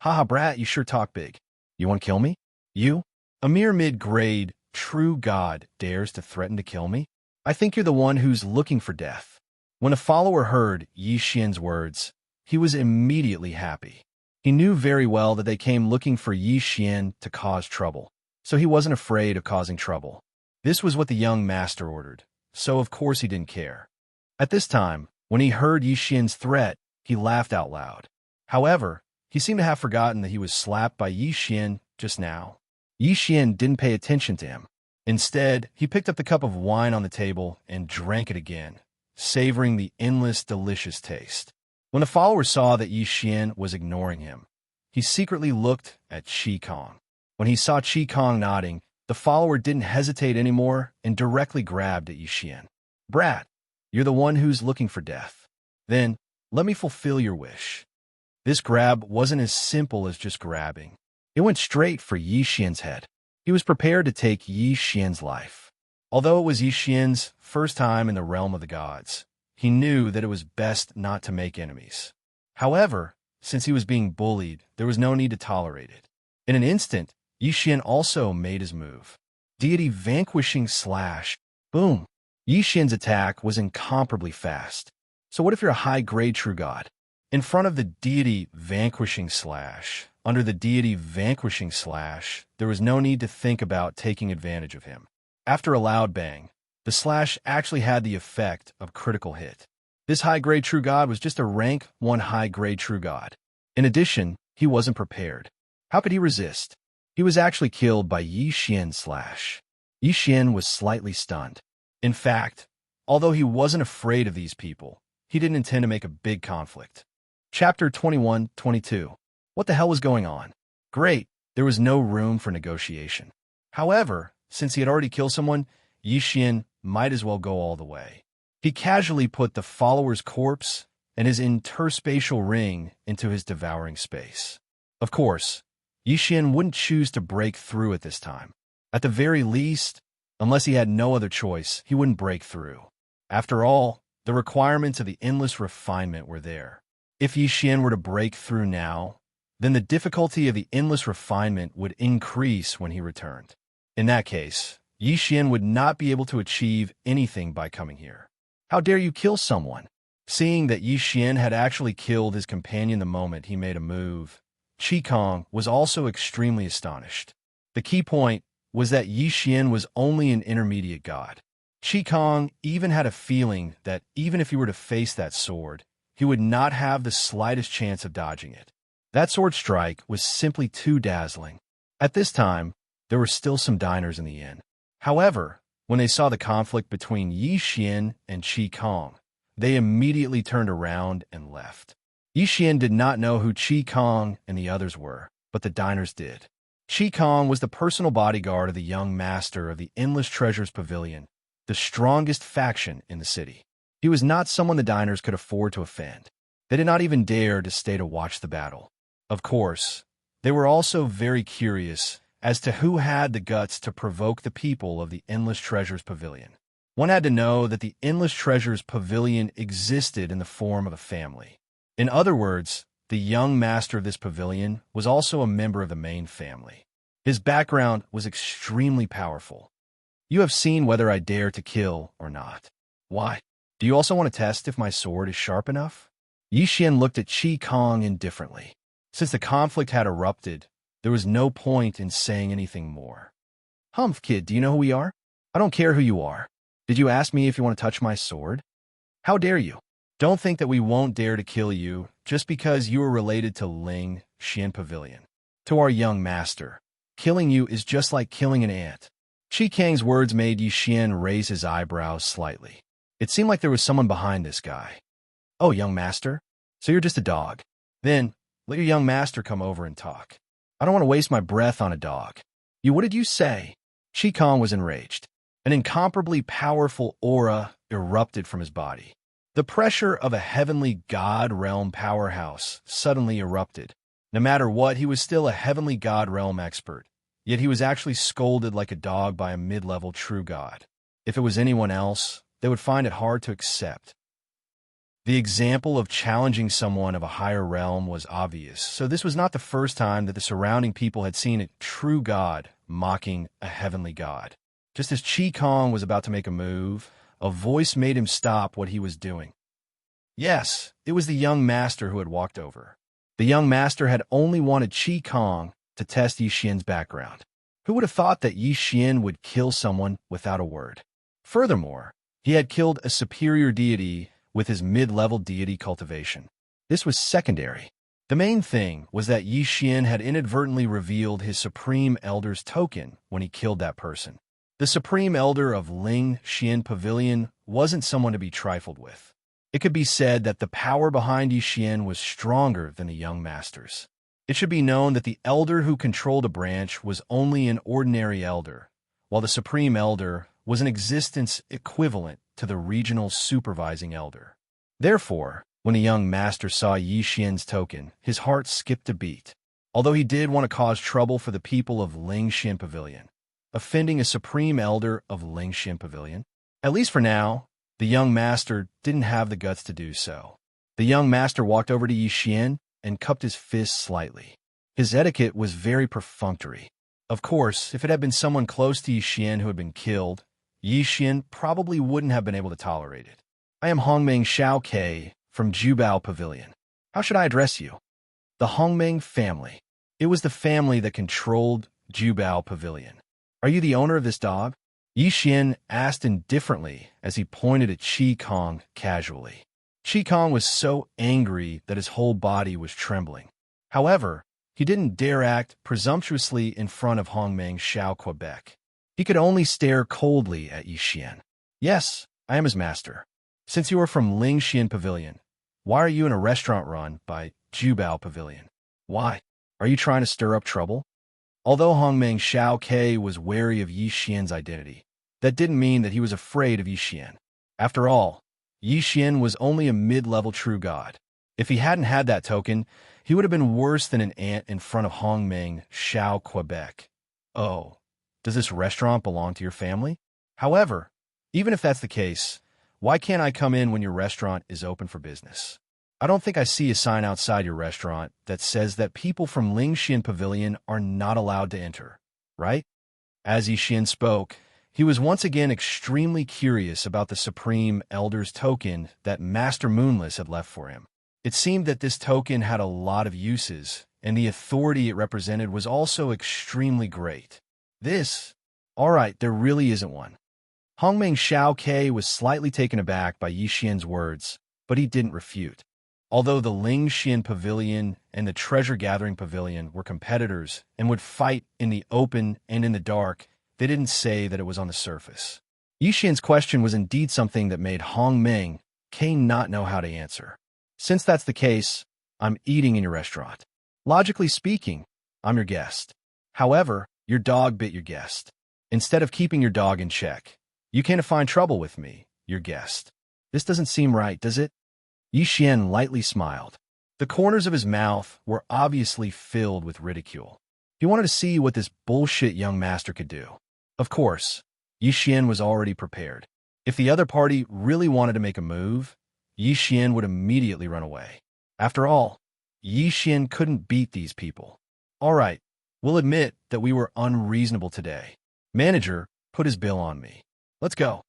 "Haha, brat, you sure talk big. You want to kill me? You? A mere mid-grade, true god dares to threaten to kill me? I think you're the one who's looking for death." When a follower heard Yi Xian's words, he was immediately happy. He knew very well that they came looking for Yi Xian to cause trouble, so he wasn't afraid of causing trouble. This was what the young master ordered, so of course he didn't care. At this time, when he heard Yi Xian's threat, he laughed out loud. However, he seemed to have forgotten that he was slapped by Yi Xian just now. Yi Xian didn't pay attention to him. Instead, he picked up the cup of wine on the table and drank it again, savoring the endless, delicious taste. When the follower saw that Yi Xian was ignoring him, he secretly looked at Qi Kong. When he saw Qi Kong nodding, the follower didn't hesitate anymore and directly grabbed at Yi Xian. "Brat, you're the one who's looking for death. Then, let me fulfill your wish." This grab wasn't as simple as just grabbing. It went straight for Yi Xian's head. He was prepared to take Yi Xian's life. Although it was Yi Xian's first time in the realm of the gods, he knew that it was best not to make enemies. However, since he was being bullied, there was no need to tolerate it. In an instant, Yi Xian also made his move. Deity Vanquishing Slash. Boom! Yi Xian's attack was incomparably fast. So what if you're a high-grade true god? In front of the Deity Vanquishing Slash, under the Deity Vanquishing Slash, there was no need to think about taking advantage of him. After a loud bang, the slash actually had the effect of critical hit. This high-grade true god was just a rank 1 high-grade true god. In addition, he wasn't prepared. How could he resist? He was actually killed by Yi Xian's slash. Yi Xian was slightly stunned. In fact, although he wasn't afraid of these people, he didn't intend to make a big conflict. Chapter 21-22. What the hell was going on? Great, there was no room for negotiation. However, since he had already killed someone, Yi Xian might as well go all the way. He casually put the follower's corpse and his interspatial ring into his devouring space. Of course, Yi Xian wouldn't choose to break through at this time. At the very least, unless he had no other choice, he wouldn't break through. After all, the requirements of the endless refinement were there. If Yi Xian were to break through now, then the difficulty of the endless refinement would increase when he returned. In that case, Yi Xian would not be able to achieve anything by coming here. How dare you kill someone? Seeing that Yi Xian had actually killed his companion the moment he made a move, Qi Kong was also extremely astonished. The key point was that Yi Xian was only an intermediate god. Qi Kong even had a feeling that even if he were to face that sword, he would not have the slightest chance of dodging it. That sword strike was simply too dazzling. At this time, there were still some diners in the inn. However, when they saw the conflict between Yixian and Qi Kong, they immediately turned around and left. Yixian did not know who Qi Kong and the others were, but the diners did. Qi Kong was the personal bodyguard of the young master of the Endless Treasures Pavilion, the strongest faction in the city. He was not someone the diners could afford to offend. They did not even dare to stay to watch the battle. Of course, they were also very curious as to who had the guts to provoke the people of the Endless Treasures Pavilion. One had to know that the Endless Treasures Pavilion existed in the form of a family. In other words, the young master of this pavilion was also a member of the main family. His background was extremely powerful. You have seen whether I dare to kill or not. Why? Do you also want to test if my sword is sharp enough? Yixian looked at Qi Kong indifferently. Since the conflict had erupted, there was no point in saying anything more. Humph, kid, do you know who we are? I don't care who you are. Did you ask me if you want to touch my sword? How dare you? Don't think that we won't dare to kill you just because you are related to Ling Xian Pavilion. To our young master, killing you is just like killing an ant. Qi Kang's words made Yixian raise his eyebrows slightly. It seemed like there was someone behind this guy. Oh, young master? So you're just a dog. Then, let your young master come over and talk. I don't want to waste my breath on a dog. What did you say? Qi Kong was enraged. An incomparably powerful aura erupted from his body. The pressure of a heavenly god realm powerhouse suddenly erupted. No matter what, he was still a heavenly god realm expert. Yet he was actually scolded like a dog by a mid-level true god. If it was anyone else, they would find it hard to accept. The example of challenging someone of a higher realm was obvious, so this was not the first time that the surrounding people had seen a true god mocking a heavenly god. Just as Qi Kong was about to make a move, a voice made him stop what he was doing. Yes, it was the young master who had walked over. The young master had only wanted Qi Kong to test Yixian's background. Who would have thought that Yixian would kill someone without a word? Furthermore, he had killed a superior deity with his mid-level deity cultivation. This was secondary. The main thing was that Yixian had inadvertently revealed his Supreme Elder's token when he killed that person. The Supreme Elder of Ling Xian Pavilion wasn't someone to be trifled with. It could be said that the power behind Yixian was stronger than the young master's. It should be known that the elder who controlled a branch was only an ordinary elder, while the Supreme Elder was an existence equivalent to the regional supervising elder. Therefore, when the young master saw Yixian's token, his heart skipped a beat. Although he did want to cause trouble for the people of Ling Xian Pavilion, offending a Supreme Elder of Ling Xian Pavilion, at least for now, the young master didn't have the guts to do so. The young master walked over to Yixian and cupped his fist slightly. His etiquette was very perfunctory. Of course, if it had been someone close to Yixian who had been killed, Yixian probably wouldn't have been able to tolerate it. I am Hongmeng Xiaokei from Jubao Pavilion. How should I address you? The Hongmeng family. It was the family that controlled Jubao Pavilion. Are you the owner of this dog? Yixian asked indifferently as he pointed at Qi Kong casually. Qi Kong was so angry that his whole body was trembling. However, he didn't dare act presumptuously in front of Hongmeng Xiao Quebec. He could only stare coldly at Yixian. Yes, I am his master. Since you are from Ling Xian Pavilion, why are you in a restaurant run by Jubao Pavilion? Why? Are you trying to stir up trouble? Although Hongmeng Xiaokei was wary of Yixian's identity, that didn't mean that he was afraid of Yixian. After all, Yixian was only a mid-level true god. If he hadn't had that token, he would have been worse than an ant in front of Hongmeng Xiao Quebec. Oh, does this restaurant belong to your family? However, even if that's the case, why can't I come in when your restaurant is open for business? I don't think I see a sign outside your restaurant that says that people from Ling Xian Pavilion are not allowed to enter, right? As Yixian spoke, he was once again extremely curious about the Supreme Elder's token that Master Moonless had left for him. It seemed that this token had a lot of uses, and the authority it represented was also extremely great. All right, there really isn't one. Hongmeng Xiaokei was slightly taken aback by Yixian's words, but he didn't refute. Although the Ling Xian Pavilion and the Treasure Gathering Pavilion were competitors and would fight in the open and in the dark, they didn't say that it was on the surface. Yi Xian's question was indeed something that made Hong Meng not know how to answer. Since that's the case, I'm eating in your restaurant. Logically speaking, I'm your guest. However, your dog bit your guest. Instead of keeping your dog in check, you came to find trouble with me, your guest. This doesn't seem right, does it? Yi Xian lightly smiled. The corners of his mouth were obviously filled with ridicule. He wanted to see what this bullshit young master could do. Of course, Yi Xian was already prepared. If the other party really wanted to make a move, Yi Xian would immediately run away. After all, Yi Xian couldn't beat these people. All right, we'll admit that we were unreasonable today. Manager put his bill on me. Let's go.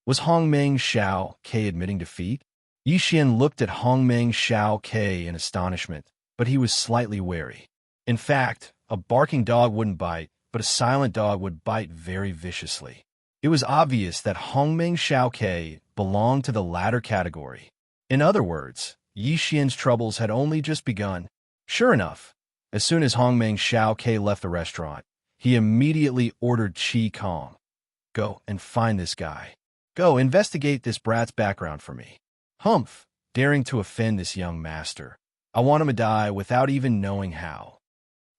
Was Hongmeng Xiao Ke admitting defeat? Yi Xian looked at Hongmeng Xiao Ke in astonishment, but he was slightly wary. In fact, a barking dog wouldn't bite, but a silent dog would bite very viciously. It was obvious that Hongmeng Xiao Ke belonged to the latter category. In other words, Yi Xian's troubles had only just begun. Sure enough, as soon as Hongmeng Xiao Ke left the restaurant, he immediately ordered Qi Kong. Go and find this guy. Go investigate this brat's background for me. Humph, daring to offend this young master. I want him to die without even knowing how.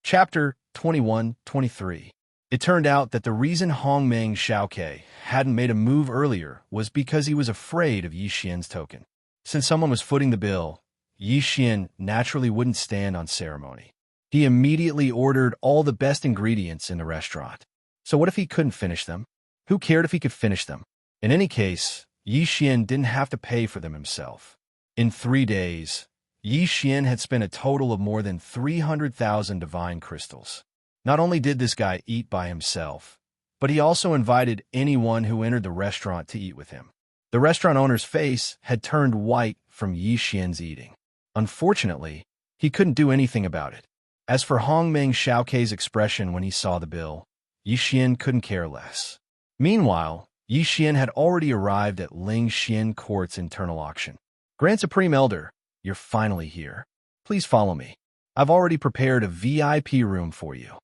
Chapter 21-23. It turned out that the reason Hongmeng Xiao Ke hadn't made a move earlier was because he was afraid of Yi Xian's token. Since someone was footing the bill, Yi Xian naturally wouldn't stand on ceremony. He immediately ordered all the best ingredients in the restaurant. So what if he couldn't finish them? Who cared if he could finish them? In any case, Yi Xian didn't have to pay for them himself. In 3 days, Yi Xian had spent a total of more than 300,000 divine crystals. Not only did this guy eat by himself, but he also invited anyone who entered the restaurant to eat with him. The restaurant owner's face had turned white from Yi Xian's eating. Unfortunately, he couldn't do anything about it. As for Hongmeng Xiao Ke's expression when he saw the bill, Yi Xian couldn't care less. Meanwhile, Yi Xian had already arrived at Ling Xian Court's internal auction. Grand Supreme Elder, you're finally here. Please follow me. I've already prepared a VIP room for you.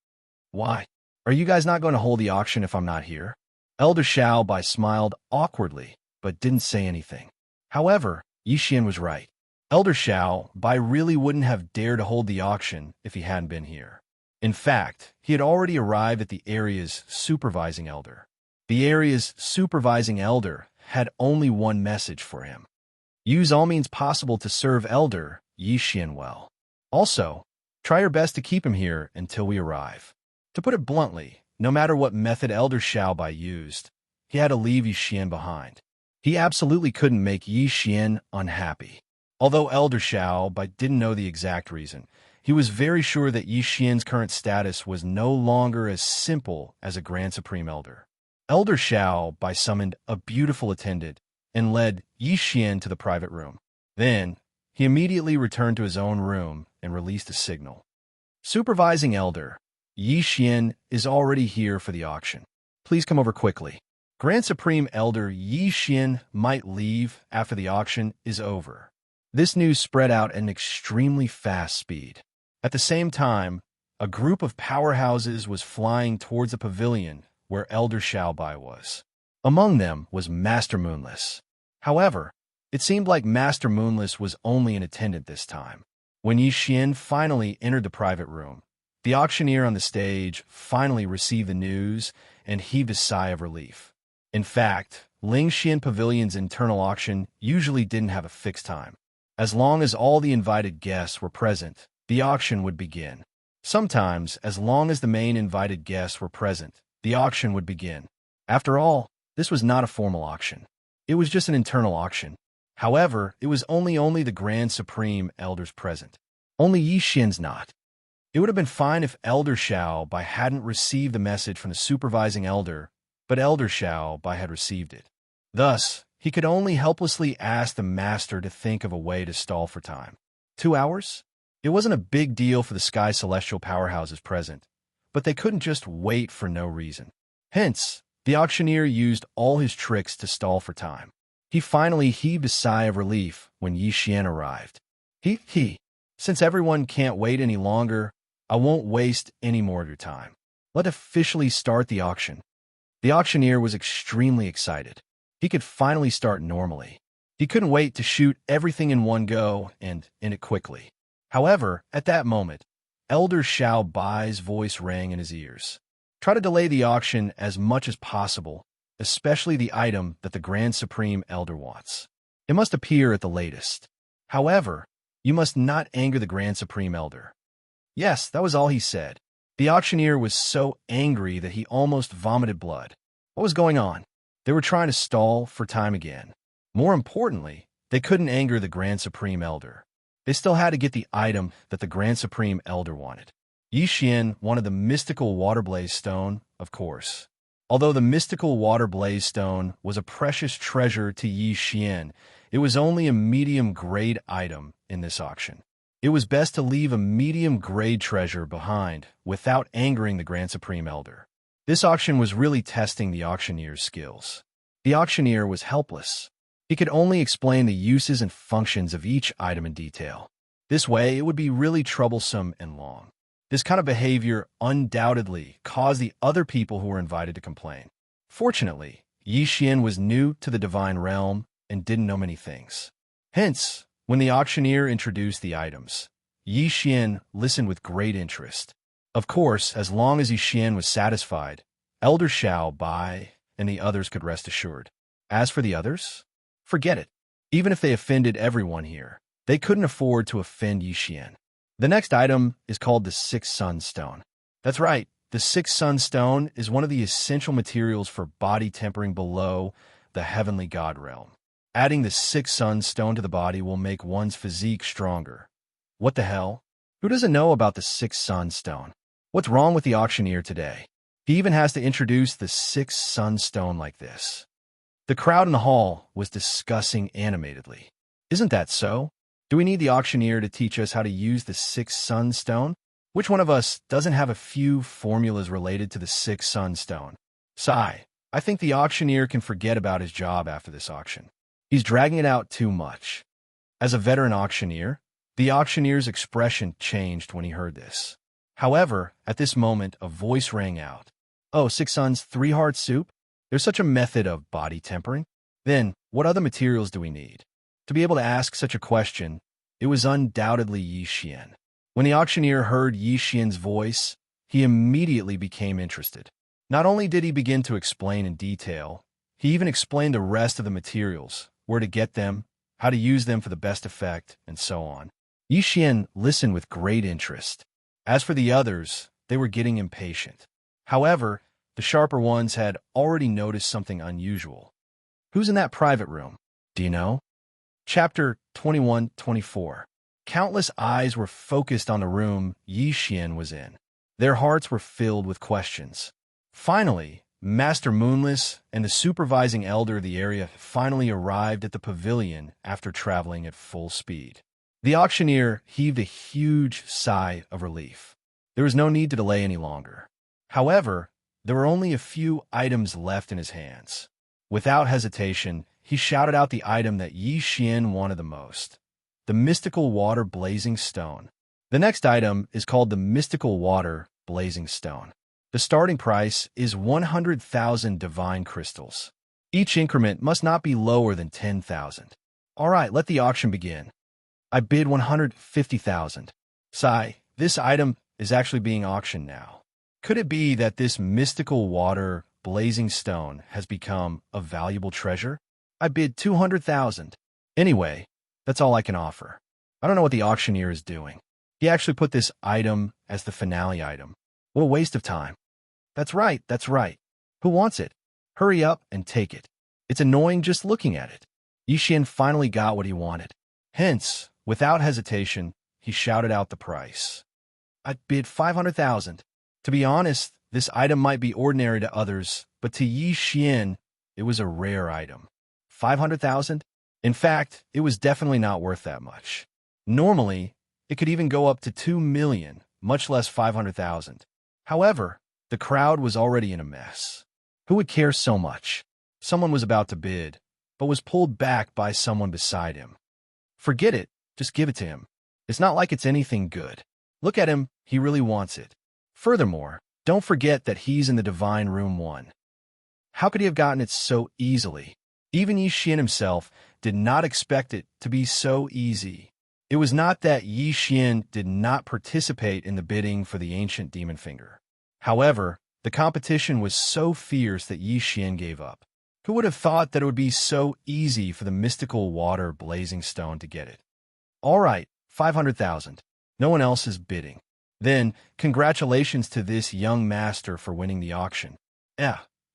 Why? Are you guys not going to hold the auction if I'm not here? Elder Xiao Bai smiled awkwardly, but didn't say anything. However, Yi Xian was right. Elder Xiao Bai really wouldn't have dared to hold the auction if he hadn't been here. In fact, he had already arrived at the area's supervising elder. The area's supervising elder had only one message for him. Use all means possible to serve Elder Yi Xian well. Also, try your best to keep him here until we arrive. To put it bluntly, no matter what method Elder Xiao Bai used, he had to leave Yi Xian behind. He absolutely couldn't make Yi Xian unhappy. Although Elder Xiao Bai didn't know the exact reason, he was very sure that Yi Xian's current status was no longer as simple as a Grand Supreme Elder. Elder Xiao Bai summoned a beautiful attendant and led Yi Xian to the private room. Then, he immediately returned to his own room and released a signal. Supervising Elder, Yi Xian is already here for the auction. Please come over quickly. Grand Supreme Elder Yi Xian might leave after the auction is over. This news spread out at an extremely fast speed. At the same time, a group of powerhouses was flying towards the pavilion where Elder Xiao Bai was. Among them was Master Moonless. However, it seemed like Master Moonless was only an attendant this time. When Yi Xian finally entered the private room, the auctioneer on the stage finally received the news and heaved a sigh of relief. In fact, Ling Xian Pavilion's internal auction usually didn't have a fixed time. As long as all the invited guests were present, the auction would begin. Sometimes, as long as the main invited guests were present, the auction would begin. After all, this was not a formal auction. It was just an internal auction. However, it was only the Grand Supreme Elders present. Only Yi Xian's not. It would have been fine if Elder Xiao Bai hadn't received the message from the supervising elder, but Elder Xiao Bai had received it. Thus, he could only helplessly ask the master to think of a way to stall for time. 2 hours? It wasn't a big deal for the Sky Celestial powerhouses present, but they couldn't just wait for no reason. Hence, the auctioneer used all his tricks to stall for time. He finally heaved a sigh of relief when Yi Xian arrived. He. Since everyone can't wait any longer, I won't waste any more of your time. Let's officially start the auction. The auctioneer was extremely excited. He could finally start normally. He couldn't wait to shoot everything in one go and end it quickly. However, at that moment, Elder Xiao Bai's voice rang in his ears. Try to delay the auction as much as possible, especially the item that the Grand Supreme Elder wants. It must appear at the latest. However, you must not anger the Grand Supreme Elder. Yes, that was all he said. The auctioneer was so angry that he almost vomited blood. What was going on? They were trying to stall for time again. More importantly, they couldn't anger the Grand Supreme Elder. They still had to get the item that the Grand Supreme Elder wanted. Yixian wanted the mystical water blaze stone, of course. Although the mystical water blaze stone was a precious treasure to Yixian, it was only a medium-grade item in this auction. It was best to leave a medium-grade treasure behind without angering the Grand Supreme Elder. This auction was really testing the auctioneer's skills. The auctioneer was helpless. He could only explain the uses and functions of each item in detail. This way, it would be really troublesome and long. This kind of behavior undoubtedly caused the other people who were invited to complain. Fortunately, Yixian was new to the divine realm and didn't know many things. Hence, when the auctioneer introduced the items, Yixian listened with great interest. Of course, as long as Yixian was satisfied, Elder Xiao Bai and the others could rest assured. As for the others, forget it. Even if they offended everyone here, they couldn't afford to offend Yixian. The next item is called the Sixth Sun Stone. That's right, the Sixth Sun Stone is one of the essential materials for body tempering below the heavenly god realm. Adding the Sixth Sun Stone to the body will make one's physique stronger. What the hell? Who doesn't know about the Sixth Sun Stone? What's wrong with the auctioneer today? He even has to introduce the Sixth Sun Stone like this. The crowd in the hall was discussing animatedly. Isn't that so? Do we need the auctioneer to teach us how to use the Sixth Sun Stone? Which one of us doesn't have a few formulas related to the Sixth Sun Stone? Sigh, I think the auctioneer can forget about his job after this auction. He's dragging it out too much. As a veteran auctioneer, the auctioneer's expression changed when he heard this. However, at this moment, a voice rang out. Oh, Six Suns 3-heart soup? There's such a method of body tempering? Then, what other materials do we need? To be able to ask such a question, it was undoubtedly Yixian. When the auctioneer heard Yixian's voice, he immediately became interested. Not only did he begin to explain in detail, he even explained the rest of the materials, where to get them, how to use them for the best effect, and so on. Yixian listened with great interest. As for the others, they were getting impatient. However, the sharper ones had already noticed something unusual. Who's in that private room? Do you know? Chapter 21-24. Countless eyes were focused on the room Yixian was in. Their hearts were filled with questions. Finally, Master Moonless and the supervising elder of the area finally arrived at the pavilion after traveling at full speed. The auctioneer heaved a huge sigh of relief. There was no need to delay any longer. However, there were only a few items left in his hands. Without hesitation, he shouted out the item that Yixian wanted the most, the Mystical Water Blazing Stone. The next item is called the Mystical Water Blazing Stone. The starting price is 100,000 divine crystals. Each increment must not be lower than 10,000. All right, let the auction begin. I bid 150,000. Sigh, this item is actually being auctioned now. Could it be that this mystical water blazing stone has become a valuable treasure? I bid 200,000. Anyway, that's all I can offer. I don't know what the auctioneer is doing. He actually put this item as the finale item. What a waste of time. That's right, that's right. Who wants it? Hurry up and take it. It's annoying just looking at it. Yixian finally got what he wanted. Hence, without hesitation, he shouted out the price. I bid 500,000. To be honest, this item might be ordinary to others, but to Yixian, it was a rare item. 500,000? In fact, it was definitely not worth that much. Normally, it could even go up to 2 million, much less 500,000. However, the crowd was already in a mess. Who would care so much? Someone was about to bid, but was pulled back by someone beside him. Forget it, just give it to him. It's not like it's anything good. Look at him, he really wants it. Furthermore, don't forget that he's in the Divine Room 1. How could he have gotten it so easily? Even Yi Xian himself did not expect it to be so easy. It was not that Yi Xian did not participate in the bidding for the ancient demon finger. However, the competition was so fierce that Yi Xian gave up. Who would have thought that it would be so easy for the mystical water blazing stone to get it? All right, 500,000. No one else is bidding. Then, congratulations to this young master for winning the auction.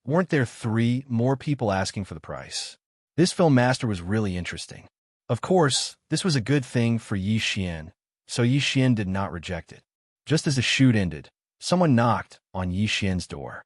Weren't there 3 more people asking for the price? This film master was really interesting. Of course, this was a good thing for Yi Xian, so Yi Xian did not reject it. Just as the shoot ended, someone knocked on Yi Xian's door.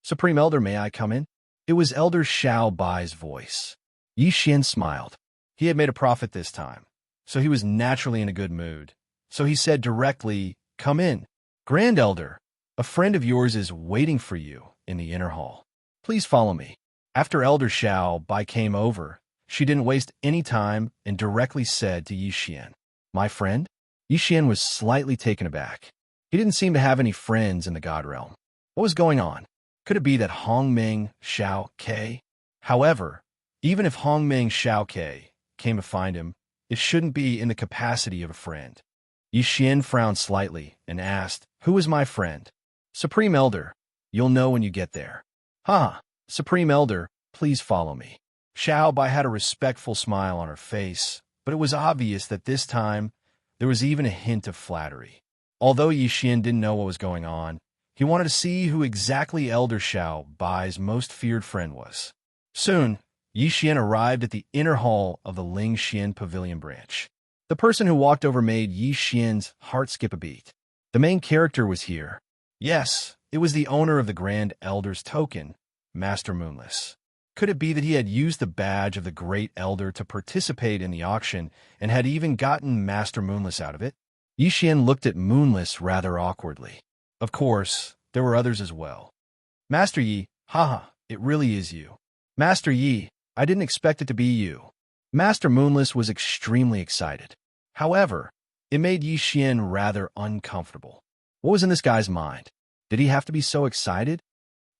Supreme Elder, may I come in? It was Elder Xiao Bai's voice. Yi Xian smiled. He had made a profit this time, so he was naturally in a good mood. So he said directly, "Come in. Grand Elder, a friend of yours is waiting for you in the inner hall. Please follow me." After Elder Xiao Bai came over, she didn't waste any time and directly said to Yi Xian, "My friend?" Yi Xian was slightly taken aback. He didn't seem to have any friends in the God Realm. What was going on? Could it be that Hongming Xiao Ke? However, even if Hongming Xiao Ke came to find him, it shouldn't be in the capacity of a friend. Yi Xian frowned slightly and asked, "Who is my friend?" "Supreme Elder. You'll know when you get there." Supreme Elder, please follow me." Xiao Bai had a respectful smile on her face, but it was obvious that this time there was even a hint of flattery. Although Yi Xian didn't know what was going on, he wanted to see who exactly Elder Xiao Bai's most feared friend was. Soon, Yi Xian arrived at the inner hall of the Ling Xian Pavilion branch. The person who walked over made Yi Xian's heart skip a beat. The main character was here. Yes, it was the owner of the Grand Elder's token, Master Moonless. Could it be that he had used the badge of the Great Elder to participate in the auction and had even gotten Master Moonless out of it? Yi Xian looked at Moonless rather awkwardly. Of course, there were others as well. "Master Yi, it really is you." "Master Yi, I didn't expect it to be you." Master Moonless was extremely excited. However, it made Yi Xian rather uncomfortable. What was in this guy's mind? Did he have to be so excited?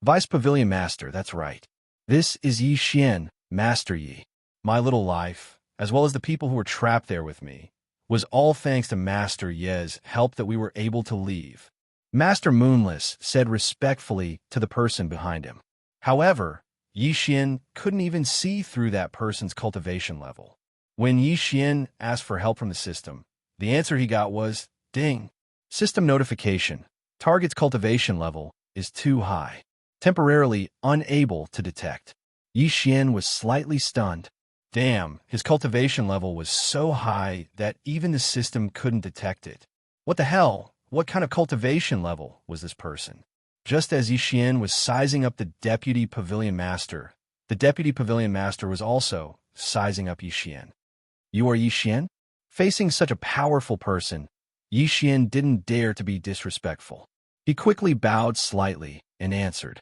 Vice Pavilion Master, that's right. This is Yi Xian, Master Yi. My little life, as well as the people who were trapped there with me, was all thanks to Master Ye's help that we were able to leave. Master Moonless said respectfully to the person behind him. However, Yi Xian couldn't even see through that person's cultivation level. When Yi Xian asked for help from the system, the answer he got was, "Ding. System notification. Target's cultivation level is too high. Temporarily unable to detect." Yi Xian was slightly stunned. Damn, his cultivation level was so high that even the system couldn't detect it. What the hell? What kind of cultivation level was this person? Just as Yi Xian was sizing up the Deputy Pavilion Master, the Deputy Pavilion Master was also sizing up Yi Xian. "You are Yi Xian?" Facing such a powerful person, Yi Xian didn't dare to be disrespectful. He quickly bowed slightly and answered,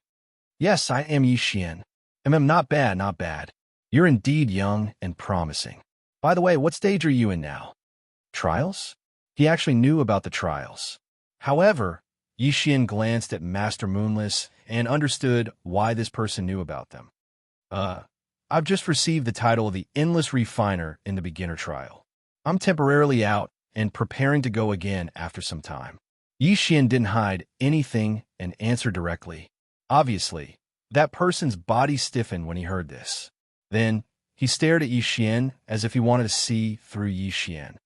"Yes, I am Yi Xian. Not bad, not bad. You're indeed young and promising. By the way, what stage are you in now?" "Trials?" He actually knew about the trials. However, Yi Xian glanced at Master Moonless and understood why this person knew about them. I've just received the title of the Endless Refiner in the beginner trial. I'm temporarily out and preparing to go again after some time." Yi Xian didn't hide anything and answered directly. Obviously, that person's body stiffened when he heard this. Then, he stared at Yi Xian as if he wanted to see through Yi Xian.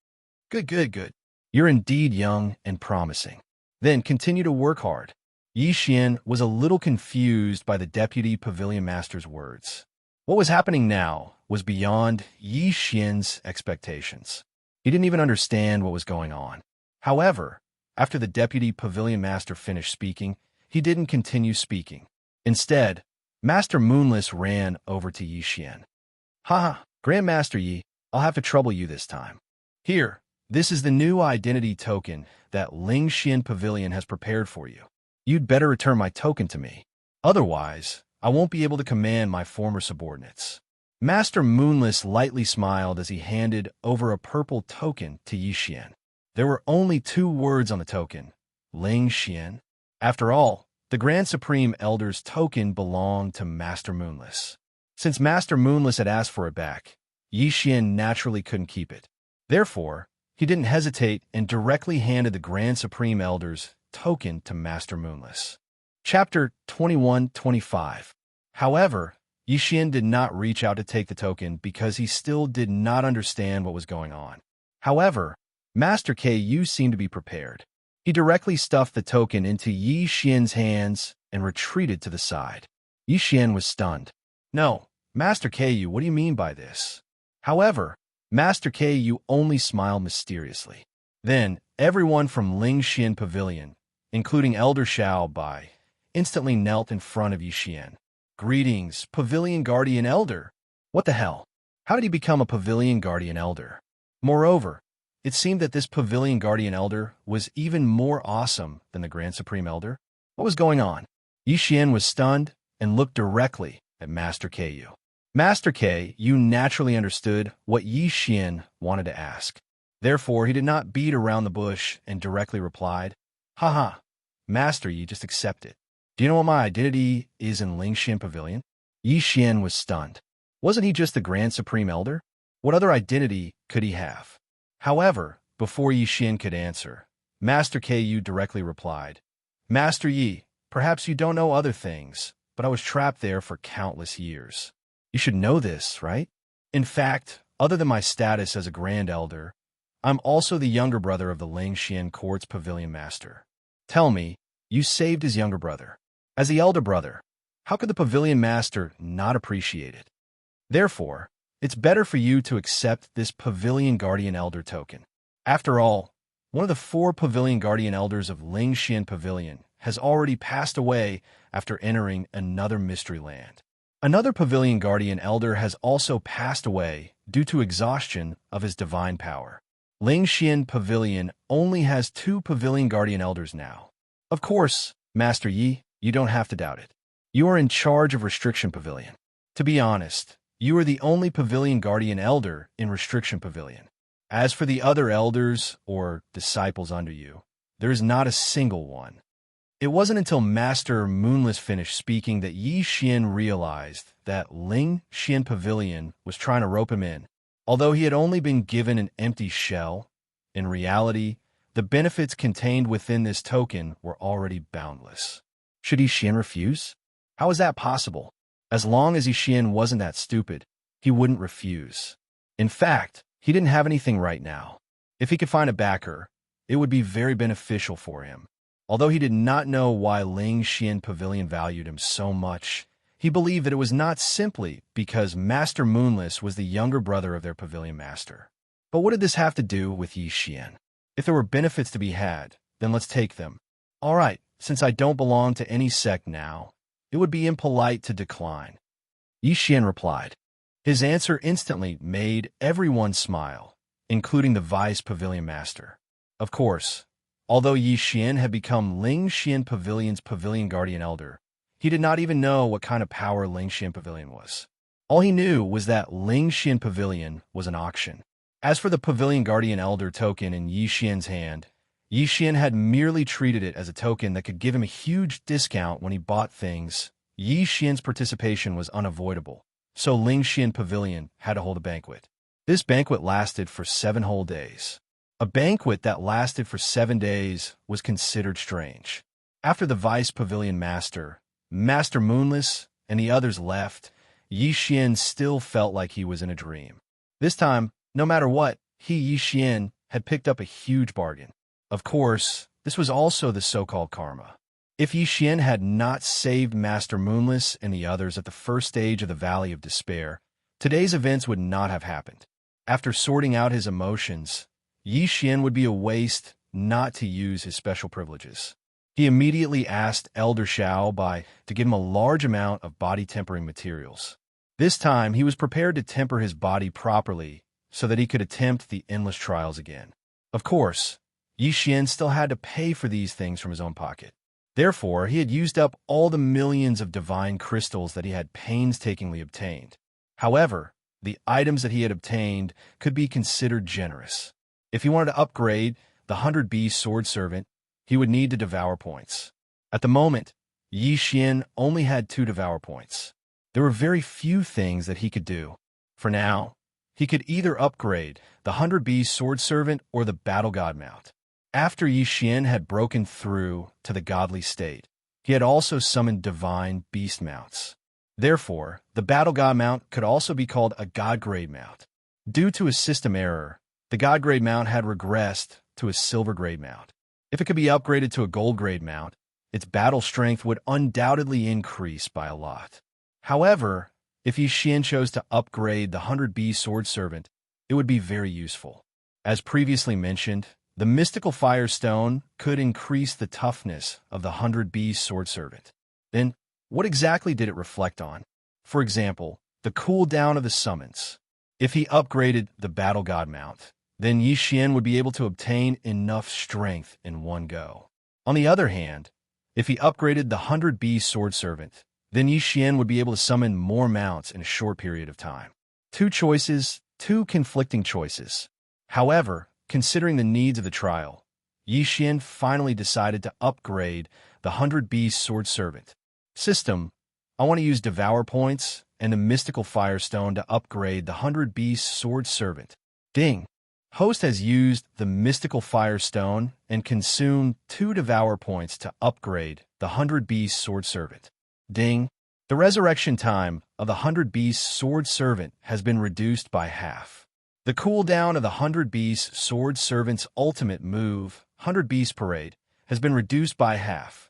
Good. You're indeed young and promising. Then continue to work hard." Yi Xian was a little confused by the Deputy Pavilion Master's words. What was happening now was beyond Yi Xian's expectations. He didn't even understand what was going on. However, after the Deputy Pavilion Master finished speaking, he didn't continue speaking. Instead, Master Moonless ran over to Yi Xian. Grandmaster Yi, I'll have to trouble you this time. Here, this is the new identity token that Ling Xian Pavilion has prepared for you. You'd better return my token to me. Otherwise, I won't be able to command my former subordinates." Master Moonless lightly smiled as he handed over a purple token to Yi Xian. There were only 2 words on the token, Ling Xian. After all, the Grand Supreme Elder's token belonged to Master Moonless. Since Master Moonless had asked for it back, Yi Xian naturally couldn't keep it. Therefore, he didn't hesitate and directly handed the Grand Supreme Elder's token to Master Moonless. Chapter 21-25. However, Yi Xian did not reach out to take the token because he still did not understand what was going on. However, Master Ku seemed to be prepared. He directly stuffed the token into Yi Xian's hands and retreated to the side. Yi Xian was stunned. "No, Master Ku, what do you mean by this?" However, Master Ku only smiled mysteriously. Then, everyone from Ling Xian Pavilion, including Elder Xiao Bai, instantly knelt in front of Yi Xian. "Greetings, Pavilion Guardian Elder." What the hell? How did he become a Pavilion Guardian Elder? Moreover, it seemed that this Pavilion Guardian Elder was even more awesome than the Grand Supreme Elder. What was going on? Yi Xian was stunned and looked directly at Master Ku. Master Ku naturally understood what Yi Xian wanted to ask. Therefore, he did not beat around the bush and directly replied, "Haha, Master Yi, just accept it. Do you know what my identity is in Ling Xian Pavilion?" Yi Xian was stunned. Wasn't he just the Grand Supreme Elder? What other identity could he have? However, before Yi Xian could answer, Master Ku directly replied, "Master Yi, perhaps you don't know other things, but I was trapped there for countless years. You should know this, right? In fact, other than my status as a Grand Elder, I'm also the younger brother of the Ling Xian Court's Pavilion Master. Tell me, you saved his younger brother. As the elder brother, how could the Pavilion Master not appreciate it? Therefore, it's better for you to accept this Pavilion Guardian Elder token. After all, one of the 4 Pavilion Guardian Elders of Ling Xian Pavilion has already passed away after entering another mystery land. Another Pavilion Guardian Elder has also passed away due to exhaustion of his divine power. Ling Xian Pavilion only has 2 Pavilion Guardian Elders now. Of course, Master Yi, you don't have to doubt it. You are in charge of Restriction Pavilion. To be honest, you are the only Pavilion Guardian Elder in Restriction Pavilion. As for the other elders or disciples under you, there is not a single one." It wasn't until Master Moonless finished speaking that Yi Xian realized that Ling Xian Pavilion was trying to rope him in. Although he had only been given an empty shell, in reality, the benefits contained within this token were already boundless. Should Yi Xian refuse? How is that possible? As long as Yi Xian wasn't that stupid, he wouldn't refuse. In fact, he didn't have anything right now. If he could find a backer, it would be very beneficial for him. Although he did not know why Ling Xian Pavilion valued him so much, he believed that it was not simply because Master Moonless was the younger brother of their Pavilion Master. But what did this have to do with Yi Xian? If there were benefits to be had, then let's take them. All right, since I don't belong to any sect now, it would be impolite to decline. Yi Xian replied. His answer instantly made everyone smile, including the Vice Pavilion Master. Of course, although Yi Xian had become Ling Xian Pavilion's Pavilion Guardian Elder, he did not even know what kind of power Ling Xian Pavilion was. All he knew was that Ling Xian Pavilion was an auction. As for the Pavilion Guardian Elder token in Yi Xian's hand, Yi Xian had merely treated it as a token that could give him a huge discount when he bought things. Yi Xian's participation was unavoidable, so Ling Xian Pavilion had to hold a banquet. This banquet lasted for 7 whole days. A banquet that lasted for 7 days was considered strange. After the Vice Pavilion Master, Master Moonless, and the others left, Yi Xian still felt like he was in a dream. This time, no matter what, Yi Xian had picked up a huge bargain. Of course, this was also the so-called karma. If Yi Xian had not saved Master Moonless and the others at the first stage of the Valley of Despair, today's events would not have happened. After sorting out his emotions, Yi Xian would be a waste not to use his special privileges. He immediately asked Elder Xiao Bai to give him a large amount of body tempering materials. This time, he was prepared to temper his body properly so that he could attempt the endless trials again. Of course, Yi Xian still had to pay for these things from his own pocket. Therefore, he had used up all the millions of divine crystals that he had painstakingly obtained. However, the items that he had obtained could be considered generous. If he wanted to upgrade, the 100-beast sword servant, he would need to devour points. At the moment, Xian only had 2 devour points. There were very few things that he could do. For now, he could either upgrade the 100-beast sword servant or the battle god mount. After Xian had broken through to the godly state, he had also summoned divine beast mounts. Therefore, the battle god mount could also be called a god grade mount. Due to a system error, the god grade mount had regressed to a silver grade mount. If it could be upgraded to a gold grade mount, its battle strength would undoubtedly increase by a lot. However, if Xian chose to upgrade the 100-beast sword servant, it would be very useful. As previously mentioned, the mystical fire stone could increase the toughness of the 100-beast sword servant. Then, what exactly did it reflect on? For example, the cooldown of the summons. If he upgraded the battle god mount, then Xian would be able to obtain enough strength in one go. On the other hand, if he upgraded the 100-beast sword servant, then Xian would be able to summon more mounts in a short period of time. 2 choices, 2 conflicting choices. However, considering the needs of the trial, Xian finally decided to upgrade the 100-beast sword servant. System, I want to use Devour points and the mystical firestone to upgrade the 100-beast sword servant. Ding! Host has used the mystical firestone and consumed 2 Devour points to upgrade the 100-beast sword servant. Ding! The resurrection time of the 100-beast sword servant has been reduced by half. The cooldown of the 100-beast sword servant's ultimate move, 100-beast parade, has been reduced by half.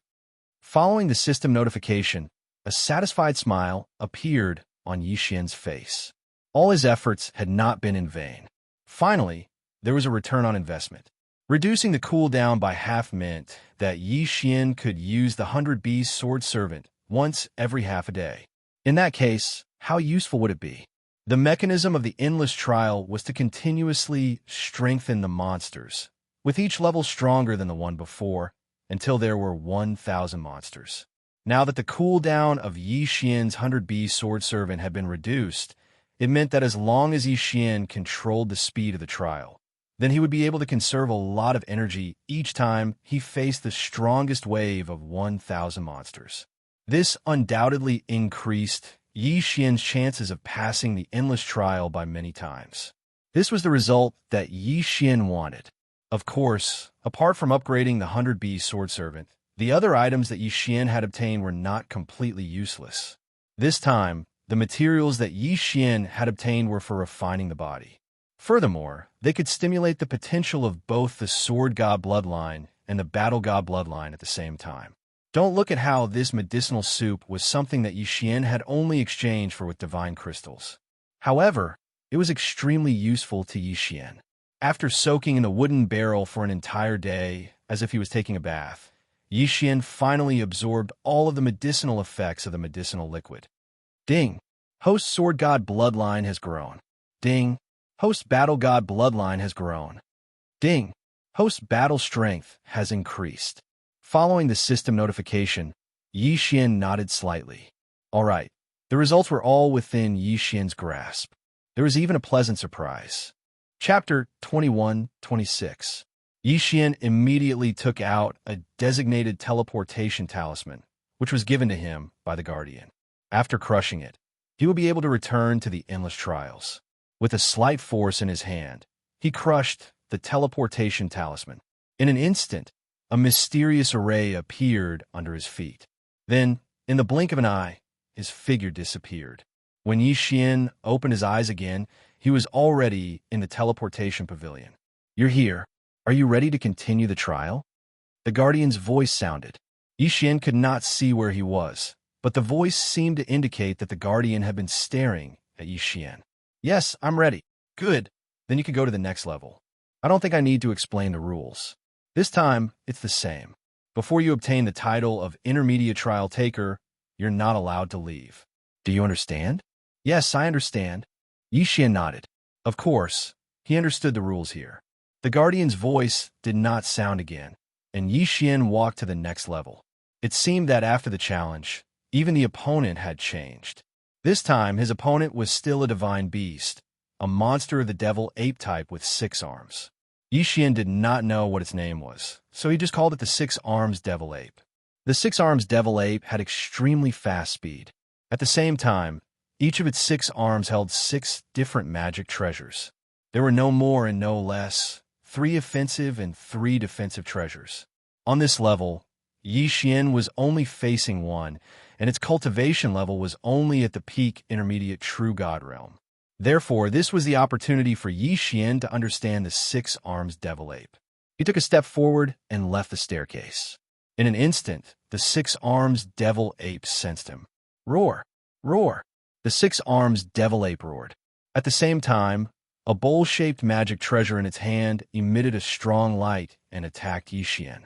Following the system notification, a satisfied smile appeared on Xian's face. All his efforts had not been in vain. Finally, there was a return on investment. Reducing the cooldown by half meant that Xian could use the 100-beast sword servant once every half a day. In that case, how useful would it be? The mechanism of the endless trial was to continuously strengthen the monsters, with each level stronger than the one before, until there were 1,000 monsters. Now that the cooldown of Xian's 100-beast sword servant had been reduced, it meant that as long as Xian controlled the speed of the trial, then he would be able to conserve a lot of energy each time he faced the strongest wave of 1,000 monsters. This undoubtedly increased Xian's chances of passing the endless trial by many times. This was the result that Xian wanted. Of course, apart from upgrading the 100-beast sword servant, the other items that Xian had obtained were not completely useless. This time, the materials that Xian had obtained were for refining the body. Furthermore, they could stimulate the potential of both the sword god bloodline and the battle god bloodline at the same time. Don't look at how this medicinal soup was something that Xian had only exchanged for with divine crystals. However, it was extremely useful to Xian. After soaking in a wooden barrel for an entire day, as if he was taking a bath, Xian finally absorbed all of the medicinal effects of the medicinal liquid. Ding! Host sword god bloodline has grown. Ding! Host battle god bloodline has grown. Ding! Host battle strength has increased. Following the system notification, Xian nodded slightly. All right, the results were all within Xian's grasp. There was even a pleasant surprise. Chapter 21-26. Xian immediately took out a designated teleportation talisman, which was given to him by the Guardian. After crushing it, he would be able to return to the endless trials. With a slight force in his hand, he crushed the teleportation talisman. In an instant, a mysterious array appeared under his feet. Then, in the blink of an eye, his figure disappeared. When Xian opened his eyes again, he was already in the teleportation pavilion. "You're here. Are you ready to continue the trial?" The Guardian's voice sounded. Xian could not see where he was, but the voice seemed to indicate that the Guardian had been staring at Xian. "Yes, I'm ready." "Good. Then you can go to the next level. I don't think I need to explain the rules. This time, it's the same. Before you obtain the title of Intermediate Trial Taker, you're not allowed to leave. Do you understand?" "Yes, I understand." Xian nodded. Of course, he understood the rules here. The Guardian's voice did not sound again, and Xian walked to the next level. It seemed that after the challenge, even the opponent had changed. This time, his opponent was still a divine beast, a monster of the devil ape type with 6 arms. Yi Xian did not know what its name was, so he just called it the Six-Arms Devil Ape. The Six-Arms Devil Ape had extremely fast speed. At the same time, each of its 6 arms held 6 different magic treasures. There were no more and no less, 3 offensive and 3 defensive treasures. On this level, Yi Xian was only facing one, and its cultivation level was only at the peak intermediate true god realm. Therefore, this was the opportunity for Yi Xian to understand the 6 arms Devil Ape. He took a step forward and left the staircase. In an instant, the 6 arms Devil Ape sensed him. Roar! Roar! The 6 arms Devil Ape roared. At the same time, a bowl-shaped magic treasure in its hand emitted a strong light and attacked Yi Xian.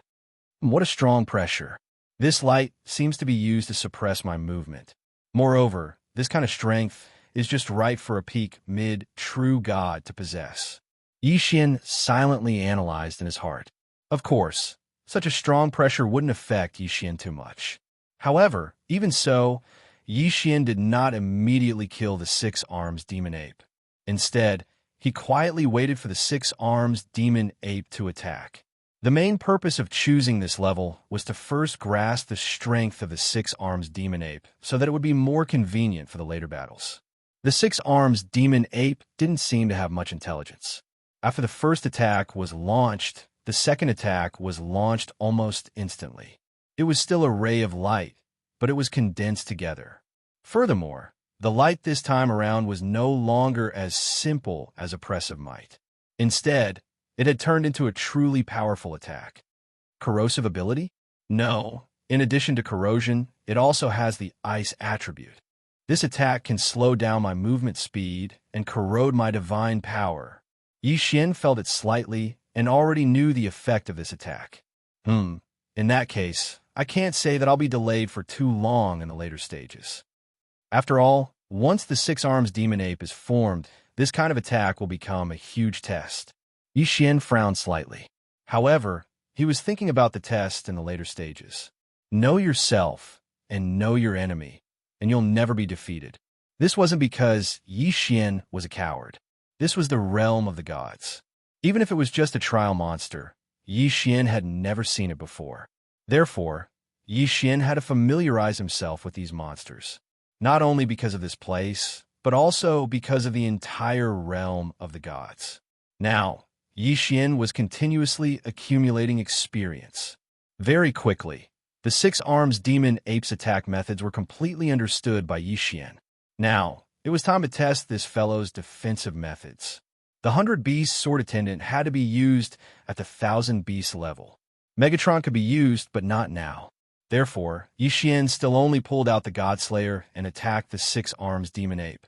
What a strong pressure. This light seems to be used to suppress my movement. Moreover, this kind of strength is just right for a peak mid-true god to possess. Yi Xian silently analyzed in his heart. Of course, such a strong pressure wouldn't affect Yi Xian too much. However, even so, Yi Xian did not immediately kill the 6 arms demon ape. Instead, he quietly waited for the 6 arms demon ape to attack. The main purpose of choosing this level was to first grasp the strength of the 6 arms demon ape so that it would be more convenient for the later battles. The 6 arms demon ape didn't seem to have much intelligence. After the first attack was launched, the second attack was launched almost instantly. It was still a ray of light, but it was condensed together. Furthermore, the light this time around was no longer as simple as oppressive might. Instead, it had turned into a truly powerful attack. Corrosive ability? No. In addition to corrosion, it also has the ice attribute. This attack can slow down my movement speed and corrode my divine power. Yi Xian felt it slightly and already knew the effect of this attack. In that case, I can't say that I'll be delayed for too long in the later stages. After all, once the 6 arms demon ape is formed, this kind of attack will become a huge test. Yi Xian frowned slightly. However, he was thinking about the test in the later stages. Know yourself and know your enemy, and you'll never be defeated. This wasn't because Yi Xian was a coward. This was the realm of the gods. Even if it was just a trial monster, Yi Xian had never seen it before. Therefore, Yi Xian had to familiarize himself with these monsters, not only because of this place, but also because of the entire realm of the gods. Now, Yi Xian was continuously accumulating experience. Very quickly, the 6 arms demon ape's attack methods were completely understood by Yi Xian. Now, it was time to test this fellow's defensive methods. The 100 Beast Sword Attendant had to be used at the 1000 Beast level. Megatron could be used, but not now. Therefore, Yi Xian still only pulled out the Godslayer and attacked the 6 arms demon ape.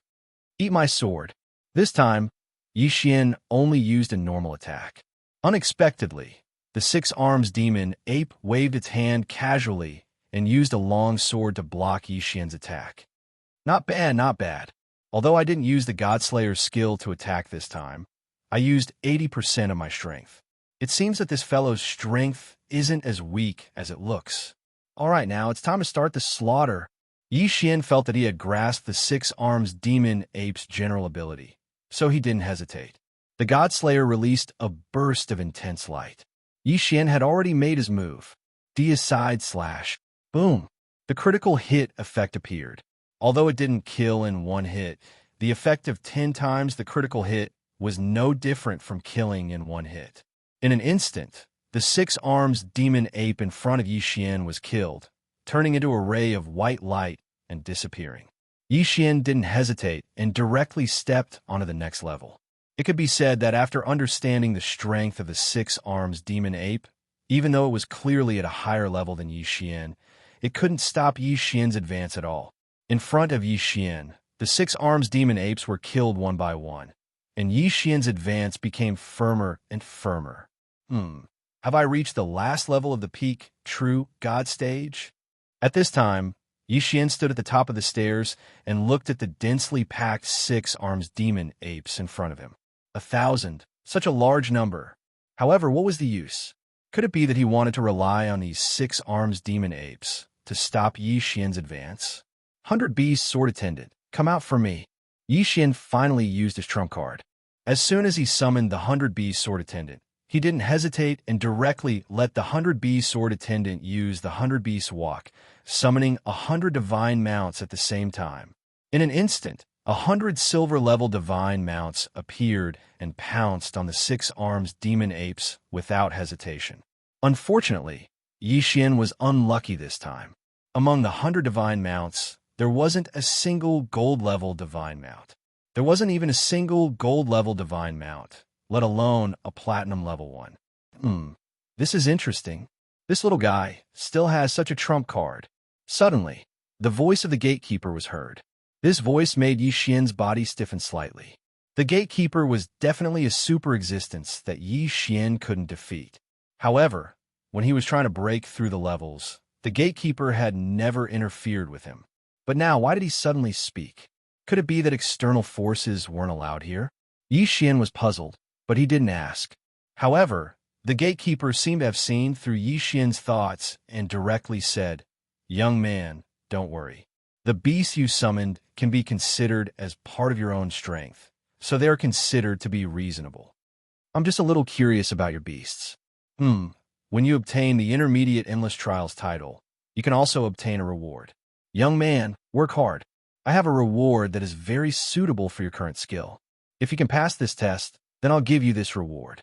Eat my sword. This time, Yi Xian only used a normal attack. Unexpectedly, the 6 arms demon ape waved its hand casually and used a long sword to block Yi Xian's attack. Not bad, not bad. Although I didn't use the Godslayer's skill to attack this time, I used 80% of my strength. It seems that this fellow's strength isn't as weak as it looks. All right, now it's time to start the slaughter. Yi Xian felt that he had grasped the 6 arms demon ape's general ability, so he didn't hesitate. The Godslayer released a burst of intense light. Yi Xian had already made his move. Deicide slash. Boom. The critical hit effect appeared. Although it didn't kill in one hit, the effect of 10 times the critical hit was no different from killing in one hit. In an instant, the 6 arms demon ape in front of Yi Xian was killed, turning into a ray of white light and disappearing. Yi Xian didn't hesitate and directly stepped onto the next level. It could be said that after understanding the strength of the 6 arms demon ape, even though it was clearly at a higher level than Yi Xian, it couldn't stop Yi Xian's advance at all. In front of Yi Xian, the 6 arms demon apes were killed one by one, and Yi Xian's advance became firmer and firmer. Have I reached the last level of the peak, true God stage? At this time, Yi Xian stood at the top of the stairs and looked at the densely packed 6 arms demon apes in front of him. 1,000, such a large number. However, what was the use? Could it be that he wanted to rely on these 6 arms demon apes to stop Yi Xian's advance? 100 Beast Sword Attendant, come out for me. Yi Xian finally used his trump card. As soon as he summoned the 100 Beast Sword Attendant, He didn't hesitate and directly let the 100 beast sword attendant use the 100 beast walk, summoning 100 divine mounts at the same time. In an instant, 100 silver-level divine mounts appeared and pounced on the 6-armed demon apes without hesitation. Unfortunately, Xian was unlucky this time. Among the 100 divine mounts, there wasn't a single gold-level divine mount. There wasn't even a single gold-level divine mount, let alone a platinum-level one. This is interesting. This little guy still has such a trump card. Suddenly, the voice of the gatekeeper was heard. This voice made Xian's body stiffen slightly. The gatekeeper was definitely a super existence that Xian couldn't defeat. However, when he was trying to break through the levels, the gatekeeper had never interfered with him. But now, why did he suddenly speak? Could it be that external forces weren't allowed here? Xian was puzzled, but he didn't ask. However, the gatekeeper seemed to have seen through Xian's thoughts and directly said, "Young man, don't worry. The beasts you summoned can be considered as part of your own strength, so they are considered to be reasonable. I'm just a little curious about your beasts. When you obtain the Intermediate Endless Trials title, you can also obtain a reward. Young man, work hard. I have a reward that is very suitable for your current skill. If you can pass this test, then I'll give you this reward."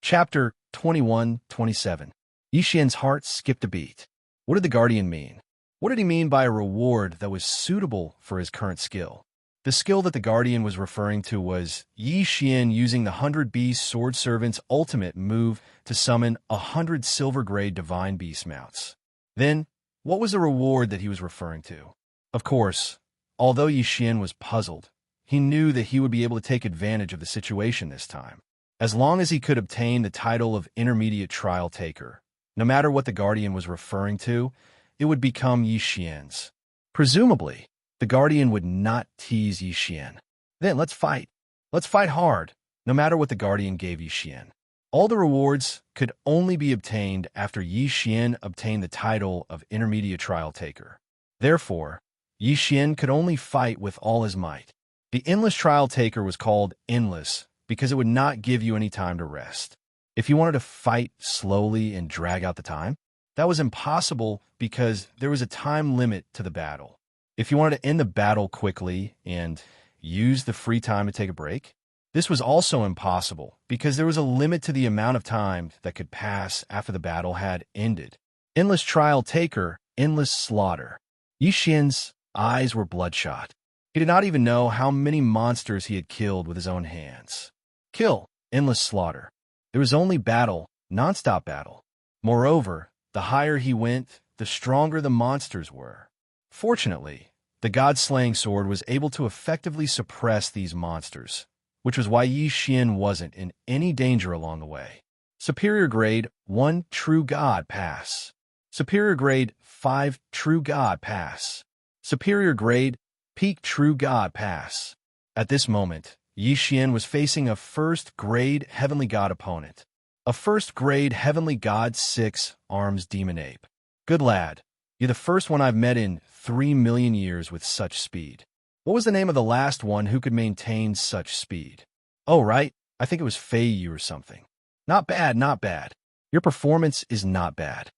Chapter 21-27. Xian's heart skipped a beat. What did the Guardian mean? What did he mean by a reward that was suitable for his current skill? The skill that the Guardian was referring to was Xian using the 100 beast sword servant's ultimate move to summon 100 silver-grade divine beast mounts. Then, what was the reward that he was referring to? Of course, although Xian was puzzled, he knew that he would be able to take advantage of the situation this time. As long as he could obtain the title of Intermediate Trial Taker, no matter what the Guardian was referring to, it would become Xian's. Presumably, the Guardian would not tease Xian. Then let's fight. Let's fight hard, no matter what the Guardian gave Xian. All the rewards could only be obtained after Xian obtained the title of Intermediate Trial Taker. Therefore, Xian could only fight with all his might. The Endless Trial Taker was called Endless because it would not give you any time to rest. If you wanted to fight slowly and drag out the time, that was impossible because there was a time limit to the battle. If you wanted to end the battle quickly and use the free time to take a break, this was also impossible because there was a limit to the amount of time that could pass after the battle had ended. Endless Trial Taker, Endless Slaughter. Xian's eyes were bloodshot. He did not even know how many monsters he had killed with his own hands. Kill, Endless Slaughter. There was only battle, non-stop battle. Moreover, the higher he went, the stronger the monsters were. Fortunately, the God-slaying sword was able to effectively suppress these monsters, which was why Xian wasn't in any danger along the way. Superior Grade 1 True God Pass. Superior Grade 5 True God Pass. Superior Grade Peak True God Pass. At this moment, Xian was facing a first-grade Heavenly God opponent. A first-grade Heavenly God 6 Arms Demon Ape. Good lad. You're the first one I've met in 3 million years with such speed. What was the name of the last one who could maintain such speed? Oh, right. I think it was Fei Yu or something. Not bad, not bad. Your performance is not bad.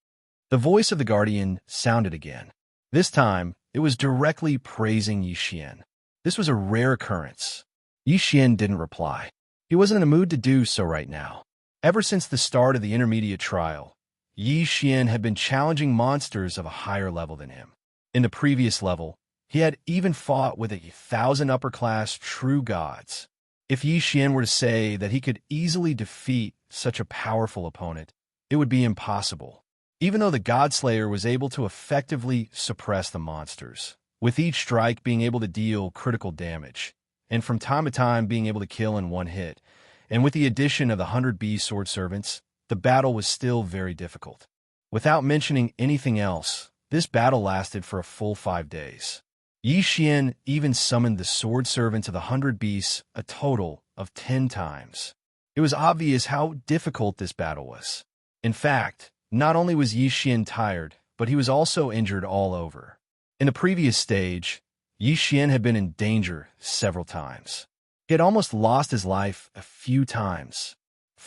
The voice of the Guardian sounded again. This time, it was directly praising Xian. This was a rare occurrence. Xian didn't reply. He wasn't in a mood to do so right now. Ever since the start of the intermediate trial, Xian had been challenging monsters of a higher level than him. In the previous level, he had even fought with 1,000 upper-class true gods. If Xian were to say that he could easily defeat such a powerful opponent, it would be impossible. Even though the Godslayer was able to effectively suppress the monsters, with each strike being able to deal critical damage, and from time to time being able to kill in one hit, and with the addition of the 100 sword servants, the battle was still very difficult. Without mentioning anything else, this battle lasted for a full 5 days. Xian even summoned the sword servants of the 100 beasts a total of 10 times. It was obvious how difficult this battle was. In fact, not only was Xian tired, but he was also injured all over. In the previous stage, Xian had been in danger several times. He had almost lost his life a few times.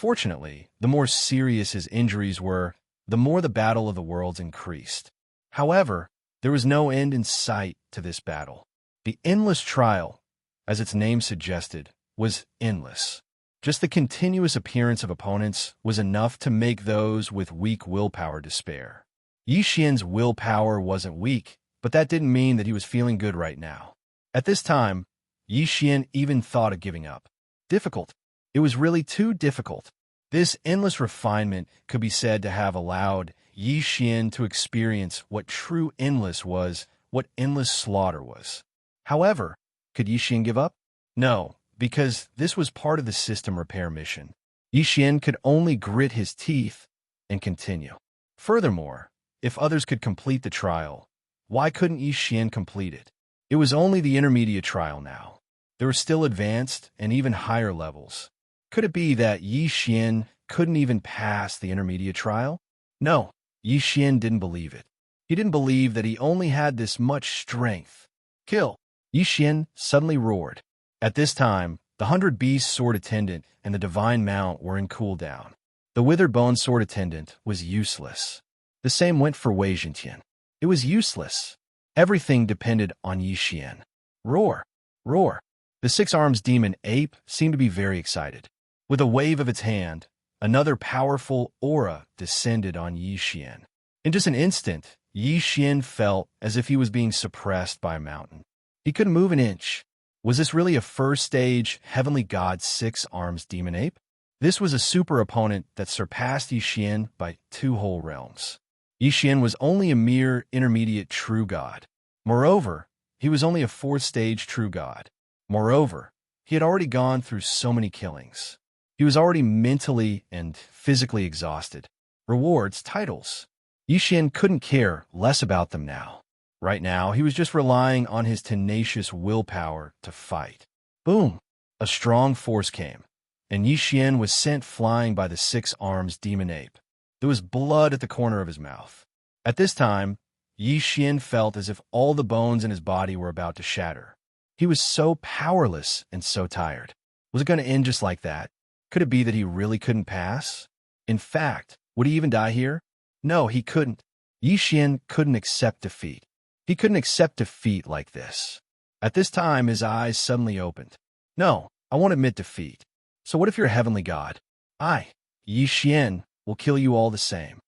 Fortunately, the more serious his injuries were, the more the battle of the worlds increased. However, there was no end in sight to this battle. The endless trial, as its name suggested, was endless. Just the continuous appearance of opponents was enough to make those with weak willpower despair. Xian's willpower wasn't weak, but that didn't mean that he was feeling good right now. At this time, Xian even thought of giving up. Difficult. It was really too difficult. This endless refinement could be said to have allowed Xian to experience what true endless was, what endless slaughter was. However, could Xian give up? No, because this was part of the system repair mission. Xian could only grit his teeth and continue. Furthermore, if others could complete the trial, why couldn't Xian complete it? It was only the intermediate trial now. There were still advanced and even higher levels. Could it be that Xian couldn't even pass the intermediate trial? No, Xian didn't believe it. He didn't believe that he only had this much strength. Kill! Xian suddenly roared. At this time, the 100 Beast Sword Attendant and the Divine Mount were in cooldown. The Withered Bone Sword Attendant was useless. The same went for Wei Jintian. It was useless. Everything depended on Xian. Roar! Roar! The six-armed demon ape seemed to be very excited. With a wave of its hand, another powerful aura descended on Xian. In just an instant, Xian felt as if he was being suppressed by a mountain. He couldn't move an inch. Was this really a first-stage Heavenly God six-armed demon ape? This was a super opponent that surpassed Xian by 2 whole realms. Xian was only a mere intermediate true god. Moreover, he was only a 4th-stage true god. Moreover, he had already gone through so many killings. He was already mentally and physically exhausted. Rewards, titles. Xian couldn't care less about them now. Right now, he was just relying on his tenacious willpower to fight. Boom! A strong force came, and Xian was sent flying by the 6-armed demon ape. There was blood at the corner of his mouth. At this time, Xian felt as if all the bones in his body were about to shatter. He was so powerless and so tired. Was it going to end just like that? Could it be that he really couldn't pass? In fact, would he even die here? No, he couldn't. Xian couldn't accept defeat. He couldn't accept defeat like this. At this time, his eyes suddenly opened. No, I won't admit defeat. So what if you're a heavenly god? Xian, will kill you all the same.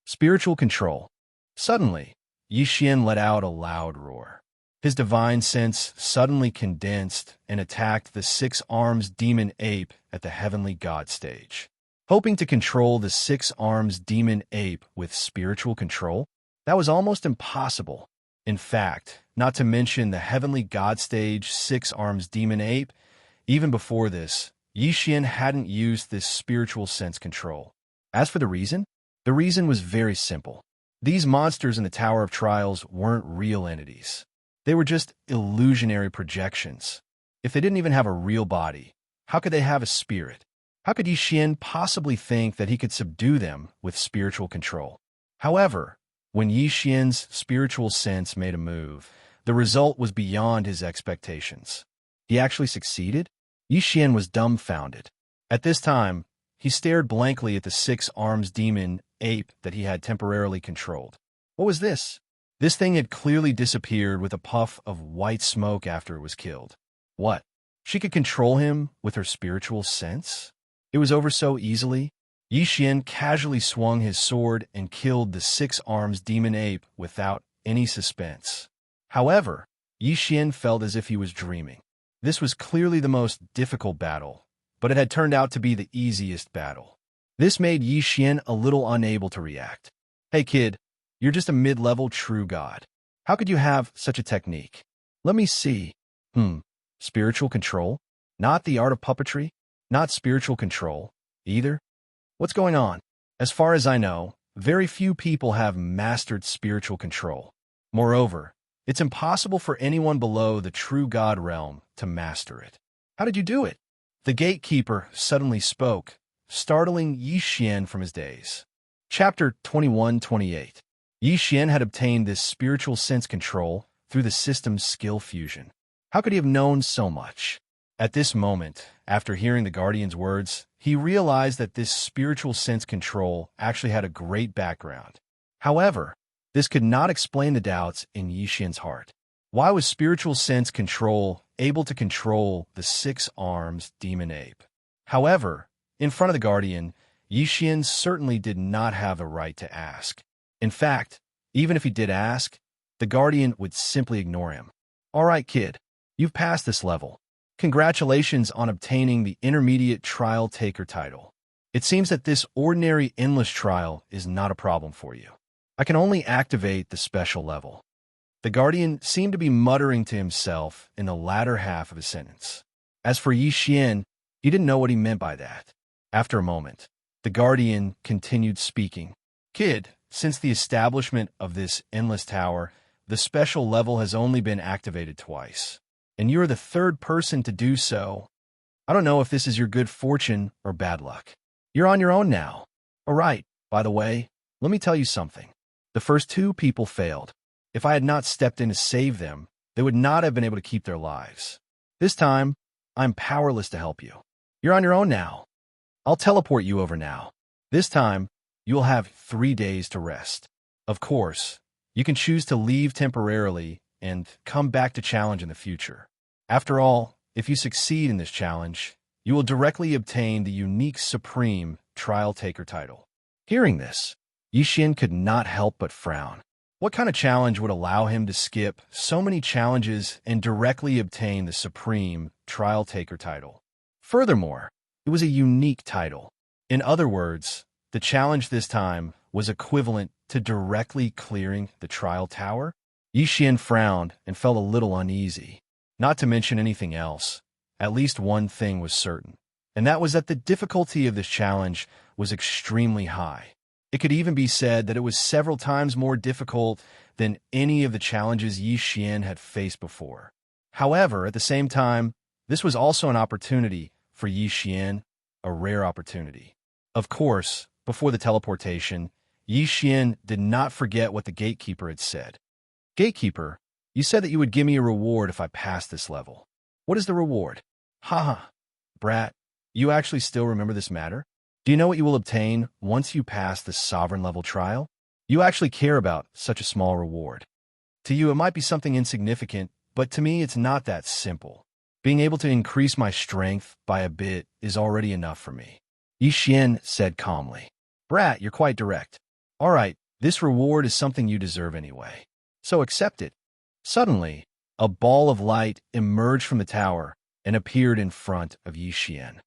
Spiritual control. Suddenly, Xian let out a loud roar. His divine sense suddenly condensed and attacked the 6-armed demon ape at the heavenly god stage. Hoping to control the 6-armed demon ape with spiritual control? That was almost impossible. In fact, not to mention the heavenly god stage 6-armed demon ape, even before this, Xian hadn't used this spiritual sense control. As for the reason was very simple. These monsters in the Tower of Trials weren't real entities. They were just illusionary projections. If they didn't even have a real body, how could they have a spirit? How could Xian possibly think that he could subdue them with spiritual control? However, when Xian's spiritual sense made a move, the result was beyond his expectations. He actually succeeded? Xian was dumbfounded. At this time, he stared blankly at the 6-armed demon ape that he had temporarily controlled. What was this? This thing had clearly disappeared with a puff of white smoke after it was killed. What? She could control him with her spiritual sense? It was over so easily. Xian casually swung his sword and killed the 6-armed demon ape without any suspense. However, Xian felt as if he was dreaming. This was clearly the most difficult battle, but it had turned out to be the easiest battle. This made Xian a little unable to react. Hey kid, you're just a mid-level true god. How could you have such a technique? Let me see. Spiritual control? Not the art of puppetry? Not spiritual control, either? What's going on? As far as I know, very few people have mastered spiritual control. Moreover, it's impossible for anyone below the true god realm to master it. How did you do it? The gatekeeper suddenly spoke, startling Xian from his daze. Chapter 21-28. Xian had obtained this spiritual sense control through the system's skill fusion. How could he have known so much? At this moment, after hearing the Guardian's words, he realized that this spiritual sense control actually had a great background. However, this could not explain the doubts in Yixian's heart. Why was spiritual sense control able to control the 6 arms demon ape? However, in front of the Guardian, Yixian certainly did not have a right to ask. In fact, even if he did ask, the Guardian would simply ignore him. All right, kid, you've passed this level. Congratulations on obtaining the Intermediate Trial Taker title. It seems that this ordinary endless trial is not a problem for you. I can only activate the special level. The Guardian seemed to be muttering to himself in the latter half of his sentence. As for Yixian, he didn't know what he meant by that. After a moment, the Guardian continued speaking. Kid, since the establishment of this endless tower, the special level has only been activated twice, and you are the 3rd person to do so. I don't know if this is your good fortune or bad luck. You're on your own now. All right, by the way, let me tell you something. The first 2 people failed. If I had not stepped in to save them, they would not have been able to keep their lives. This time, I'm powerless to help you. You're on your own now. I'll teleport you over now. This time, you'll have 3 days to rest. Of course, you can choose to leave temporarily and come back to challenge in the future. After all, if you succeed in this challenge, you will directly obtain the unique Supreme Trial Taker title. Hearing this, Yixian could not help but frown. What kind of challenge would allow him to skip so many challenges and directly obtain the Supreme Trial Taker title? Furthermore, it was a unique title. In other words, the challenge this time was equivalent to directly clearing the trial tower. Yixian frowned and felt a little uneasy. Not to mention anything else, at least one thing was certain, and that was that the difficulty of this challenge was extremely high. It could even be said that it was several times more difficult than any of the challenges Yixian had faced before. However, at the same time, this was also an opportunity for Yixian, a rare opportunity. Of course, before the teleportation, Yixian did not forget what the gatekeeper had said. Gatekeeper, you said that you would give me a reward if I passed this level. What is the reward? Haha, brat, you actually still remember this matter? Do you know what you will obtain once you pass the sovereign level trial? You actually care about such a small reward. To you, it might be something insignificant, but to me, it's not that simple. Being able to increase my strength by a bit is already enough for me. Yixian said calmly. Brat, you're quite direct. All right, this reward is something you deserve anyway. So accept it. Suddenly, a ball of light emerged from the tower and appeared in front of Yixian.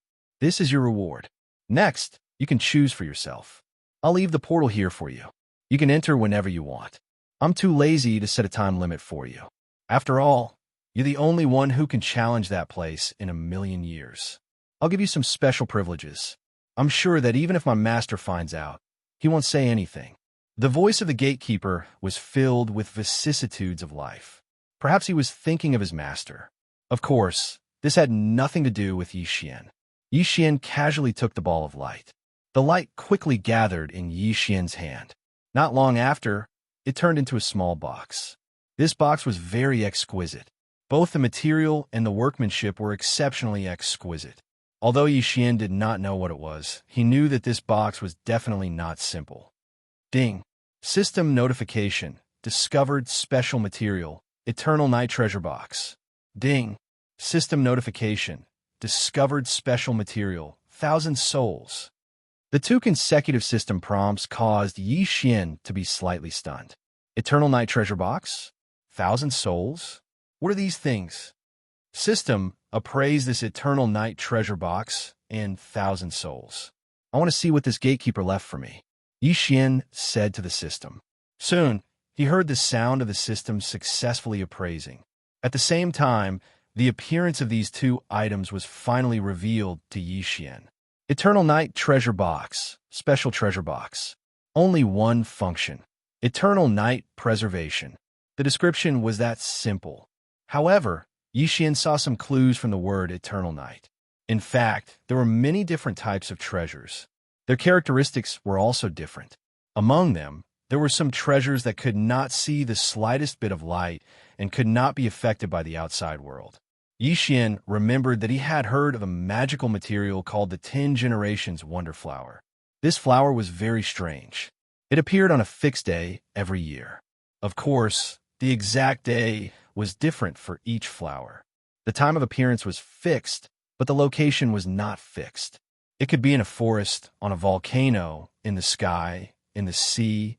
This is your reward. Next, you can choose for yourself. I'll leave the portal here for you. You can enter whenever you want. I'm too lazy to set a time limit for you. After all, you're the only one who can challenge that place in 1,000,000 years. I'll give you some special privileges. I'm sure that even if my master finds out, he won't say anything. The voice of the gatekeeper was filled with vicissitudes of life. Perhaps he was thinking of his master. Of course, this had nothing to do with Yixian. Yixian casually took the ball of light. The light quickly gathered in Yixian's hand. Not long after, it turned into a small box. This box was very exquisite. Both the material and the workmanship were exceptionally exquisite. Although Yixian did not know what it was, he knew that this box was definitely not simple. Ding! System notification. Discovered special material. Eternal Night Treasure Box. Ding! System notification. Discovered special material. 1,000 souls. The 2 consecutive system prompts caused Yixian to be slightly stunned. Eternal Night Treasure Box? 1,000 souls? What are these things? System, appraise this Eternal Night Treasure Box and 1,000 souls. I want to see what this gatekeeper left for me. Yixian said to the system. Soon, he heard the sound of the system successfully appraising. At the same time, the appearance of these 2 items was finally revealed to Yixian. Eternal Night Treasure Box, Special Treasure Box. Only one function. Eternal Night Preservation. The description was that simple. However, Yixian saw some clues from the word Eternal Night. In fact, there were many different types of treasures. Their characteristics were also different. Among them, there were some treasures that could not see the slightest bit of light and could not be affected by the outside world. Yi Xian remembered that he had heard of a magical material called the 10 Generations Wonder Flower. This flower was very strange. It appeared on a fixed day every year. Of course, the exact day was different for each flower. The time of appearance was fixed, but the location was not fixed. It could be in a forest, on a volcano, in the sky, in the sea,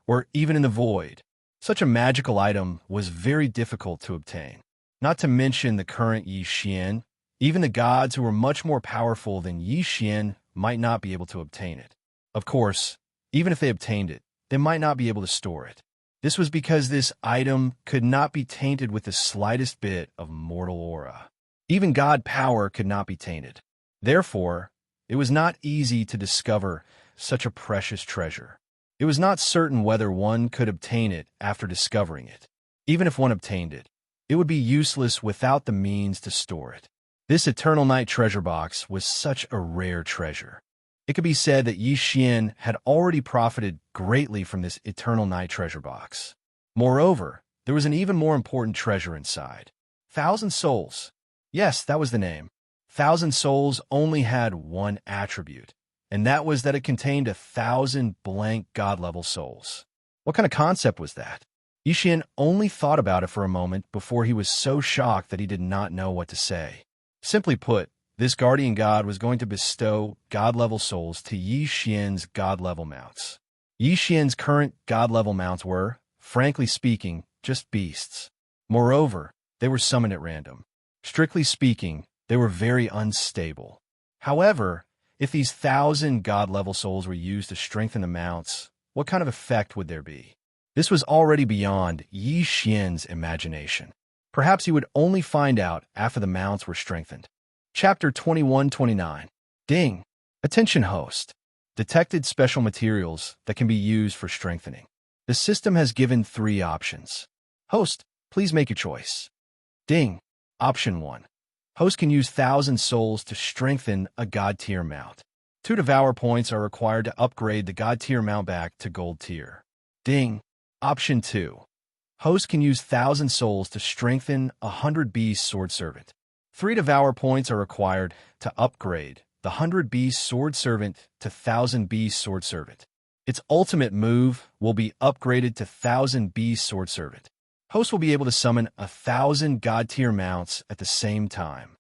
or even in the void. Such a magical item was very difficult to obtain. Not to mention the current Yi Xian, even the gods who were much more powerful than Yi Xian might not be able to obtain it. Of course, even if they obtained it, they might not be able to store it. This was because this item could not be tainted with the slightest bit of mortal aura. Even god power could not be tainted. Therefore, it was not easy to discover such a precious treasure. It was not certain whether one could obtain it after discovering it. Even if one obtained it, it would be useless without the means to store it. This Eternal Night treasure box was such a rare treasure. It could be said that Yi Xian had already profited greatly from this Eternal Night treasure box. Moreover, there was an even more important treasure inside. 1,000 souls. Yes, that was the name. 1,000 souls only had one attribute, and that was that it contained 1,000 blank god-level souls. What kind of concept was that? Yi Xian only thought about it for a moment before he was so shocked that he did not know what to say. Simply put, this guardian god was going to bestow god-level souls to Yi Xian's god-level mounts. Yi Xian's current god-level mounts were, frankly speaking, just beasts. Moreover, they were summoned at random. Strictly speaking, they were very unstable. However, if these 1,000 god-level souls were used to strengthen the mounts, what kind of effect would there be? This was already beyond Yi Xian's imagination. Perhaps he would only find out after the mounts were strengthened. Chapter 21-29. Ding! Attention host. Detected special materials that can be used for strengthening. The system has given 3 options. Host, please make your choice. Ding! Option 1. Host can use 1,000 souls to strengthen a God tier mount. 2 Devour points are required to upgrade the God tier mount back to Gold tier. Ding! Option 2. Host can use 1,000 souls to strengthen a 100 Beast Sword Servant. 3 Devour points are required to upgrade the 100 Beast Sword Servant to 1,000 Beast Sword Servant. Its ultimate move will be upgraded to 1,000 Beast Sword Servant. Host will be able to summon 1,000 God tier mounts at the same time.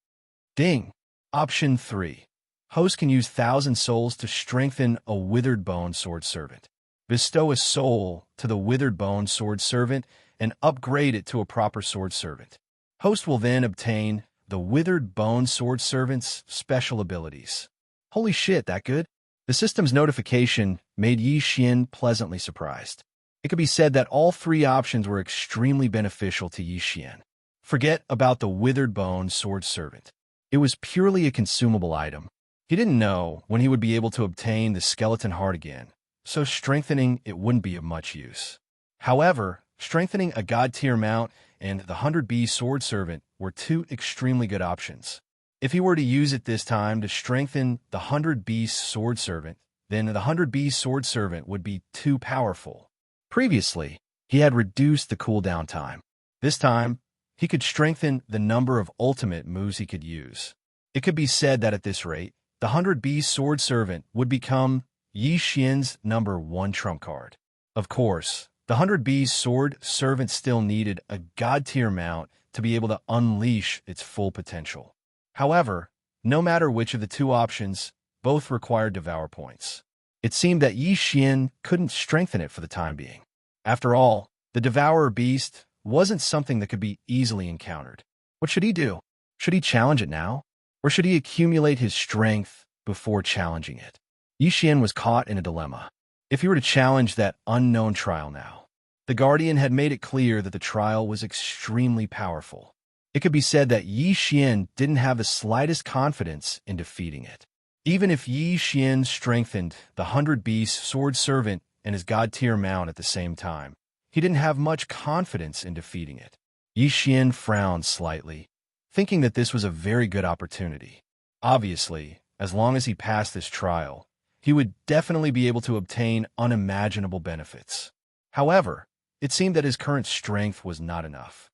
Ding! Option 3. Host can use 1,000 souls to strengthen a Withered Bone Sword Servant. Bestow a soul to the Withered Bone Sword Servant and upgrade it to a proper Sword Servant. Host will then obtain the Withered Bone Sword Servant's special abilities. Holy shit, that good? The system's notification made Yi Xian pleasantly surprised. It could be said that all 3 options were extremely beneficial to Yi Xian. Forget about the Withered Bone Sword Servant. It was purely a consumable item. He didn't know when he would be able to obtain the skeleton heart again, so strengthening it wouldn't be of much use. However, strengthening a God tier mount and the 100 Beast Sword Servant were 2 extremely good options. If he were to use it this time to strengthen the 100 Beast Sword Servant, then the 100 Beast Sword Servant would be too powerful. Previously, he had reduced the cooldown time. This time, he could strengthen the number of ultimate moves he could use. It could be said that at this rate, the 100 Beast Sword Servant would become Yi Xian's number 1 trump card. Of course, the 100 Beast Sword Servant still needed a God tier mount to be able to unleash its full potential. However, no matter which of the 2 options, both required Devour points. It seemed that Yi Xian couldn't strengthen it for the time being. After all, the Devourer beast wasn't something that could be easily encountered. What should he do? Should he challenge it now? Or should he accumulate his strength before challenging it? Yi Xian was caught in a dilemma. If he were to challenge that unknown trial now, the Guardian had made it clear that the trial was extremely powerful. It could be said that Yi Xian didn't have the slightest confidence in defeating it. Even if Yi Xian strengthened the 100 Beast Sword Servant and his God tier mount at the same time, he didn't have much confidence in defeating it. Yi Xian frowned slightly, thinking that this was a very good opportunity. Obviously, as long as he passed this trial, he would definitely be able to obtain unimaginable benefits. However, it seemed that his current strength was not enough.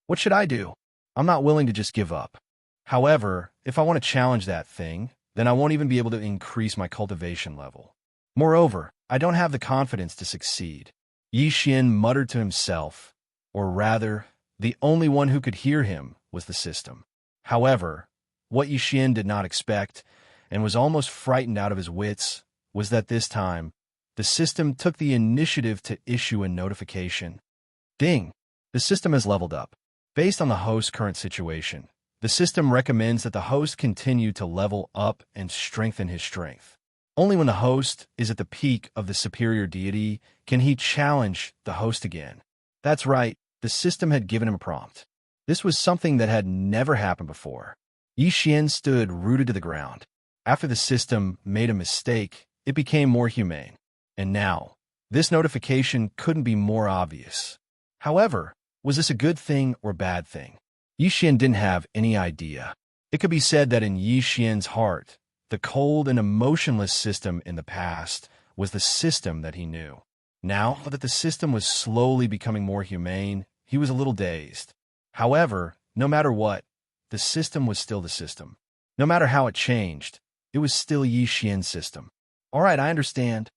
What should I do? I'm not willing to just give up. However, if I want to challenge that thing, then I won't even be able to increase my cultivation level. Moreover, I don't have the confidence to succeed. Yi Xian muttered to himself, or rather, the only one who could hear him was the system. However, what Yi Xian did not expect, and was almost frightened out of his wits, was that this time, the system took the initiative to issue a notification. Ding! The system has leveled up. Based on the host's current situation, the system recommends that the host continue to level up and strengthen his strength. Only when the host is at the peak of the superior deity can he challenge the host again. That's right, the system had given him a prompt. This was something that had never happened before. Yi Xian stood rooted to the ground. After the system made a mistake, it became more humane. And now, this notification couldn't be more obvious. However, was this a good thing or bad thing? Yi Xian didn't have any idea. It could be said that in Yi Xian's heart, the cold and emotionless system in the past was the system that he knew. Now that the system was slowly becoming more humane, he was a little dazed. However, no matter what, the system was still the system. No matter how it changed, it was still Yi Xian's system. All right, I understand.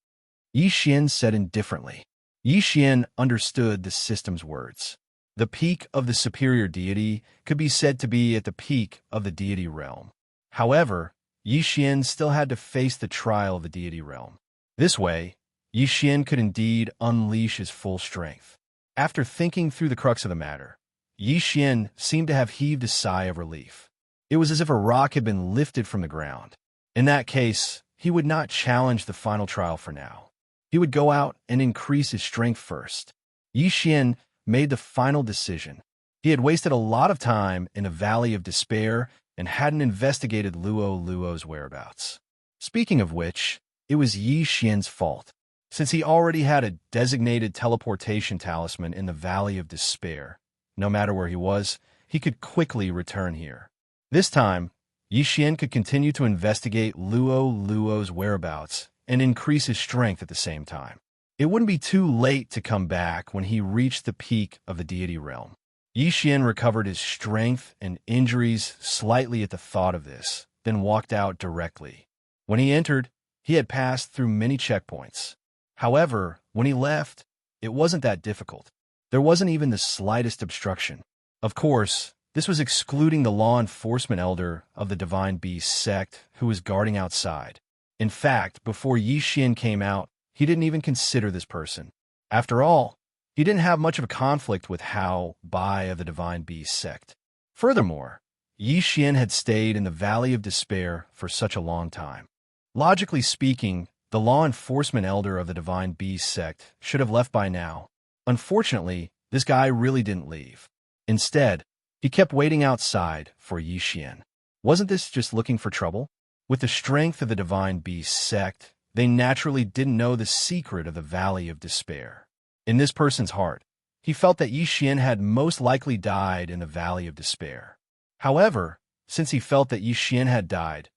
Yi Xian said indifferently. Yi Xian understood the system's words. The peak of the superior deity could be said to be at the peak of the deity realm. However, Yi Xian still had to face the trial of the deity realm. This way, Yi Xian could indeed unleash his full strength. After thinking through the crux of the matter, Yi Xian seemed to have heaved a sigh of relief. It was as if a rock had been lifted from the ground. In that case, he would not challenge the final trial for now. He would go out and increase his strength first. Yi Xian made the final decision. He had wasted a lot of time in a valley of despair and hadn't investigated Luo's whereabouts. Speaking of which, it was Yi Xian's fault. Since he already had a designated teleportation talisman in the Valley of Despair, no matter where he was, he could quickly return here. This time, Yi Xian could continue to investigate Luo's whereabouts and increase his strength at the same time. It wouldn't be too late to come back when he reached the peak of the deity realm. Yi Xian recovered his strength and injuries slightly at the thought of this, then walked out directly. When he entered, he had passed through many checkpoints. However, when he left, it wasn't that difficult. There wasn't even the slightest obstruction. Of course, this was excluding the law enforcement elder of the Divine Beast sect who was guarding outside. In fact, before Yi Xian came out, he didn't even consider this person. After all, he didn't have much of a conflict with Hao Bai of the Divine Beast sect. Furthermore, Yi Xian had stayed in the Valley of Despair for such a long time. Logically speaking, the law enforcement elder of the Divine Beast sect should have left by now. Unfortunately, this guy really didn't leave. Instead, he kept waiting outside for Yi Xian. Wasn't this just looking for trouble? With the strength of the Divine Beast sect, they naturally didn't know the secret of the Valley of Despair. In this person's heart, he felt that Yi Xian had most likely died in the Valley of Despair. However, since he felt that Yi Xian had died,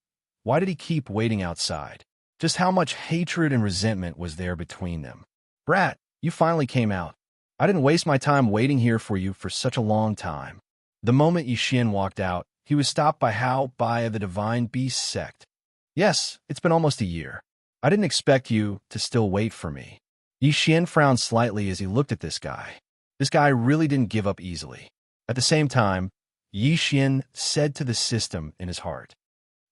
why did he keep waiting outside? Just how much hatred and resentment was there between them? Brat, you finally came out. I didn't waste my time waiting here for you for such a long time. The moment Yi Xian walked out, he was stopped by Hao Bai of the Divine Beast sect. Yes, it's been almost a year. I didn't expect you to still wait for me. Yi Xian frowned slightly as he looked at this guy. This guy really didn't give up easily. At the same time, Yi Xian said to the system in his heart,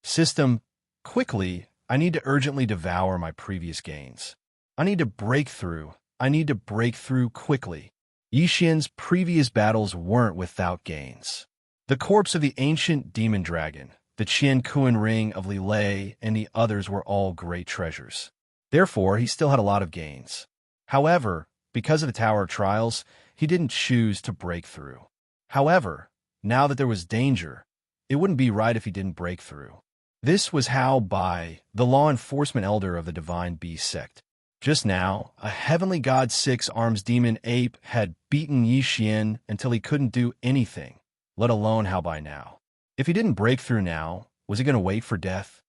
System, quickly, I need to urgently devour my previous gains. I need to break through. I need to break through quickly. Yi Xian's previous battles weren't without gains. The corpse of the ancient demon dragon, the Qian Kuan ring of Li Lei, and the others were all great treasures. Therefore, he still had a lot of gains. However, because of the Tower of Trials, he didn't choose to break through. However, now that there was danger, it wouldn't be right if he didn't break through. This was Hao Bai, the law enforcement elder of the Divine Beast sect. Just now, a heavenly god six-arms demon ape had beaten Yi Xian until he couldn't do anything, let alone Hao Bai now. If he didn't break through now, was he going to wait for death?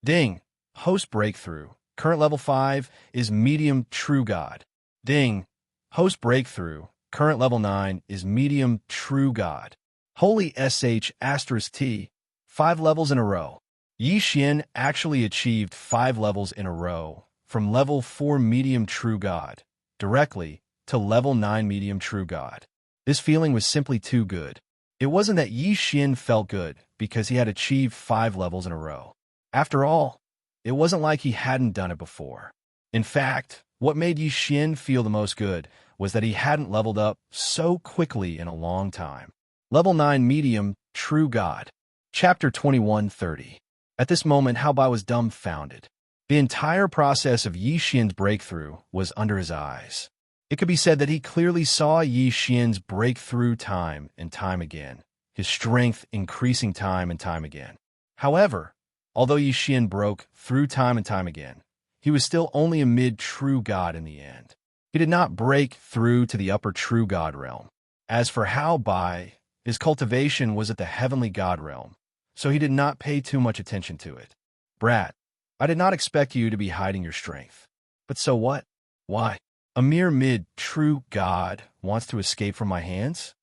Ding! Host breakthrough. Current level 5 is medium true god. Ding! Host breakthrough. Current level 9 is medium true god. Holy sh*t, 5 levels in a row. Yi Xian actually achieved 5 levels in a row, from level 4 medium true god, directly to level 9 medium true god. This feeling was simply too good. It wasn't that Yi Xian felt good because he had achieved 5 levels in a row. After all, it wasn't like he hadn't done it before. In fact, what made Yi Xian feel the most good was that he hadn't leveled up so quickly in a long time. Level 9 Medium True God. Chapter 21:30. At this moment, Hao Bai was dumbfounded. The entire process of Yi Xian's breakthrough was under his eyes. It could be said that he clearly saw Yi Xian's breakthrough time and time again, his strength increasing time and time again. However, although Yi Xian broke through time and time again, he was still only a mid-true god in the end. He did not break through to the upper true god realm. As for Hao Bai, his cultivation was at the heavenly god realm, so he did not pay too much attention to it. Brat, I did not expect you to be hiding your strength. But so what? Why? A mere mid-true god wants to escape from my hands?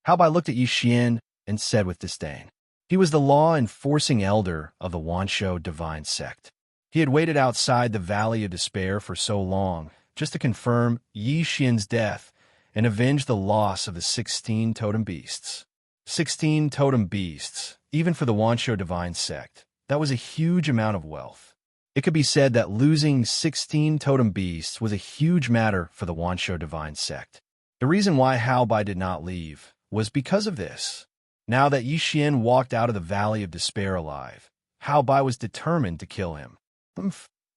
Hao Bai looked at Yi Xian and said with disdain. He was the law-enforcing elder of the Wanshou divine sect. He had waited outside the Valley of Despair for so long, just to confirm Yi Xian's death and avenge the loss of the 16 totem beasts. 16 totem beasts, even for the Wanshou divine sect, that was a huge amount of wealth. It could be said that losing 16 totem beasts was a huge matter for the Wanshou divine sect. The reason why Hao Bai did not leave was because of this. Now that Yi Xian walked out of the Valley of Despair alive, Hao Bai was determined to kill him.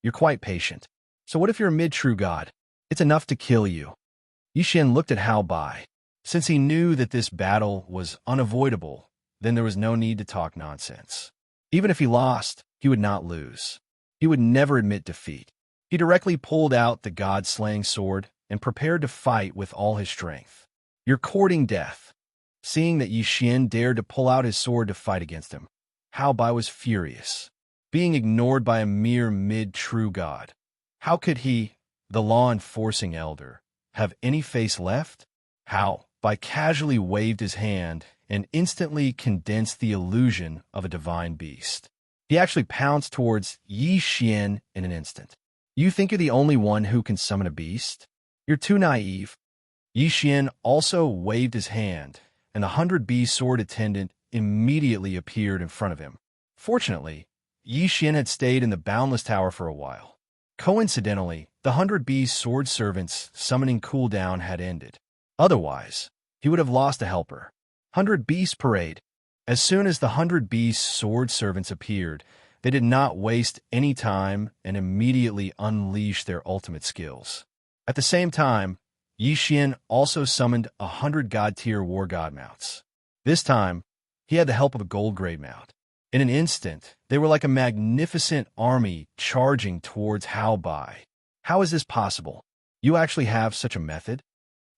You're quite patient. So what if you're a mid-true god? It's enough to kill you. Yi Xian looked at Hao Bai. Since he knew that this battle was unavoidable, then there was no need to talk nonsense. Even if he lost, he would not lose. He would never admit defeat. He directly pulled out the god-slaying sword and prepared to fight with all his strength. You're courting death. Seeing that Yi Xian dared to pull out his sword to fight against him, Hao Bai was furious. Being ignored by a mere mid-true god. How could he, the law-enforcing elder, have any face left? Hao Bai casually waved his hand and instantly condensed the illusion of a divine beast. He actually pounced towards Yi Xian in an instant. You think you're the only one who can summon a beast? You're too naive. Yi Xian also waved his hand, and the 100-beast sword attendant immediately appeared in front of him. Fortunately, Yi Xian had stayed in the Boundless Tower for a while. Coincidentally, the 100-beast sword servant's summoning cooldown had ended. Otherwise, he would have lost a helper. 100-beast parade. As soon as the 100-beast sword servants appeared, they did not waste any time and immediately unleashed their ultimate skills. At the same time, Yi Xian also summoned 100 god-tier war god mounts. This time, he had the help of a gold grade mount. In an instant, they were like a magnificent army charging towards Hao Bai. How is this possible? You actually have such a method?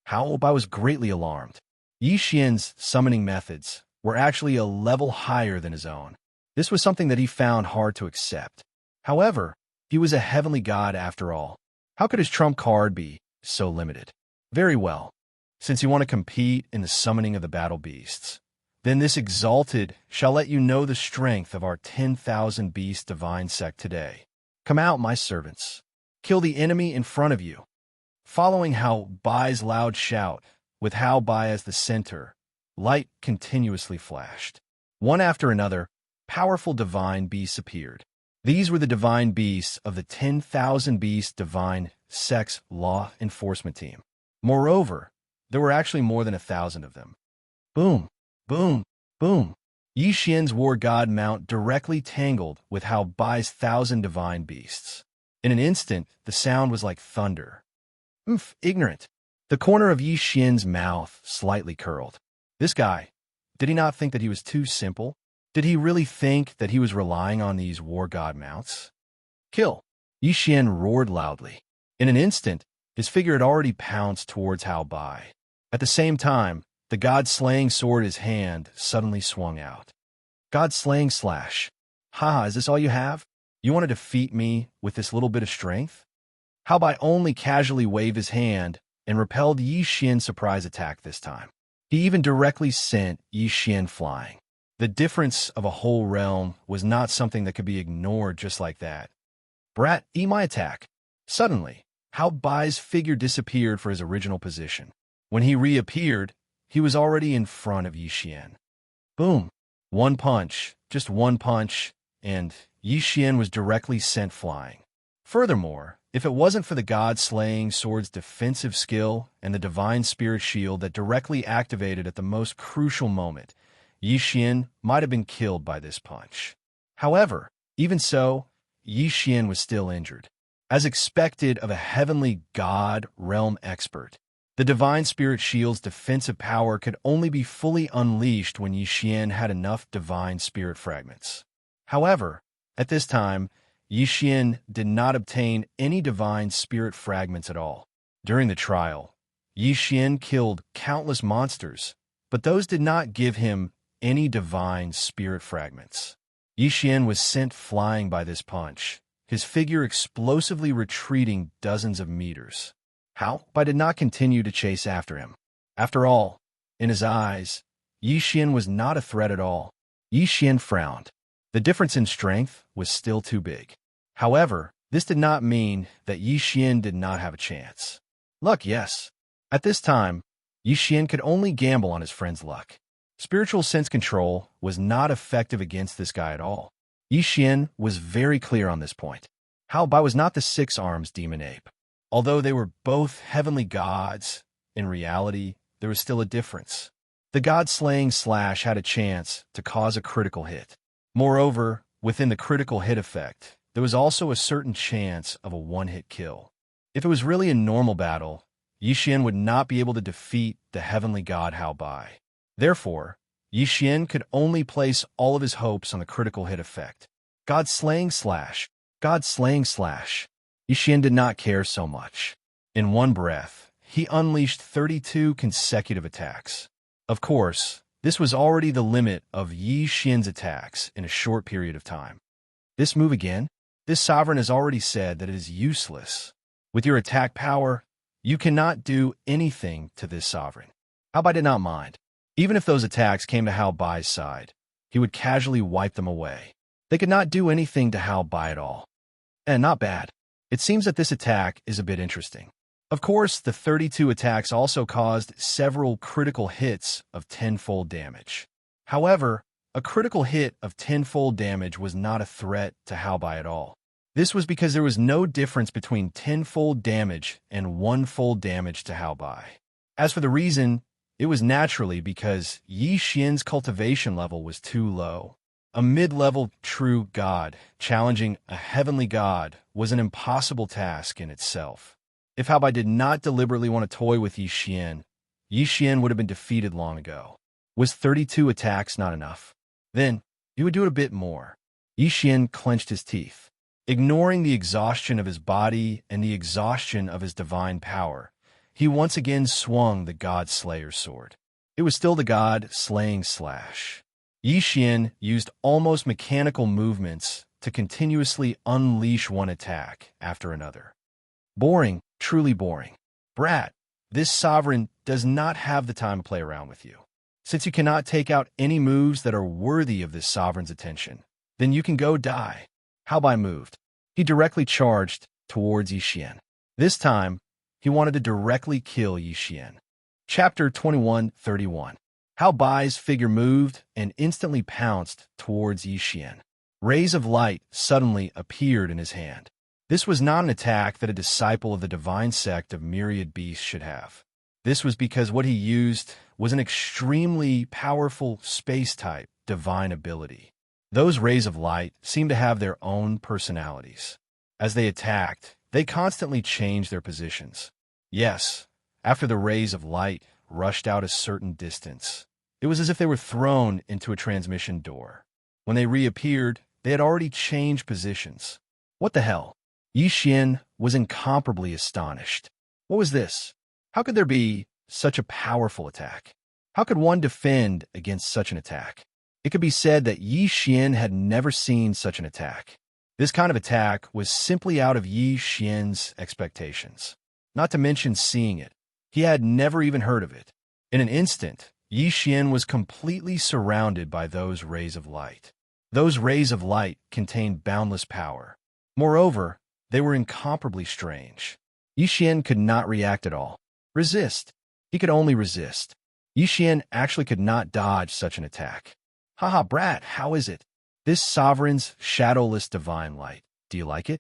Hao Bai was greatly alarmed. Yi Xian's summoning methods were actually a level higher than his own. This was something that he found hard to accept. However, he was a heavenly god after all. How could his trump card be so limited? Very well. Since you want to compete in the summoning of the battle beasts, then this exalted shall let you know the strength of our 10,000 beast divine sect today. Come out, my servants. Kill the enemy in front of you. Following Hao Bai's loud shout, with Hao Bai as the center, light continuously flashed. One after another, powerful divine beasts appeared. These were the divine beasts of the 10,000 beast divine sect's law enforcement team. Moreover, there were actually more than 1,000 of them. Boom, boom, boom. Yi Xian's war god mount directly tangled with Hao Bai's 1,000 divine beasts. In an instant, the sound was like thunder. Ignorant. The corner of Yi Xian's mouth slightly curled. This guy, did he not think that he was too simple? Did he really think that he was relying on these war god mounts? Kill! Yi Xian roared loudly. In an instant, his figure had already pounced towards Hao Bai. At the same time, the god-slaying sword in his hand suddenly swung out. God-slaying slash. Haha, is this all you have? You want to defeat me with this little bit of strength? Hao Bai only casually waved his hand and repelled Yi Xian's surprise attack this time. He even directly sent Xian flying. The difference of a whole realm was not something that could be ignored just like that. Brat, eat my attack. Suddenly, Hao Bai's figure disappeared for his original position. When he reappeared, he was already in front of Xian. Boom. One punch, just one punch, and Xian was directly sent flying. Furthermore, if it wasn't for the god-slaying sword's defensive skill and the divine spirit shield that directly activated at the most crucial moment, Xian might have been killed by this punch. However, even so, Xian was still injured. As expected of a heavenly god realm expert, the divine spirit shield's defensive power could only be fully unleashed when Xian had enough divine spirit fragments. However, at this time, Xian did not obtain any divine spirit fragments at all. During the trial, Xian killed countless monsters, but those did not give him any divine spirit fragments. Xian was sent flying by this punch, his figure explosively retreating dozens of meters. Hao Bai did not continue to chase after him. After all, in his eyes, Xian was not a threat at all. Xian frowned. The difference in strength was still too big. However, this did not mean that Xian did not have a chance. Luck, yes. At this time, Xian could only gamble on his friend's luck. Spiritual sense control was not effective against this guy at all. Xian was very clear on this point. Hao Bai was not the six-arms demon ape. Although they were both heavenly gods, in reality, there was still a difference. The god-slaying slash had a chance to cause a critical hit. Moreover, within the critical hit effect, there was also a certain chance of a one-hit kill. If it was really a normal battle, Xian would not be able to defeat the heavenly god Hao Bai. Therefore, Xian could only place all of his hopes on the critical hit effect. God-slaying slash, God-slaying slash. Xian did not care so much. In one breath, he unleashed 32 consecutive attacks. Of course, this was already the limit of Xian's attacks in a short period of time. This move again? This sovereign has already said that it is useless. With your attack power, you cannot do anything to this sovereign. Hao Bai did not mind. Even if those attacks came to Hao Bai's side, he would casually wipe them away. They could not do anything to Hao Bai at all. And not bad. It seems that this attack is a bit interesting. Of course, the 32 attacks also caused several critical hits of tenfold damage. However, a critical hit of tenfold damage was not a threat to Hao Bai at all. This was because there was no difference between tenfold damage and one-fold damage to Hao Bai. As for the reason, it was naturally because Xian's cultivation level was too low. A mid-level true god challenging a heavenly god was an impossible task in itself. If Hao Bai did not deliberately want to toy with Xian would have been defeated long ago. Was 32 attacks not enough? Then, he would do it a bit more. Xian clenched his teeth. Ignoring the exhaustion of his body and the exhaustion of his divine power, he once again swung the God Slayer's sword. It was still the God Slaying Slash. Xian used almost mechanical movements to continuously unleash one attack after another. Boring, truly boring. Brat, this sovereign does not have the time to play around with you. Since you cannot take out any moves that are worthy of this sovereign's attention, then you can go die. Hao Bai moved. He directly charged towards Xian. This time, he wanted to directly kill Xian. Chapter 21:31. Hao Bai's figure moved and instantly pounced towards Xian. Rays of light suddenly appeared in his hand. This was not an attack that a disciple of the divine sect of myriad beasts should have. This was because what he used was an extremely powerful space-type divine ability. Those rays of light seemed to have their own personalities. As they attacked, they constantly changed their positions. Yes, after the rays of light rushed out a certain distance, it was as if they were thrown into a transmission door. When they reappeared, they had already changed positions. What the hell? Xian was incomparably astonished. What was this? How could there be such a powerful attack? How could one defend against such an attack? It could be said that Xian had never seen such an attack. This kind of attack was simply out of Xian's expectations. Not to mention seeing it. He had never even heard of it. In an instant, Yi Xian was completely surrounded by those rays of light. Those rays of light contained boundless power. Moreover, they were incomparably strange. Yi Xian could not react at all. Resist. He could only resist. Yi Xian actually could not dodge such an attack. Haha, brat, how is it? This sovereign's shadowless divine light. Do you like it?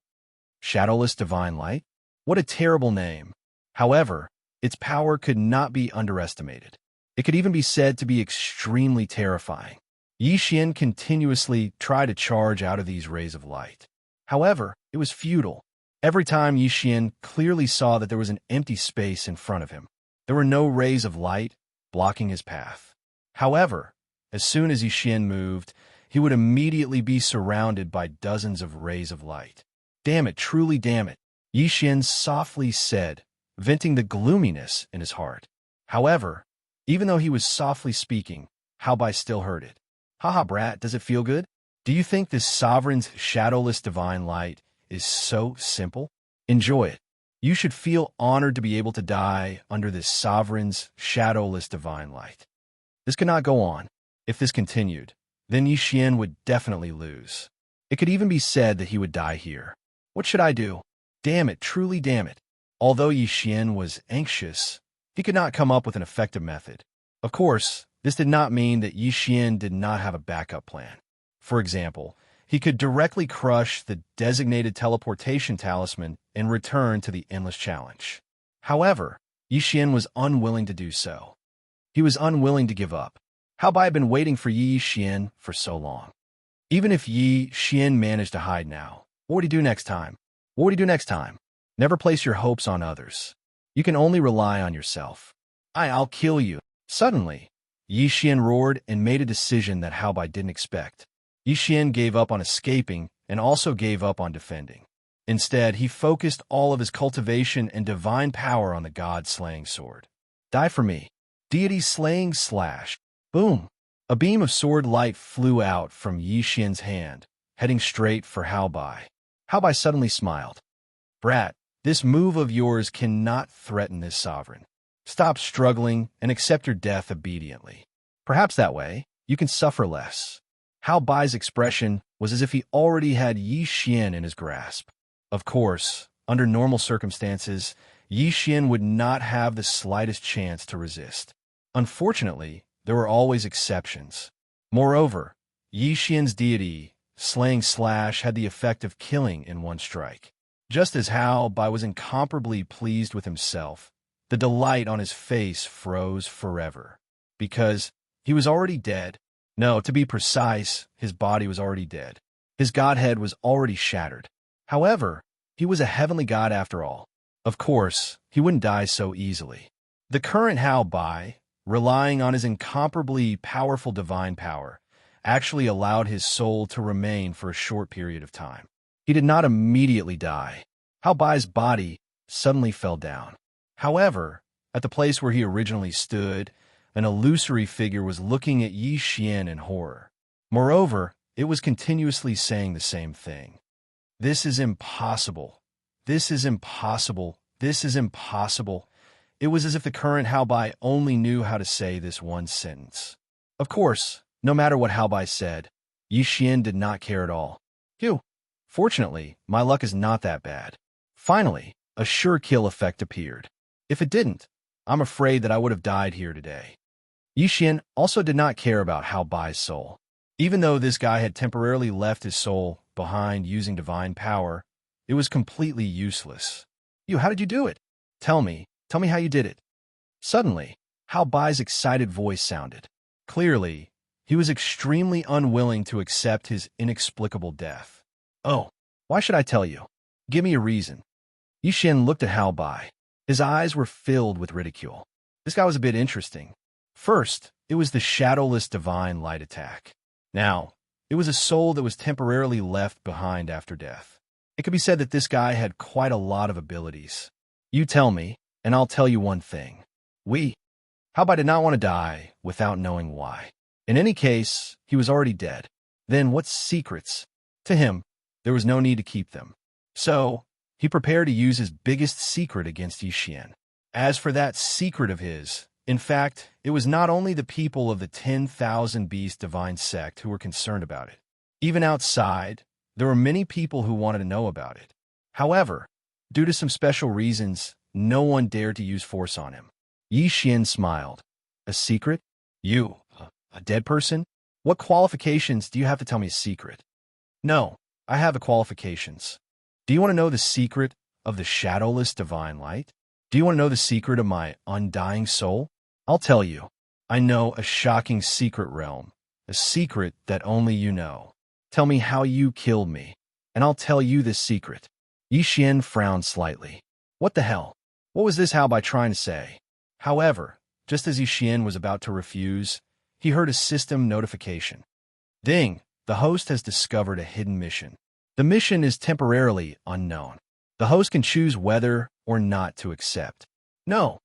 Shadowless divine light? What a terrible name. However, its power could not be underestimated. It could even be said to be extremely terrifying. Yi Xian continuously tried to charge out of these rays of light. However, it was futile. Every time Yi Xian clearly saw that there was an empty space in front of him. There were no rays of light blocking his path. However, as soon as Yi Xian moved, he would immediately be surrounded by dozens of rays of light. Damn it, truly damn it, Yi Xian softly said, venting the gloominess in his heart. However, even though he was softly speaking, Hao Bai still heard it. Haha, brat, does it feel good? Do you think this sovereign's shadowless divine light is so simple? Enjoy it. You should feel honored to be able to die under this sovereign's shadowless divine light. This could not go on. If this continued, then Yi Xian would definitely lose. It could even be said that he would die here. What should I do? Damn it, truly damn it. Although Yi Xian was anxious, he could not come up with an effective method. Of course, this did not mean that Yi Xian did not have a backup plan. For example, he could directly crush the designated teleportation talisman and return to the endless challenge. However, Yi Xian was unwilling to do so. He was unwilling to give up. Hao Bai had been waiting for Yi Xian for so long. Even if Yi Xian managed to hide now, what would he do next time? What would he do next time? Never place your hopes on others. You can only rely on yourself. I'll kill you. Suddenly, Yi Xian roared and made a decision that Hao Bai didn't expect. Yi Xian gave up on escaping and also gave up on defending. Instead, he focused all of his cultivation and divine power on the god-slaying sword. Die for me. Deity slaying slash. Boom. A beam of sword light flew out from Yi Xian's hand, heading straight for Hao Bai. Hao Bai suddenly smiled. Brat, this move of yours cannot threaten this sovereign. Stop struggling and accept your death obediently. Perhaps that way, you can suffer less. Hao Bai's expression was as if he already had Yi Xian in his grasp. Of course, under normal circumstances, Yi Xian would not have the slightest chance to resist. Unfortunately, there were always exceptions. Moreover, Yi Xian's deity, slaying slash, had the effect of killing in one strike. Just as Hao Bai was incomparably pleased with himself, the delight on his face froze forever. Because he was already dead. No, to be precise, his body was already dead. His godhead was already shattered. However, he was a heavenly god after all. Of course, he wouldn't die so easily. The current Hao Bai, relying on his incomparably powerful divine power, actually allowed his soul to remain for a short period of time. He did not immediately die. Hao Bai's body suddenly fell down. However, at the place where he originally stood, an illusory figure was looking at Yi Xian in horror. Moreover, it was continuously saying the same thing. This is impossible. This is impossible. This is impossible. It was as if the current Hao Bai only knew how to say this one sentence. Of course, no matter what Hao Bai said, Yi Xian did not care at all. Phew. Fortunately, my luck is not that bad. Finally, a sure kill effect appeared. If it didn't, I'm afraid that I would have died here today. Yi Xian also did not care about Hao Bai's soul. Even though this guy had temporarily left his soul behind using divine power, it was completely useless. How did you do it? Tell me how you did it. Suddenly, Hao Bai's excited voice sounded. Clearly, he was extremely unwilling to accept his inexplicable death. Oh, why should I tell you? Give me a reason. Yi Xian looked at Hao Bai. His eyes were filled with ridicule. This guy was a bit interesting. First, it was the shadowless divine light attack. Now, it was a soul that was temporarily left behind after death. It could be said that this guy had quite a lot of abilities. You tell me, and I'll tell you one thing. Hao Bai did not want to die without knowing why. In any case, he was already dead. Then what secrets? To him, there was no need to keep them. So, he prepared to use his biggest secret against Yi Xian. As for that secret of his, In fact, it was not only the people of the 10,000 Beast divine sect who were concerned about it. Even outside, there were many people who wanted to know about it. However, due to some special reasons, no one dared to use force on him. Yi Xian smiled. A secret? You, a dead person? What qualifications do you have to tell me a secret? No, I have the qualifications. Do you want to know the secret of the shadowless divine light? Do you want to know the secret of my undying soul? I'll tell you. I know a shocking secret realm, a secret that only you know. Tell me how you killed me, and I'll tell you this secret. Yi Xian frowned slightly. What the hell? What was this Hao Bai trying to say? However, just as Yi Xian was about to refuse, he heard a system notification. Ding! The host has discovered a hidden mission. The mission is temporarily unknown. The host can choose whether or not to accept. No.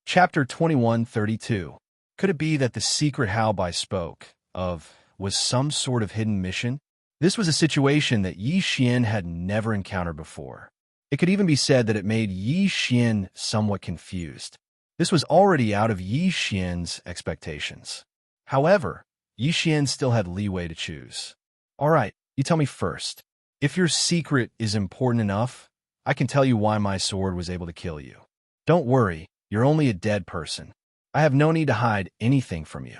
Chapter 2132. Could it be that the secret Hao Bai spoke of was some sort of hidden mission? This was a situation that Yi Xian had never encountered before. It could even be said that it made Yi Xian somewhat confused. This was already out of Yi Xian's expectations. However, Yi Xian still had leeway to choose. All right, you tell me first. If your secret is important enough, I can tell you why my sword was able to kill you. Don't worry, you're only a dead person. I have no need to hide anything from you.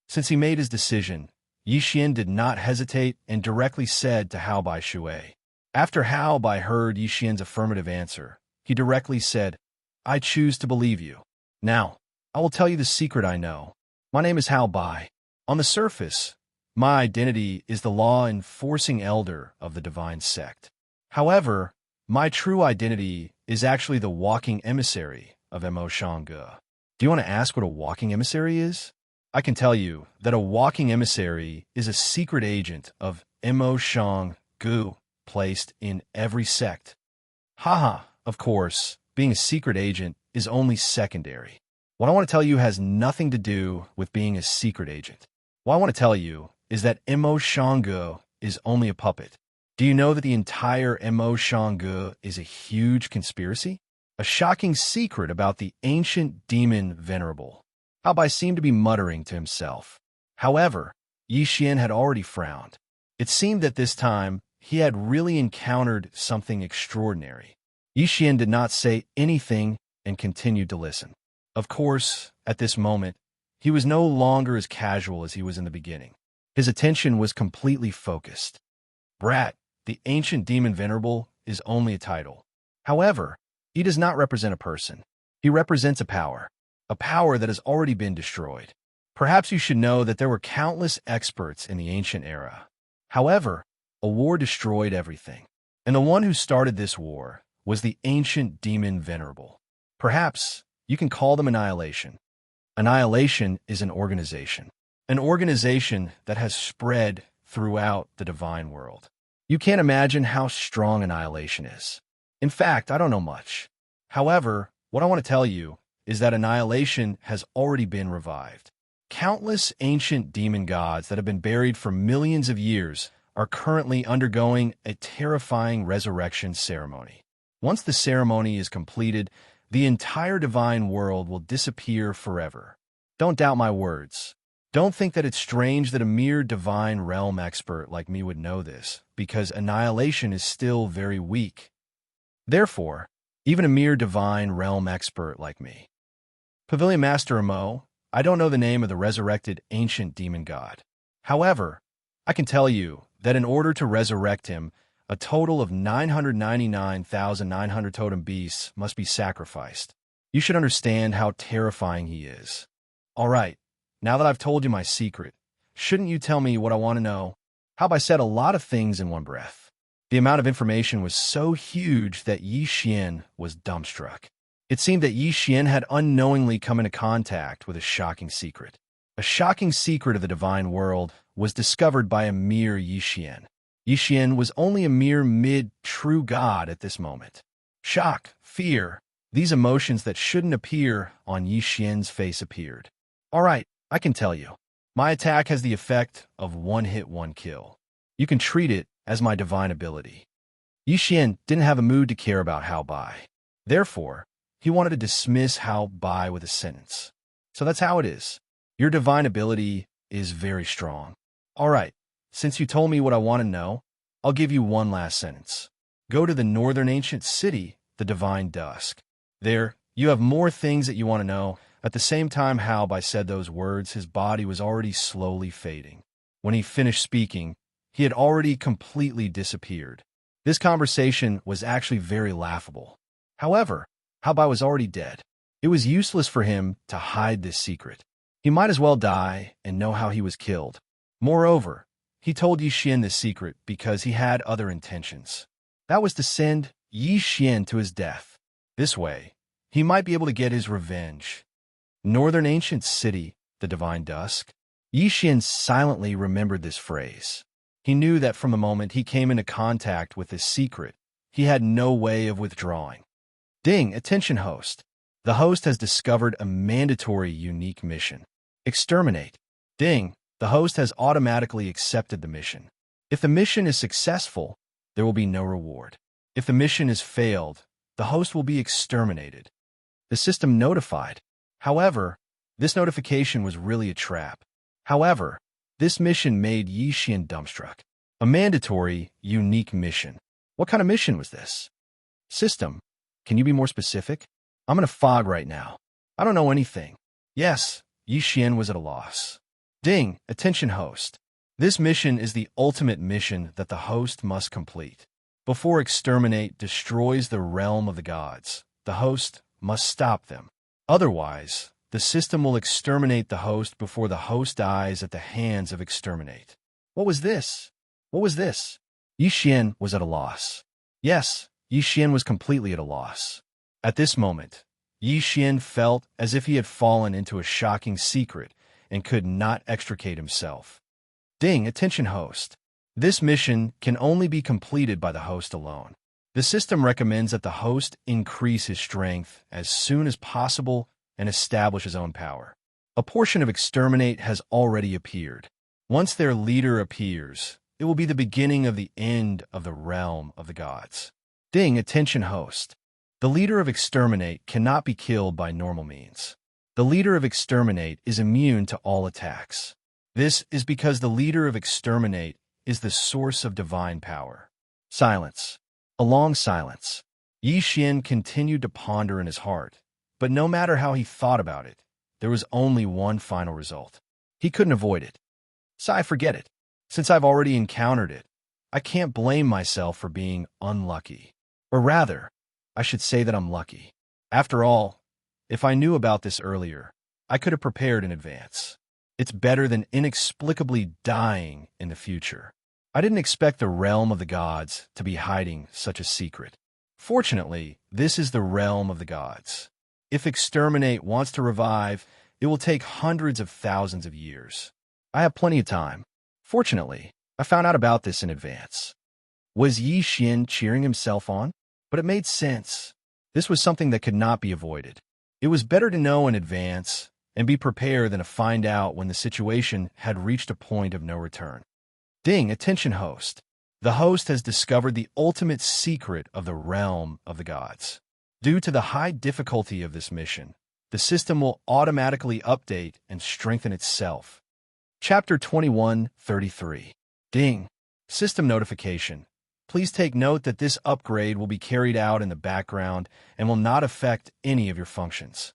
Since he made his decision, Yi Xian did not hesitate and directly said to Hao Bai Shui. After Hao Bai heard Yi Xian's affirmative answer, he directly said, I choose to believe you. Now, I will tell you the secret I know. My name is Hao Bai. On the surface, my identity is the law-enforcing elder of the divine sect. However, my true identity is actually the walking emissary of Immortal Ballad. Do you want to ask what a walking emissary is? I can tell you that a walking emissary is a secret agent of Immortal Ballad placed in every sect. Haha, of course, being a secret agent is only secondary. What I want to tell you has nothing to do with being a secret agent. What I want to tell you is that Immortal Ballad is only a puppet. Do you know that the entire Immortal Ballad is a huge conspiracy? A shocking secret about the ancient demon Venerable. Hao Bai seemed to be muttering to himself. However, Yi Xian had already frowned. It seemed that this time he had really encountered something extraordinary. Yi Xian did not say anything and continued to listen. Of course, at this moment, he was no longer as casual as he was in the beginning. His attention was completely focused. Brat, the ancient demon Venerable, is only a title. However, he does not represent a person. He represents a power that has already been destroyed. Perhaps you should know that there were countless experts in the ancient era. However, a war destroyed everything. And the one who started this war was the ancient demon Venerable. Perhaps you can call them Annihilation. Annihilation is an organization that has spread throughout the divine world. You can't imagine how strong Annihilation is. In fact, I don't know much. However, what I want to tell you is that Annihilation has already been revived. Countless ancient demon gods that have been buried for millions of years are currently undergoing a terrifying resurrection ceremony. Once the ceremony is completed, the entire divine world will disappear forever. Don't doubt my words. Don't think that it's strange that a mere divine realm expert like me would know this, because Annihilation is still very weak. Therefore, even a mere divine realm expert like me. Pavilion Master Amo, I don't know the name of the resurrected ancient demon god. However, I can tell you that in order to resurrect him, a total of 999,900 totem beasts must be sacrificed. You should understand how terrifying he is. All right, now that I've told you my secret, shouldn't you tell me what I want to know? Hao Bai said a lot of things in one breath. The amount of information was so huge that Yi Xian was dumbstruck. It seemed that Yi Xian had unknowingly come into contact with a shocking secret. A shocking secret of the divine world was discovered by a mere Yi Xian. Yi Xian was only a mere mid-true god at this moment. Shock, fear, these emotions that shouldn't appear on Yi Xian's face appeared. All right, I can tell you. My attack has the effect of one hit, one kill. You can treat it as my divine ability. Yi Xian didn't have a mood to care about Hao Bai. Therefore, he wanted to dismiss Hao Bai with a sentence. So that's how it is. Your divine ability is very strong. All right, since you told me what I want to know, I'll give you one last sentence. Go to the northern ancient city, the Divine Dusk. There, you have more things that you want to know. At the same time, Halby said those words, his body was already slowly fading. When he finished speaking, he had already completely disappeared. This conversation was actually very laughable. However, Halby was already dead. It was useless for him to hide this secret. He might as well die and know how he was killed. Moreover, he told Yixian this secret because he had other intentions. That was to send Yixian to his death. This way, he might be able to get his revenge. Northern Ancient City, the Divine Dusk. Yixian silently remembered this phrase. He knew that from the moment he came into contact with this secret, he had no way of withdrawing. Ding, attention host. The host has discovered a mandatory unique mission. Exterminate. Ding, the host has automatically accepted the mission. If the mission is successful, there will be no reward. If the mission is failed, the host will be exterminated. The system notified. However, this notification was really a trap. However, this mission made Yixian dumbstruck. A mandatory, unique mission. What kind of mission was this? System, can you be more specific? I'm in a fog right now. I don't know anything. Yes, Yixian was at a loss. Ding, attention host. This mission is the ultimate mission that the host must complete. Before exterminate destroys the realm of the gods, the host must stop them. Otherwise, the system will exterminate the host before the host dies at the hands of exterminate. What was this? What was this? Yixian was at a loss. Yes, Yixian was completely at a loss. At this moment, Yixian felt as if he had fallen into a shocking secret and could not extricate himself. Ding, attention host. This mission can only be completed by the host alone. The system recommends that the host increase his strength as soon as possible and establish his own power. A portion of Exterminate has already appeared. Once their leader appears, it will be the beginning of the end of the realm of the gods. Ding, attention host. The leader of Exterminate cannot be killed by normal means. The leader of Exterminate is immune to all attacks. This is because the leader of Exterminate is the source of divine power. Silence. A long silence. Yixian continued to ponder in his heart, but no matter how he thought about it, there was only one final result. He couldn't avoid it. So I forget it. Since I've already encountered it, I can't blame myself for being unlucky. Or rather, I should say that I'm lucky. After all, if I knew about this earlier, I could have prepared in advance. It's better than inexplicably dying in the future. I didn't expect the realm of the gods to be hiding such a secret. Fortunately, this is the realm of the gods. If Exterminate wants to revive, it will take hundreds of thousands of years. I have plenty of time. Fortunately, I found out about this in advance. Was Yixian cheering himself on? But it made sense. This was something that could not be avoided. It was better to know in advance and be prepared than to find out when the situation had reached a point of no return. Ding, attention host. The host has discovered the ultimate secret of the realm of the gods. Due to the high difficulty of this mission, the system will automatically update and strengthen itself. Chapter 21:33. Ding. System notification. Please take note that this upgrade will be carried out in the background and will not affect any of your functions.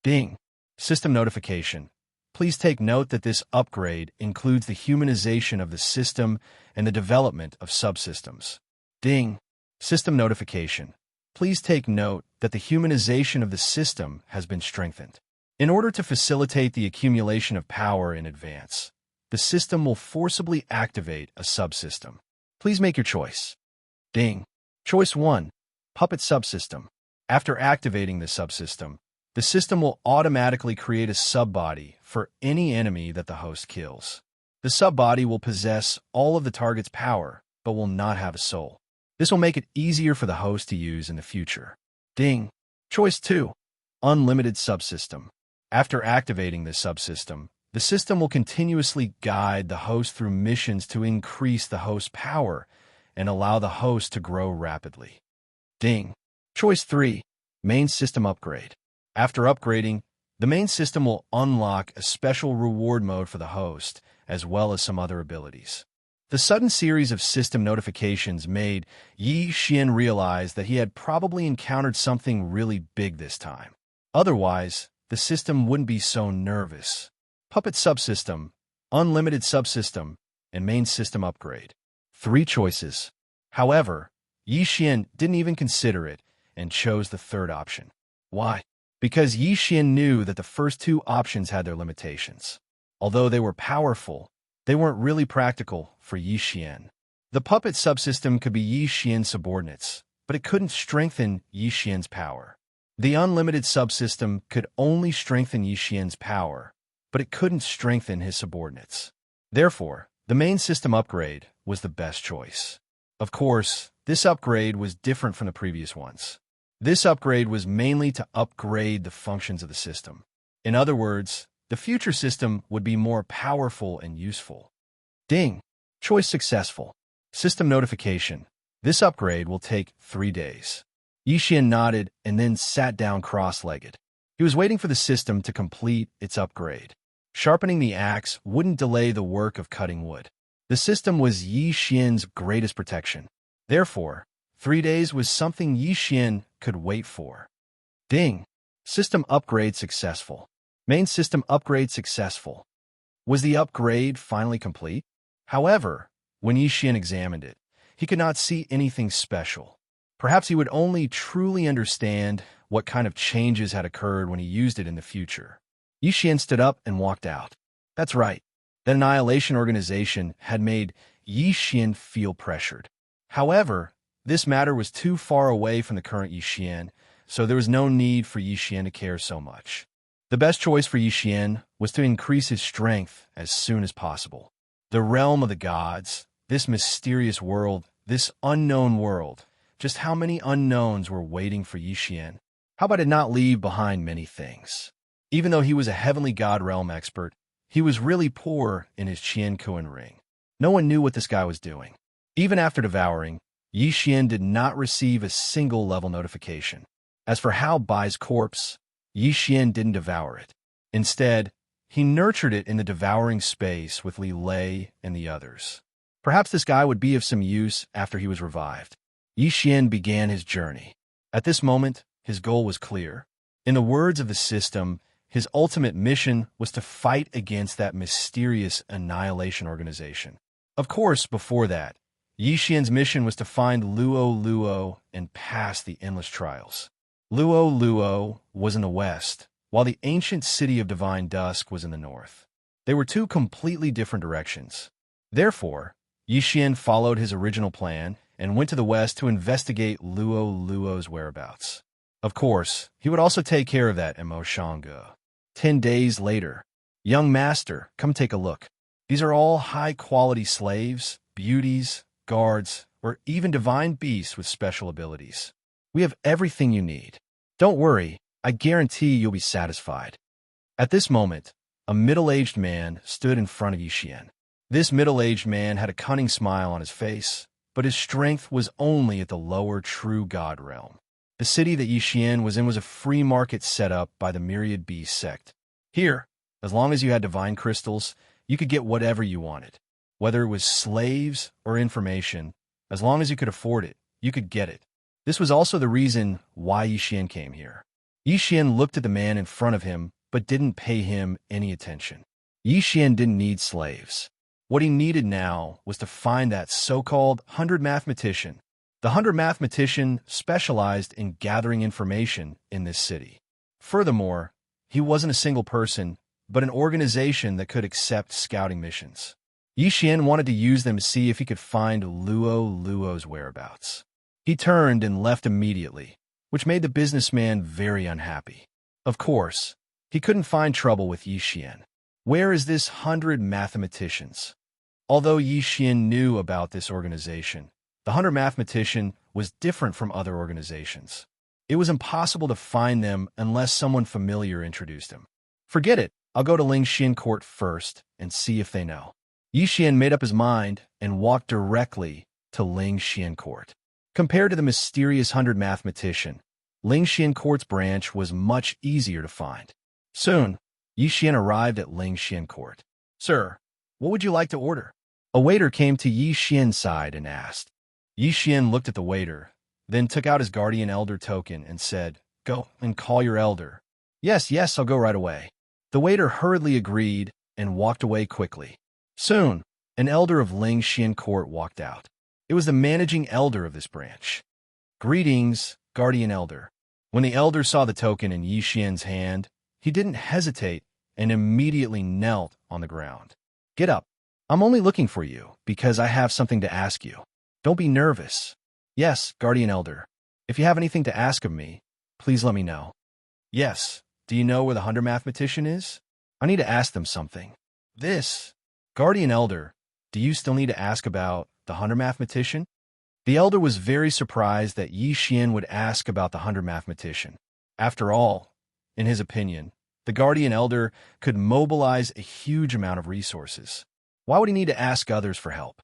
Ding. System notification. Please take note that this upgrade includes the humanization of the system and the development of subsystems. Ding. System notification. Please take note that the humanization of the system has been strengthened. In order to facilitate the accumulation of power in advance, the system will forcibly activate a subsystem. Please make your choice. Ding. Choice 1. Puppet Subsystem. After activating the subsystem, the system will automatically create a subbody for any enemy that the host kills. The subbody will possess all of the target's power, but will not have a soul. This will make it easier for the host to use in the future. Ding. Choice 2. Unlimited Subsystem. After activating this subsystem, the system will continuously guide the host through missions to increase the host's power and allow the host to grow rapidly. Ding. Choice 3. Main System Upgrade. After upgrading, The main system will unlock a special reward mode for the host, as well as some other abilities. The sudden series of system notifications made Xian realize that he had probably encountered something really big this time. Otherwise, the system wouldn't be so nervous. Puppet subsystem, unlimited subsystem, and main system upgrade. 3 choices. However, Xian didn't even consider it and chose the third option. Why? Because Xian knew that the first 2 options had their limitations. Although they were powerful, they weren't really practical for Xian. The puppet subsystem could be Xian's subordinates, but it couldn't strengthen Xian's power. The unlimited subsystem could only strengthen Xian's power, but it couldn't strengthen his subordinates. Therefore, the main system upgrade was the best choice. Of course, this upgrade was different from the previous ones. This upgrade was mainly to upgrade the functions of the system. In other words, the future system would be more powerful and useful. Ding! Choice successful. System notification. This upgrade will take 3 days. Xian nodded and then sat down cross-legged. He was waiting for the system to complete its upgrade. Sharpening the axe wouldn't delay the work of cutting wood. The system was Xian's greatest protection. Therefore, 3 days was something Xian could wait for. Ding! System upgrade successful. Main system upgrade successful. Was the upgrade finally complete? However, when Xian examined it, he could not see anything special. Perhaps he would only truly understand what kind of changes had occurred when he used it in the future. Xian stood up and walked out. That's right. The Annihilation Organization had made Xian feel pressured. However, this matter was too far away from the current Xian, so there was no need for Xian to care so much. The best choice for Xian was to increase his strength as soon as possible. The realm of the gods, this mysterious world, this unknown world, just how many unknowns were waiting for Xian? How about it not leave behind many things? Even though he was a heavenly god realm expert, he was really poor in his Qiankuan ring. No one knew what this guy was doing. Even after devouring, Xian did not receive a single level notification. As for Hao Bai's corpse, Xian didn't devour it. Instead, he nurtured it in the devouring space with Li Lei and the others. Perhaps this guy would be of some use after he was revived. Xian began his journey. At this moment, his goal was clear. In the words of the system, his ultimate mission was to fight against that mysterious Annihilation Organization. Of course, before that, Xian's mission was to find Luo and pass the endless trials. Luo was in the west, while the ancient city of Divine Dusk was in the north. They were 2 completely different directions. Therefore, Xian followed his original plan and went to the west to investigate Luo's whereabouts. Of course, he would also take care of that in Moshanga. 10 days later, young master, come take a look. These are all high-quality slaves, beauties, guards, or even divine beasts with special abilities. We have everything you need. Don't worry, I guarantee you'll be satisfied. At this moment, a middle-aged man stood in front of Xian. This middle-aged man had a cunning smile on his face, but his strength was only at the lower true god realm. The city that Xian was in was a free market set up by the Myriad Beast sect. Here, as long as you had divine crystals, you could get whatever you wanted. Whether it was slaves or information, as long as you could afford it, you could get it. This was also the reason why Xian came here. Xian looked at the man in front of him, but didn't pay him any attention. Xian didn't need slaves. What he needed now was to find that so-called 100 mathematician. The 100 mathematician specialized in gathering information in this city. Furthermore, he wasn't a single person, but an organization that could accept scouting missions. Xian wanted to use them to see if he could find Luo's whereabouts. He turned and left immediately, which made the businessman very unhappy. Of course, he couldn't find trouble with Xian. Where is this 100 mathematicians? Although Xian knew about this organization, the 100 mathematician was different from other organizations. It was impossible to find them unless someone familiar introduced him. Forget it, I'll go to Lingxian Court first and see if they know. Xian made up his mind and walked directly to Lingxian Court. Compared to the mysterious 100 mathematician, Lingxian Court's branch was much easier to find. Soon, Yixian arrived at Xian court. Sir, what would you like to order? A waiter came to Yixian's side and asked. Yixian looked at the waiter, then took out his guardian elder token and said, Go and call your elder. Yes, yes, I'll go right away. The waiter hurriedly agreed and walked away quickly. Soon, an elder of Xian court walked out. It was the managing elder of this branch. Greetings, guardian elder. When the elder saw the token in Yixian's hand, he didn't hesitate and immediately knelt on the ground. Get up. I'm only looking for you because I have something to ask you. Don't be nervous. Yes, guardian elder. If you have anything to ask of me, please let me know. Yes. Do you know where the 100 mathematician is? I need to ask them something. This. Guardian elder, do you still need to ask about the 100 mathematician? The elder was very surprised that Yixian would ask about the 100 mathematician. After all, in his opinion, the guardian elder could mobilize a huge amount of resources. Why would he need to ask others for help?